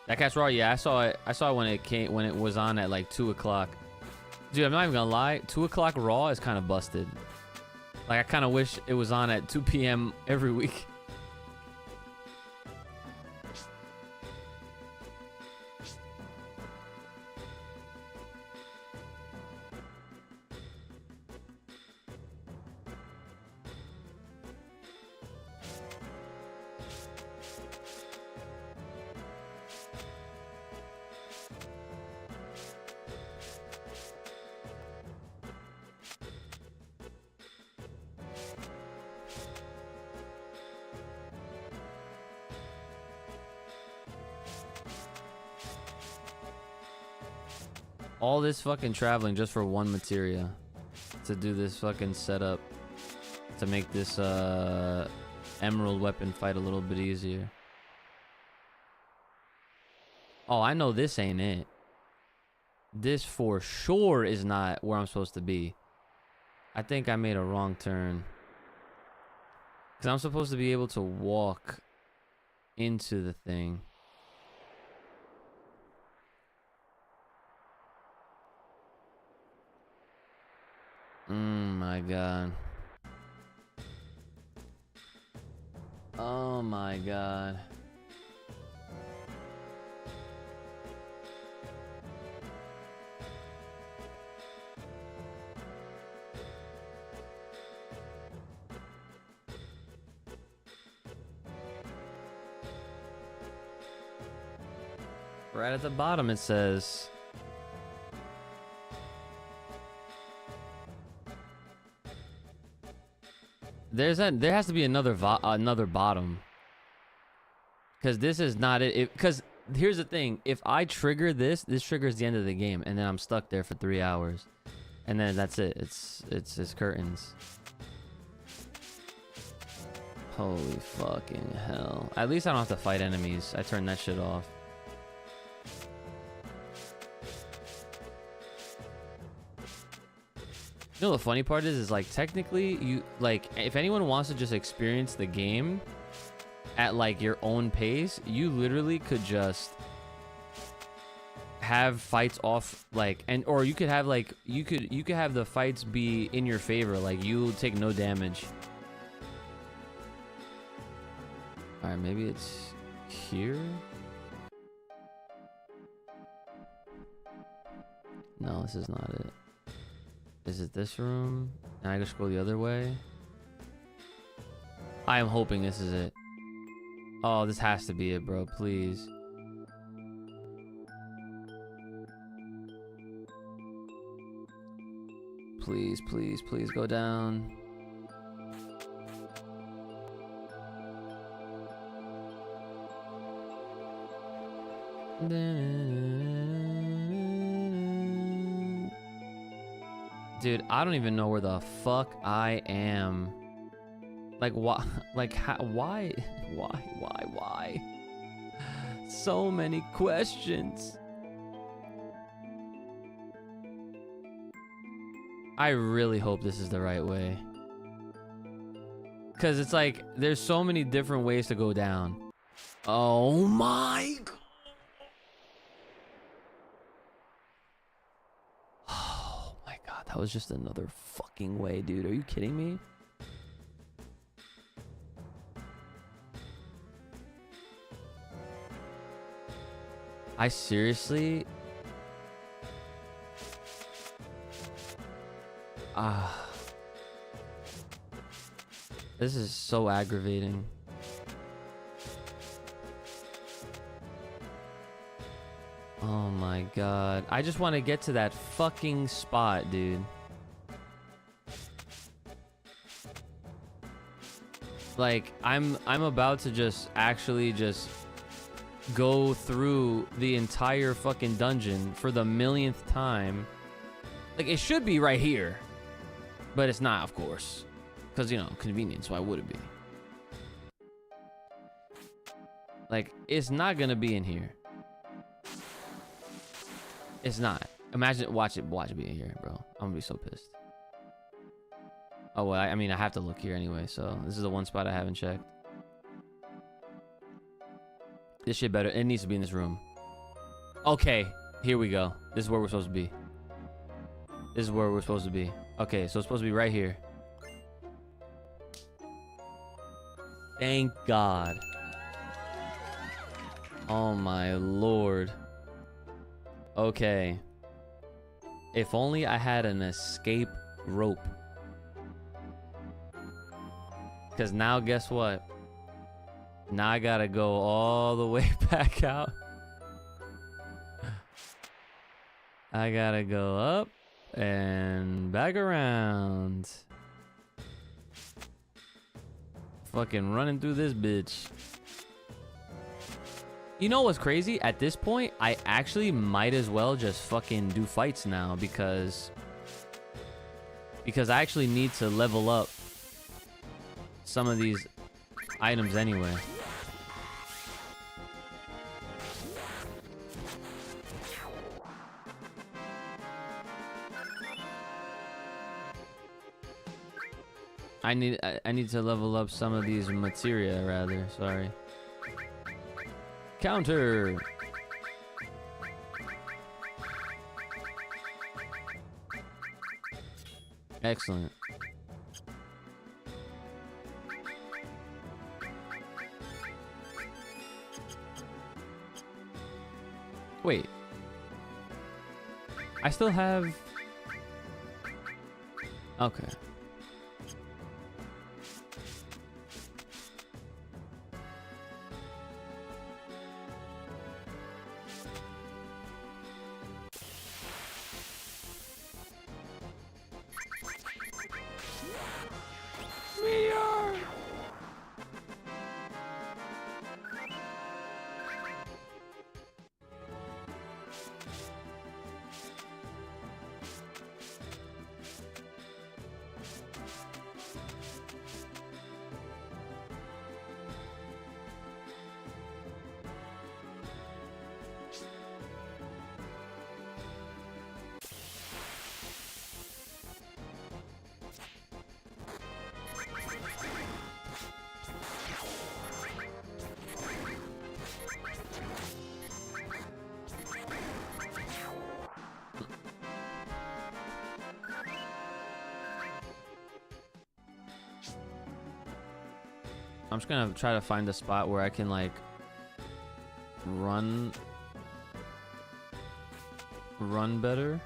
That cat's raw. Yeah, I saw it. I saw it when it was on at like 2 o'clock. Dude, I'm not even gonna lie. 2 o'clock raw is kind of busted. Like I kind of wish it was on at 2 p.m. every week. All this fucking traveling just for one materia. To do this fucking setup. To make this emerald weapon fight a little bit easier. Oh, I know this ain't it. This for sure is not where I'm supposed to be. I think I made a wrong turn. Because I'm supposed to be able to walk into the thing. My God. Oh my God. Right at the bottom it says. There has to be another bottom. Cause this is not it. Cause here's the thing: if I trigger this triggers the end of the game, and then I'm stuck there for 3 hours, and then that's it. It's curtains. Holy fucking hell! At least I don't have to fight enemies. I turned that shit off. You know the funny part is like technically you like if anyone wants to just experience the game at like your own pace, you literally could just have fights off like or you could have like you could have the fights be in your favor, like you take no damage. All right, maybe it's here. No, this is not it. Is it this room? And I just go the other way? I am hoping this is it. Oh, this has to be it, bro. Please. Please, please, please go down. Dude, I don't even know where the fuck I am. Like, why? Like, how? Why? Why? So many questions. I really hope this is the right way. Because it's like, there's so many different ways to go down. Oh my God. That was just another fucking way, dude. Are you kidding me? I seriously... This is so aggravating. Oh my God. I just want to get to that fucking spot, dude. Like, I'm about to just actually just go through the entire fucking dungeon for the millionth time. Like, it should be right here. But it's not, of course. Because, you know, convenience. Why would it be? Like, it's not gonna be in here. It's not. Imagine, watch it be in here, bro. I'm gonna be so pissed. Oh, well, I mean, I have to look here anyway, so this is the one spot I haven't checked. This shit better. It needs to be in this room. Okay, here we go. This is where we're supposed to be. This is where we're supposed to be. Okay, so it's supposed to be right here. Thank God. Oh my Lord. Okay. If only I had an escape rope. Because now guess what? Now I gotta go all the way back out. I gotta go up and back around. Fucking running through this bitch. You know what's crazy? At this point, I actually might as well just fucking do fights now because I actually need to level up some of these items anyway. I need to level up some of these materia rather. Sorry. Counter. Excellent. Wait. I still have... Okay. I'm just gonna try to find a spot where I can like run better.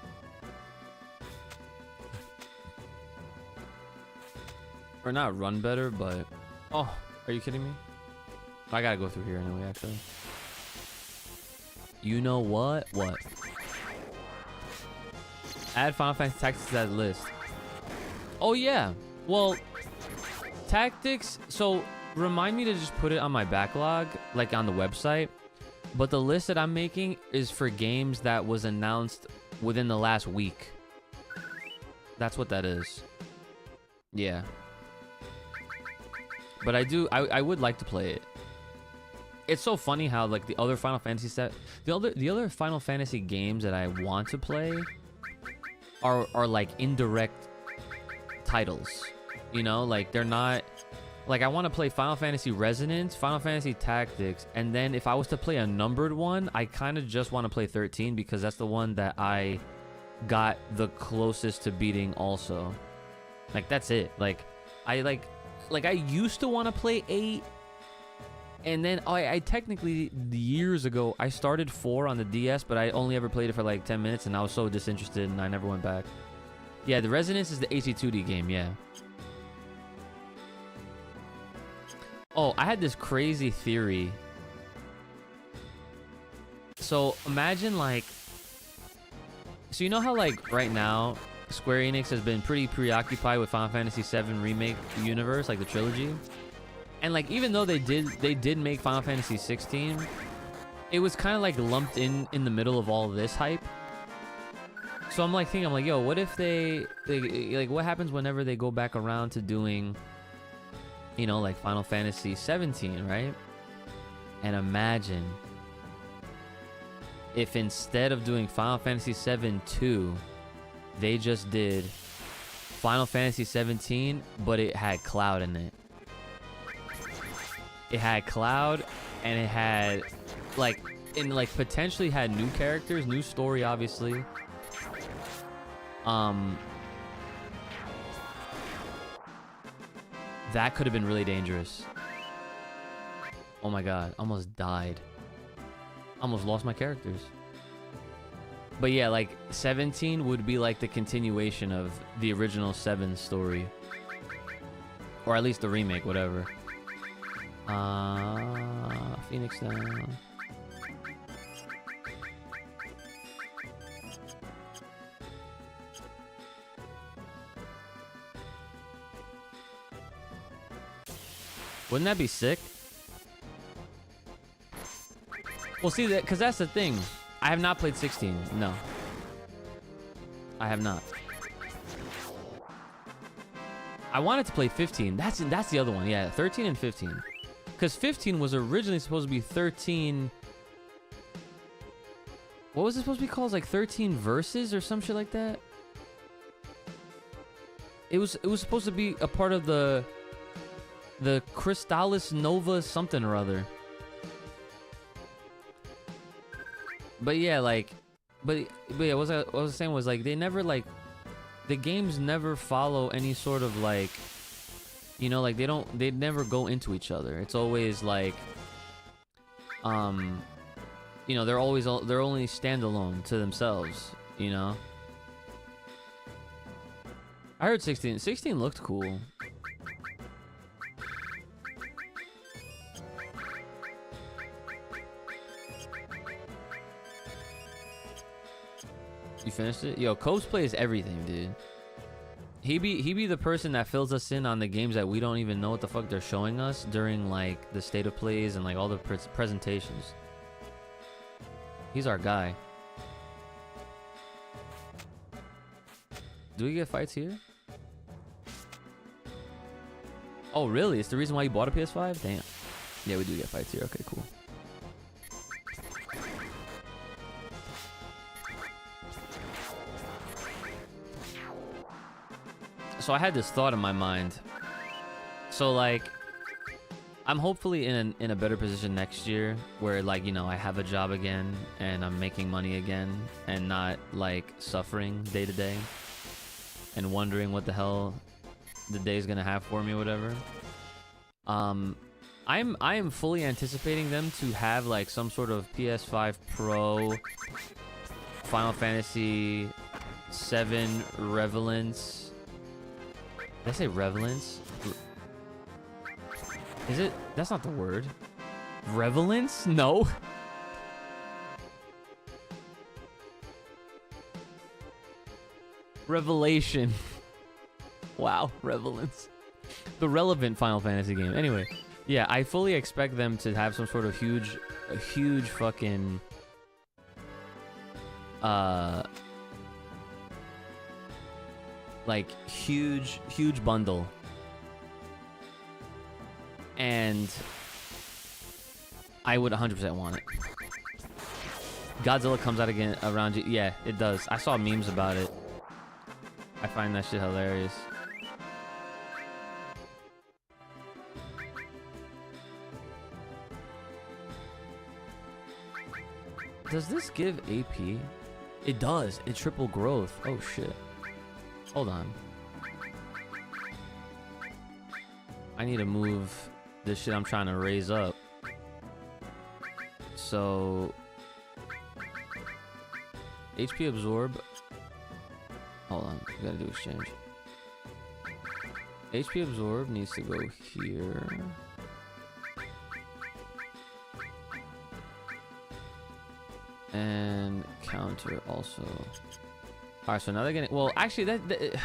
Or not run better, but oh, are you kidding me? I gotta go through here anyway, actually. You know what? What? Add Final Fantasy Tactics to that list. Oh yeah. Well, Tactics, so remind me to just put it on my backlog, like on the website. But the list that I'm making is for games that was announced within the last week. That's what that is. Yeah. But I would like to play it. It's so funny how like the other Final Fantasy the other Final Fantasy games that I want to play are like indirect titles. You know, like they're not like I want to play Final Fantasy Resonance, Final Fantasy Tactics, and then if I was to play a numbered one, I kind of just want to play 13 because that's the one that I got the closest to beating also. Like that's it. Like I used to want to play 8, and then I technically years ago I started 4 on the DS, but I only ever played it for like 10 minutes and I was so disinterested and I never went back. Yeah, the Resonance is the AC2D game, yeah. Oh, I had this crazy theory. So imagine like, so you know how like right now Square Enix has been pretty preoccupied with Final Fantasy VII Remake universe, like the trilogy, and like even though they did make Final Fantasy 16, it was kind of like lumped in the middle of all this hype. So I'm like thinking, I'm like, yo, what if they like, what happens whenever they go back around to doing, you know, like Final Fantasy 17, right? And imagine if instead of doing Final Fantasy 7-2, they just did Final Fantasy 17, but it had Cloud in it. It had Cloud, and it had like, and like potentially had new characters, new story, obviously. That could have been really dangerous. Oh my god, almost died. Almost lost my characters. But yeah, like 17 would be like the continuation of the original 7 story. Or at least the remake, whatever. Phoenix down. Wouldn't that be sick? Well, see that because that's the thing. I have not played 16. No, I have not. I wanted to play 15. That's the other one. Yeah, 13 and 15. Because 15 was originally supposed to be 13. What was it supposed to be called? Like 13 verses or some shit like that. It was supposed to be a part of the Crystallis Nova something or other. But yeah, like, but yeah, what I was saying was like they never like, the games never follow any sort of like, you know, like they never go into each other. It's always like, you know, they're only standalone to themselves, you know. I heard 16 looked cool. You finished it? Yo, Coach plays everything, dude. He be the person that fills us in on the games that we don't even know what the fuck they're showing us during like the state of plays and like all the presentations. He's our guy. Do we get fights here? Oh, really? It's the reason why you bought a PS5? Damn. Yeah, we do get fights here. Okay, cool. So I had this thought in my mind. So like, I'm hopefully in a better position next year where like, you know, I have a job again and I'm making money again and not like suffering day to day and wondering what the hell the day's gonna have for me or whatever. I am fully anticipating them to have like some sort of PS5 Pro, Final Fantasy 7 Revelance. Did I say Revelance? Is it? That's not the word. Revelance? No. Revelation. Wow, Revelance. The relevant Final Fantasy game. Anyway, yeah, I fully expect them to have some sort of huge fucking like huge bundle. And I would 100% want it. Godzilla comes out again around you. Yeah, it does. I saw memes about it. I find that shit hilarious. Does this give AP? It does. It triple growth. Oh shit. Hold on. I need to move this shit I'm trying to raise up. So HP absorb. Hold on, we gotta do exchange. HP absorb needs to go here. And counter also. Alright, so now they're getting, well actually that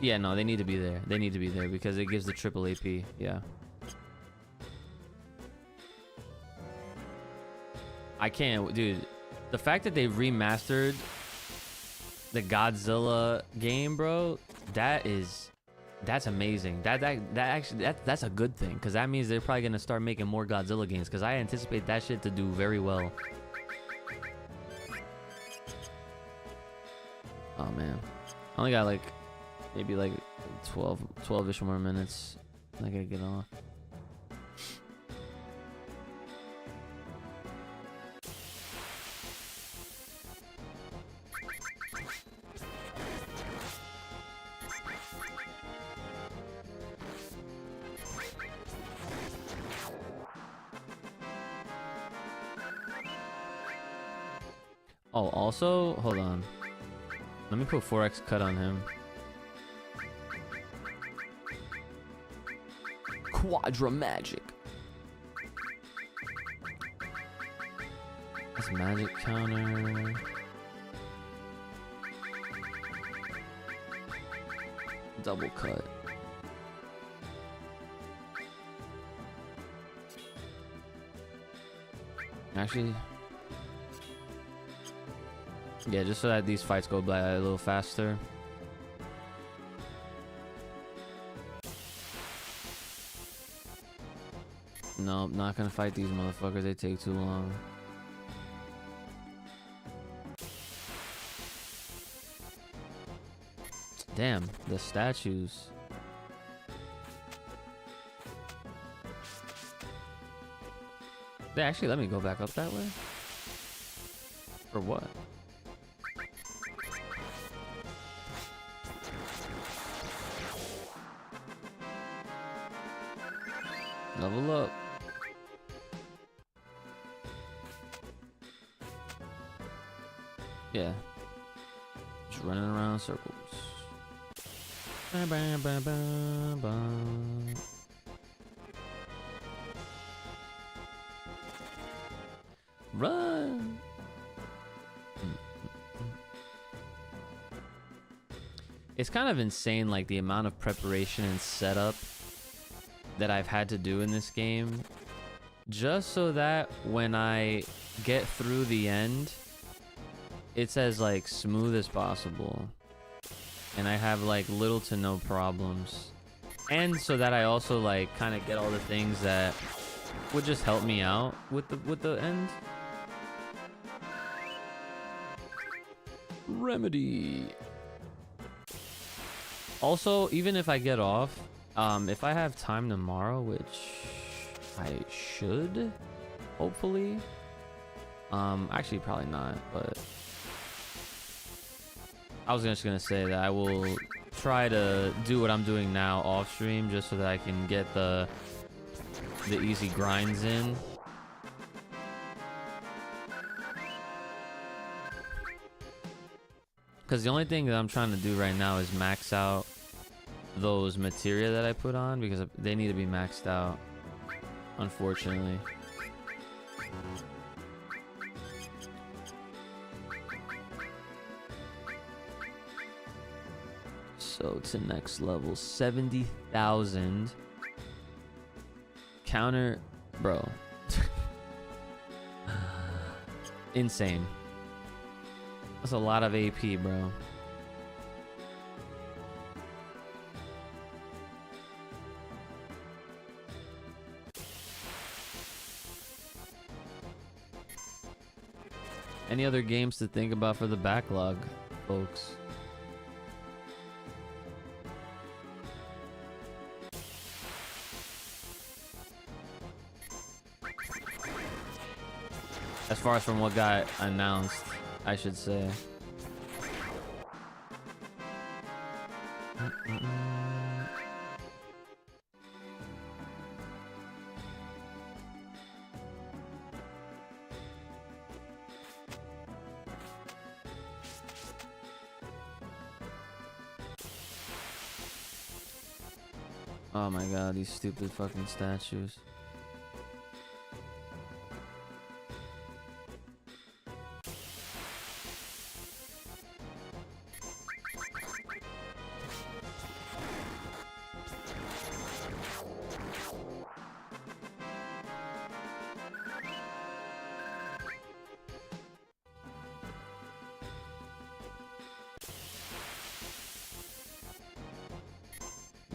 yeah, no, they need to be there. They need to be there because it gives the triple AP. Yeah. I can't, dude. The fact that they remastered the Godzilla game, bro, that's amazing. That's a good thing because that means they're probably gonna start making more Godzilla games because I anticipate that shit to do very well. Oh man, I only got like maybe like 12-ish more minutes. I gotta get off. Oh, also, hold on. Let me put 4x cut on him. Quadra magic. That's magic counter. Double cut. Actually, yeah, just so that these fights go by a little faster. Nope, not gonna fight these motherfuckers. They take too long. Damn, the statues. They actually let me go back up that way? For what? Level up. Yeah. Just running around in circles. Bam, bam, bam, bam, bam. Run! It's kind of insane, like the amount of preparation and setup that I've had to do in this game, just so that when I get through the end, it's as like smooth as possible, and I have like little to no problems, and so that I also like kind of get all the things that would just help me out with the end. Remedy. Also, even if I get off, if I have time tomorrow, which I should, hopefully. Actually, probably not, but I was just gonna say that I will try to do what I'm doing now off stream, just so that I can get the easy grinds in. Because the only thing that I'm trying to do right now is max out those materia that I put on, because they need to be maxed out, unfortunately. So to next level, 70,000. Counter, bro. Insane. That's a lot of AP, bro. Any other games to think about for the backlog, folks? As far as from what got announced, I should say. Oh my god, these stupid fucking statues.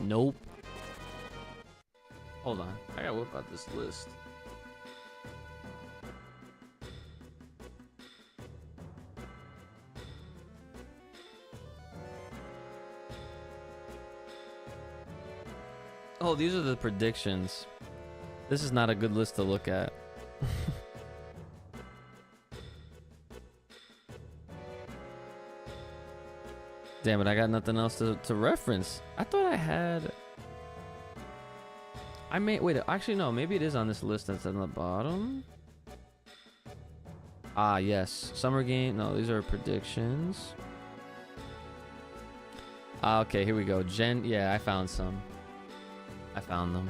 Nope. Hold on, I gotta whip out this list. Oh, these are the predictions. This is not a good list to look at. Damn it, I got nothing else to reference. I thought I had... I may... Wait, actually no, maybe it is on this list that's on the bottom. Ah, yes. Summer game... No, these are predictions. Ah, okay, here we go. Yeah, I found some. I found them.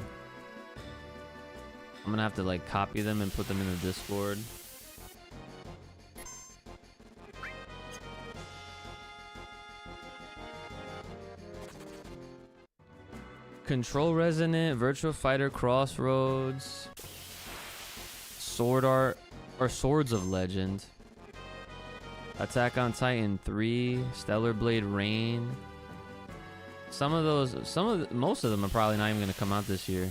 I'm gonna have to like copy them and put them in the Discord. Control Resonant, Virtua Fighter Crossroads, Sword Art Or Swords of Legend. Attack on Titan 3, Stellar Blade Rain. Some of those, most of them are probably not even gonna come out this year.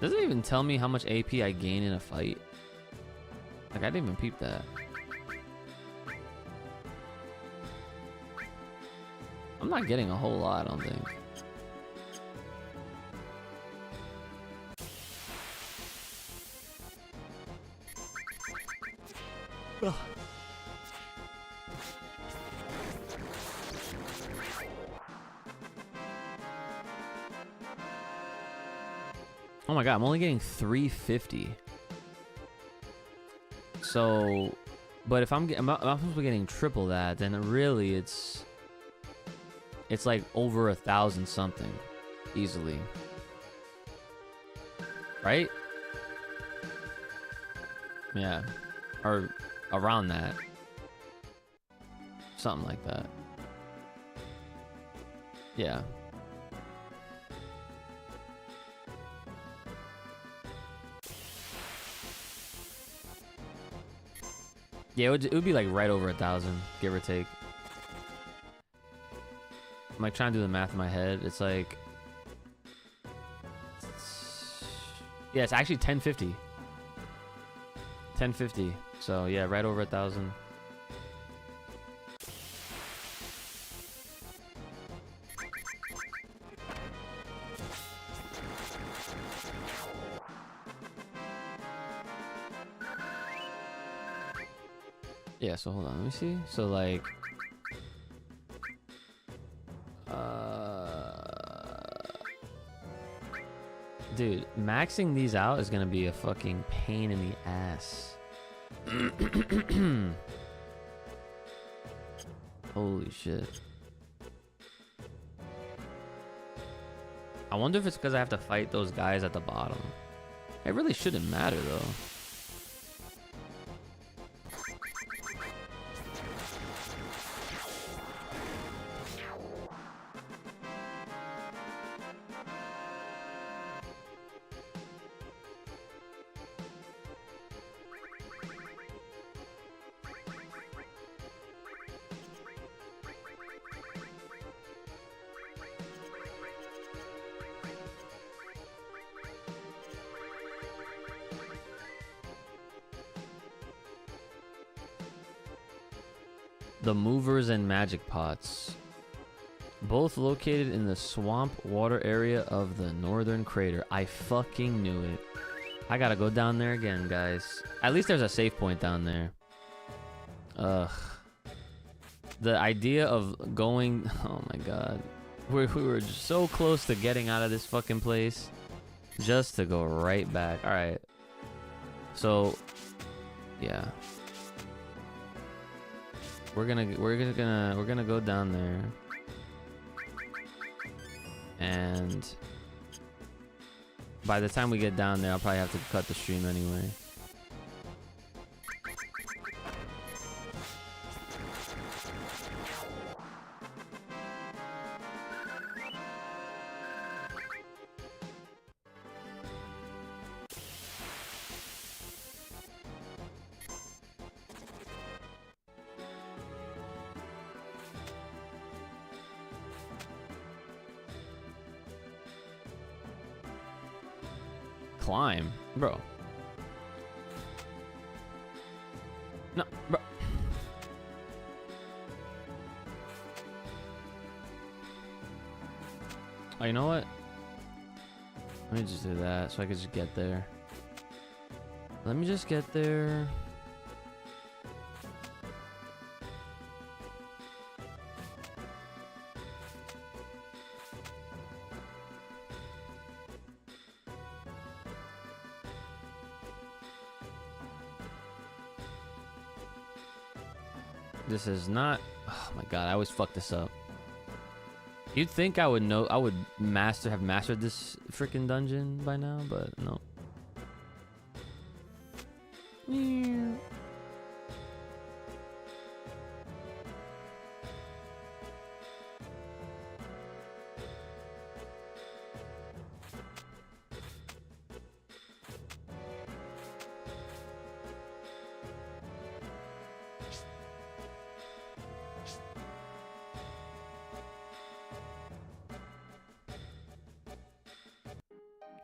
Doesn't even tell me how much AP I gain in a fight. Like, I didn't even peep that. I'm not getting a whole lot, I don't think. Ugh. Oh my god, I'm only getting 350. So, but if I'm supposed to be getting triple that, then really it's like over 1,000 something easily, right? Yeah, or around that, something like that. Yeah. Yeah, it would be like right over 1,000, give or take. I'm like trying to do the math in my head. It's like, yeah, it's actually 1050. 1050. So yeah, right over 1,000. Yeah, so hold on, let me see. So like, dude, maxing these out is gonna be a fucking pain in the ass. Holy shit. I wonder if it's because I have to fight those guys at the bottom. It really shouldn't matter though. The Movers and Magic Pots. Both located in the swamp water area of the northern crater. I fucking knew it. I gotta go down there again, guys. At least there's a save point down there. Ugh. The idea of going... Oh my god. We were so close to getting out of this fucking place. Just to go right back. Alright. So... Yeah. We're gonna go down there, and by the time we get down there, I'll probably have to cut the stream anyway. Climb, bro. No, bro. Oh, you know what? Let me just do that so I can just get there. Let me just get there. This is not... Oh my god, I always fuck this up. You'd think I would know, I would have mastered this freaking dungeon by now, but no.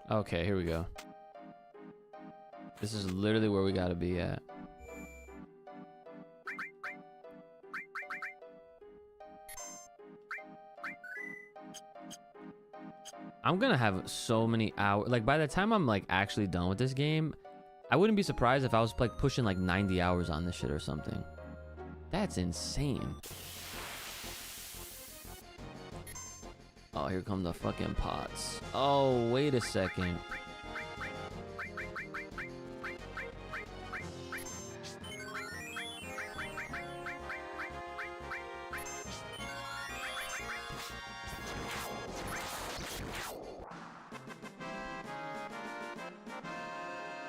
Okay, here we go. This is literally where we gotta be at. I'm gonna have so many hours. Like, by the time I'm like actually done with this game, I wouldn't be surprised if I was like pushing like 90 hours on this shit or something. That's insane. Oh, here come the fucking pots. Oh, wait a second.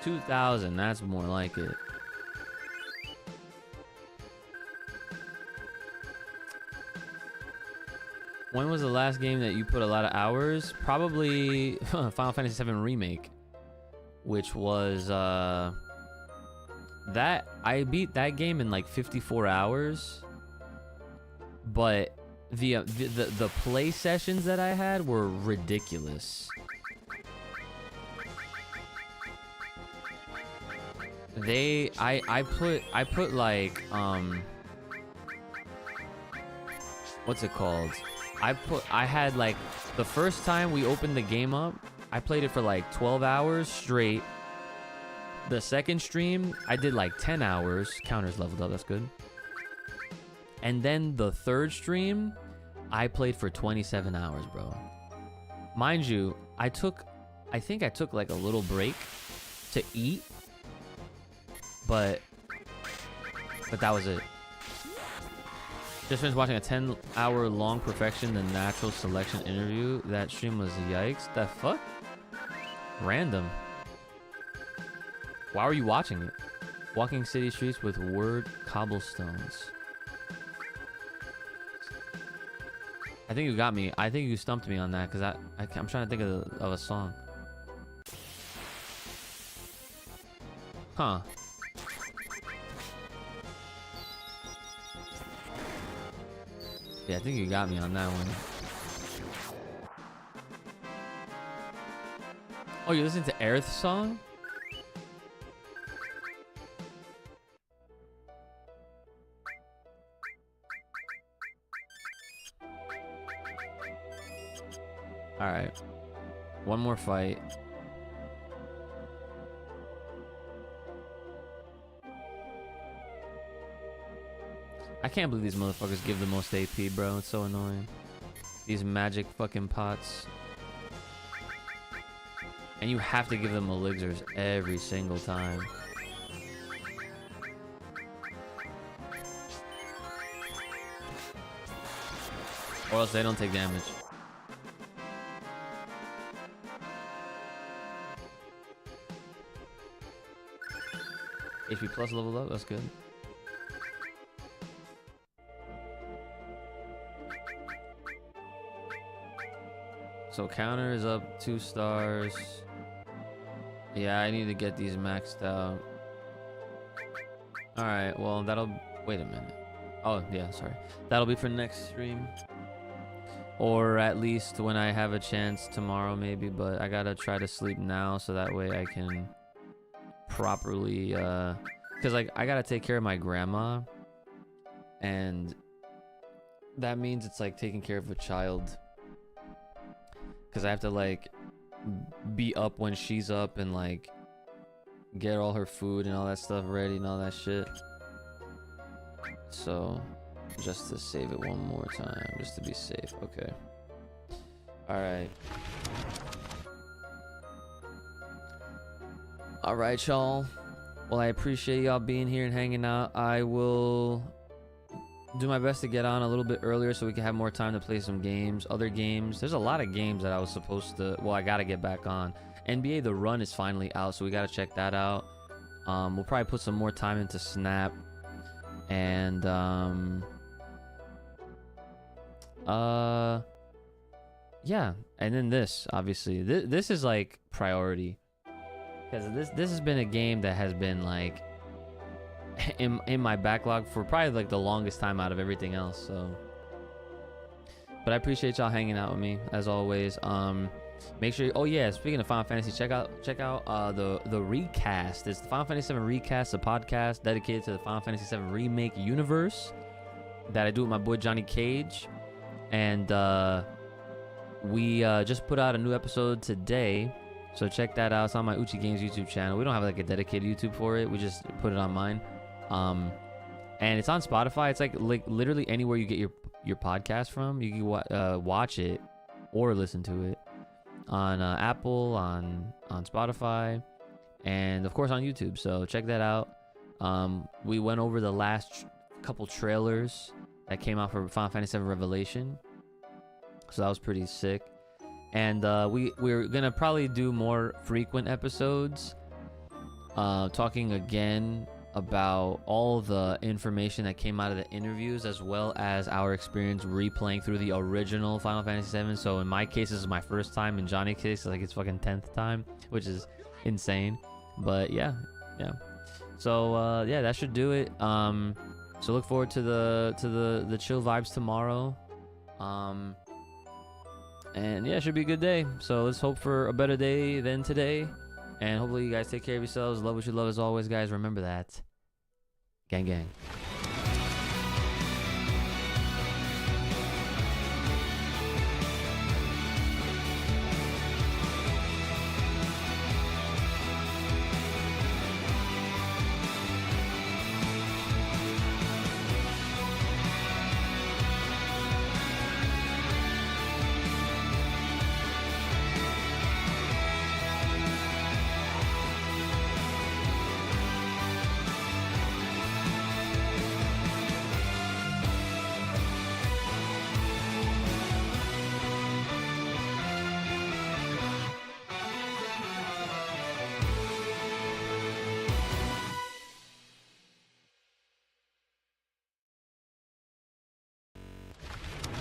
$2,000, that's more like it. When was the last game that you put a lot of hours? Probably Final Fantasy VII Remake, which was that I beat that game in like 54 hours, but the play sessions that I had were ridiculous. I put like what's it called? I had like the first time we opened the game up, I played it for like 12 hours straight. The second stream, I did like 10 hours. Counter's leveled up, that's good. And then the third stream, I played for 27 hours, bro. Mind you, I think I took like a little break to eat, but that was it. Just finished watching a 10-hour long Perfection the Natural Selection interview. That stream was yikes. The fuck? Random. Why were you watching it? Walking city streets with word cobblestones. I think you got me. I think you stumped me on that because I'm trying to think of a song. Huh. Yeah, I think you got me on that one. Oh, you listening to Aerith's song? All right. One more fight. I can't believe these motherfuckers give the most AP, bro. It's so annoying. These magic fucking pots. And you have to give them elixirs every single time. Or else they don't take damage. HP plus leveled up, that's good. So counter is up 2 stars. Yeah, I need to get these maxed out. Alright, well that'll... Wait a minute. Oh, yeah, sorry. That'll be for next stream. Or at least when I have a chance tomorrow maybe, but I gotta try to sleep now so that way I can properly... Because like, I gotta take care of my grandma. And that means it's like taking care of a child. Because I have to like be up when she's up and like get all her food and all that stuff ready and all that shit. So just to save it one more time, just to be safe. Okay. Alright. Alright, y'all. Well, I appreciate y'all being here and hanging out. I will do my best to get on a little bit earlier so we can have more time to play some games, other games. There's a lot of games that I was supposed to, well, I gotta get back on. NBA The Run is finally out, so we gotta check that out. We'll probably put some more time into Snap. And yeah, and then this, obviously this is like priority, because this has been a game that has been like in my backlog for probably like the longest time out of everything else. So but I appreciate y'all hanging out with me as always. Make sure. Oh yeah, speaking of Final Fantasy, check out the recast. It's the Final Fantasy 7 recast, a podcast dedicated to the Final Fantasy 7 remake universe that I do with my boy Johnny Cage, and we just put out a new episode today. So check that out. It's on my UchiGames YouTube channel. We don't have like a dedicated YouTube for it. We just put it on mine. And it's on Spotify. It's like literally anywhere you get your podcast from, you can watch it or listen to it on Apple, on Spotify, and of course on YouTube. So check that out. We went over the last couple trailers that came out for Final Fantasy 7 Revelation. So that was pretty sick. And we're gonna probably do more frequent episodes, talking again about all the information that came out of the interviews, as well as our experience replaying through the original Final Fantasy 7. So in my case, this is my first time. In Johnny's case, like it's fucking 10th time, which is insane. But yeah. So yeah, that should do it. So look forward to the chill vibes tomorrow. And yeah, it should be a good day. So let's hope for a better day than today. And hopefully you guys take care of yourselves. Love what you love as always, guys. Remember that. Gang, gang.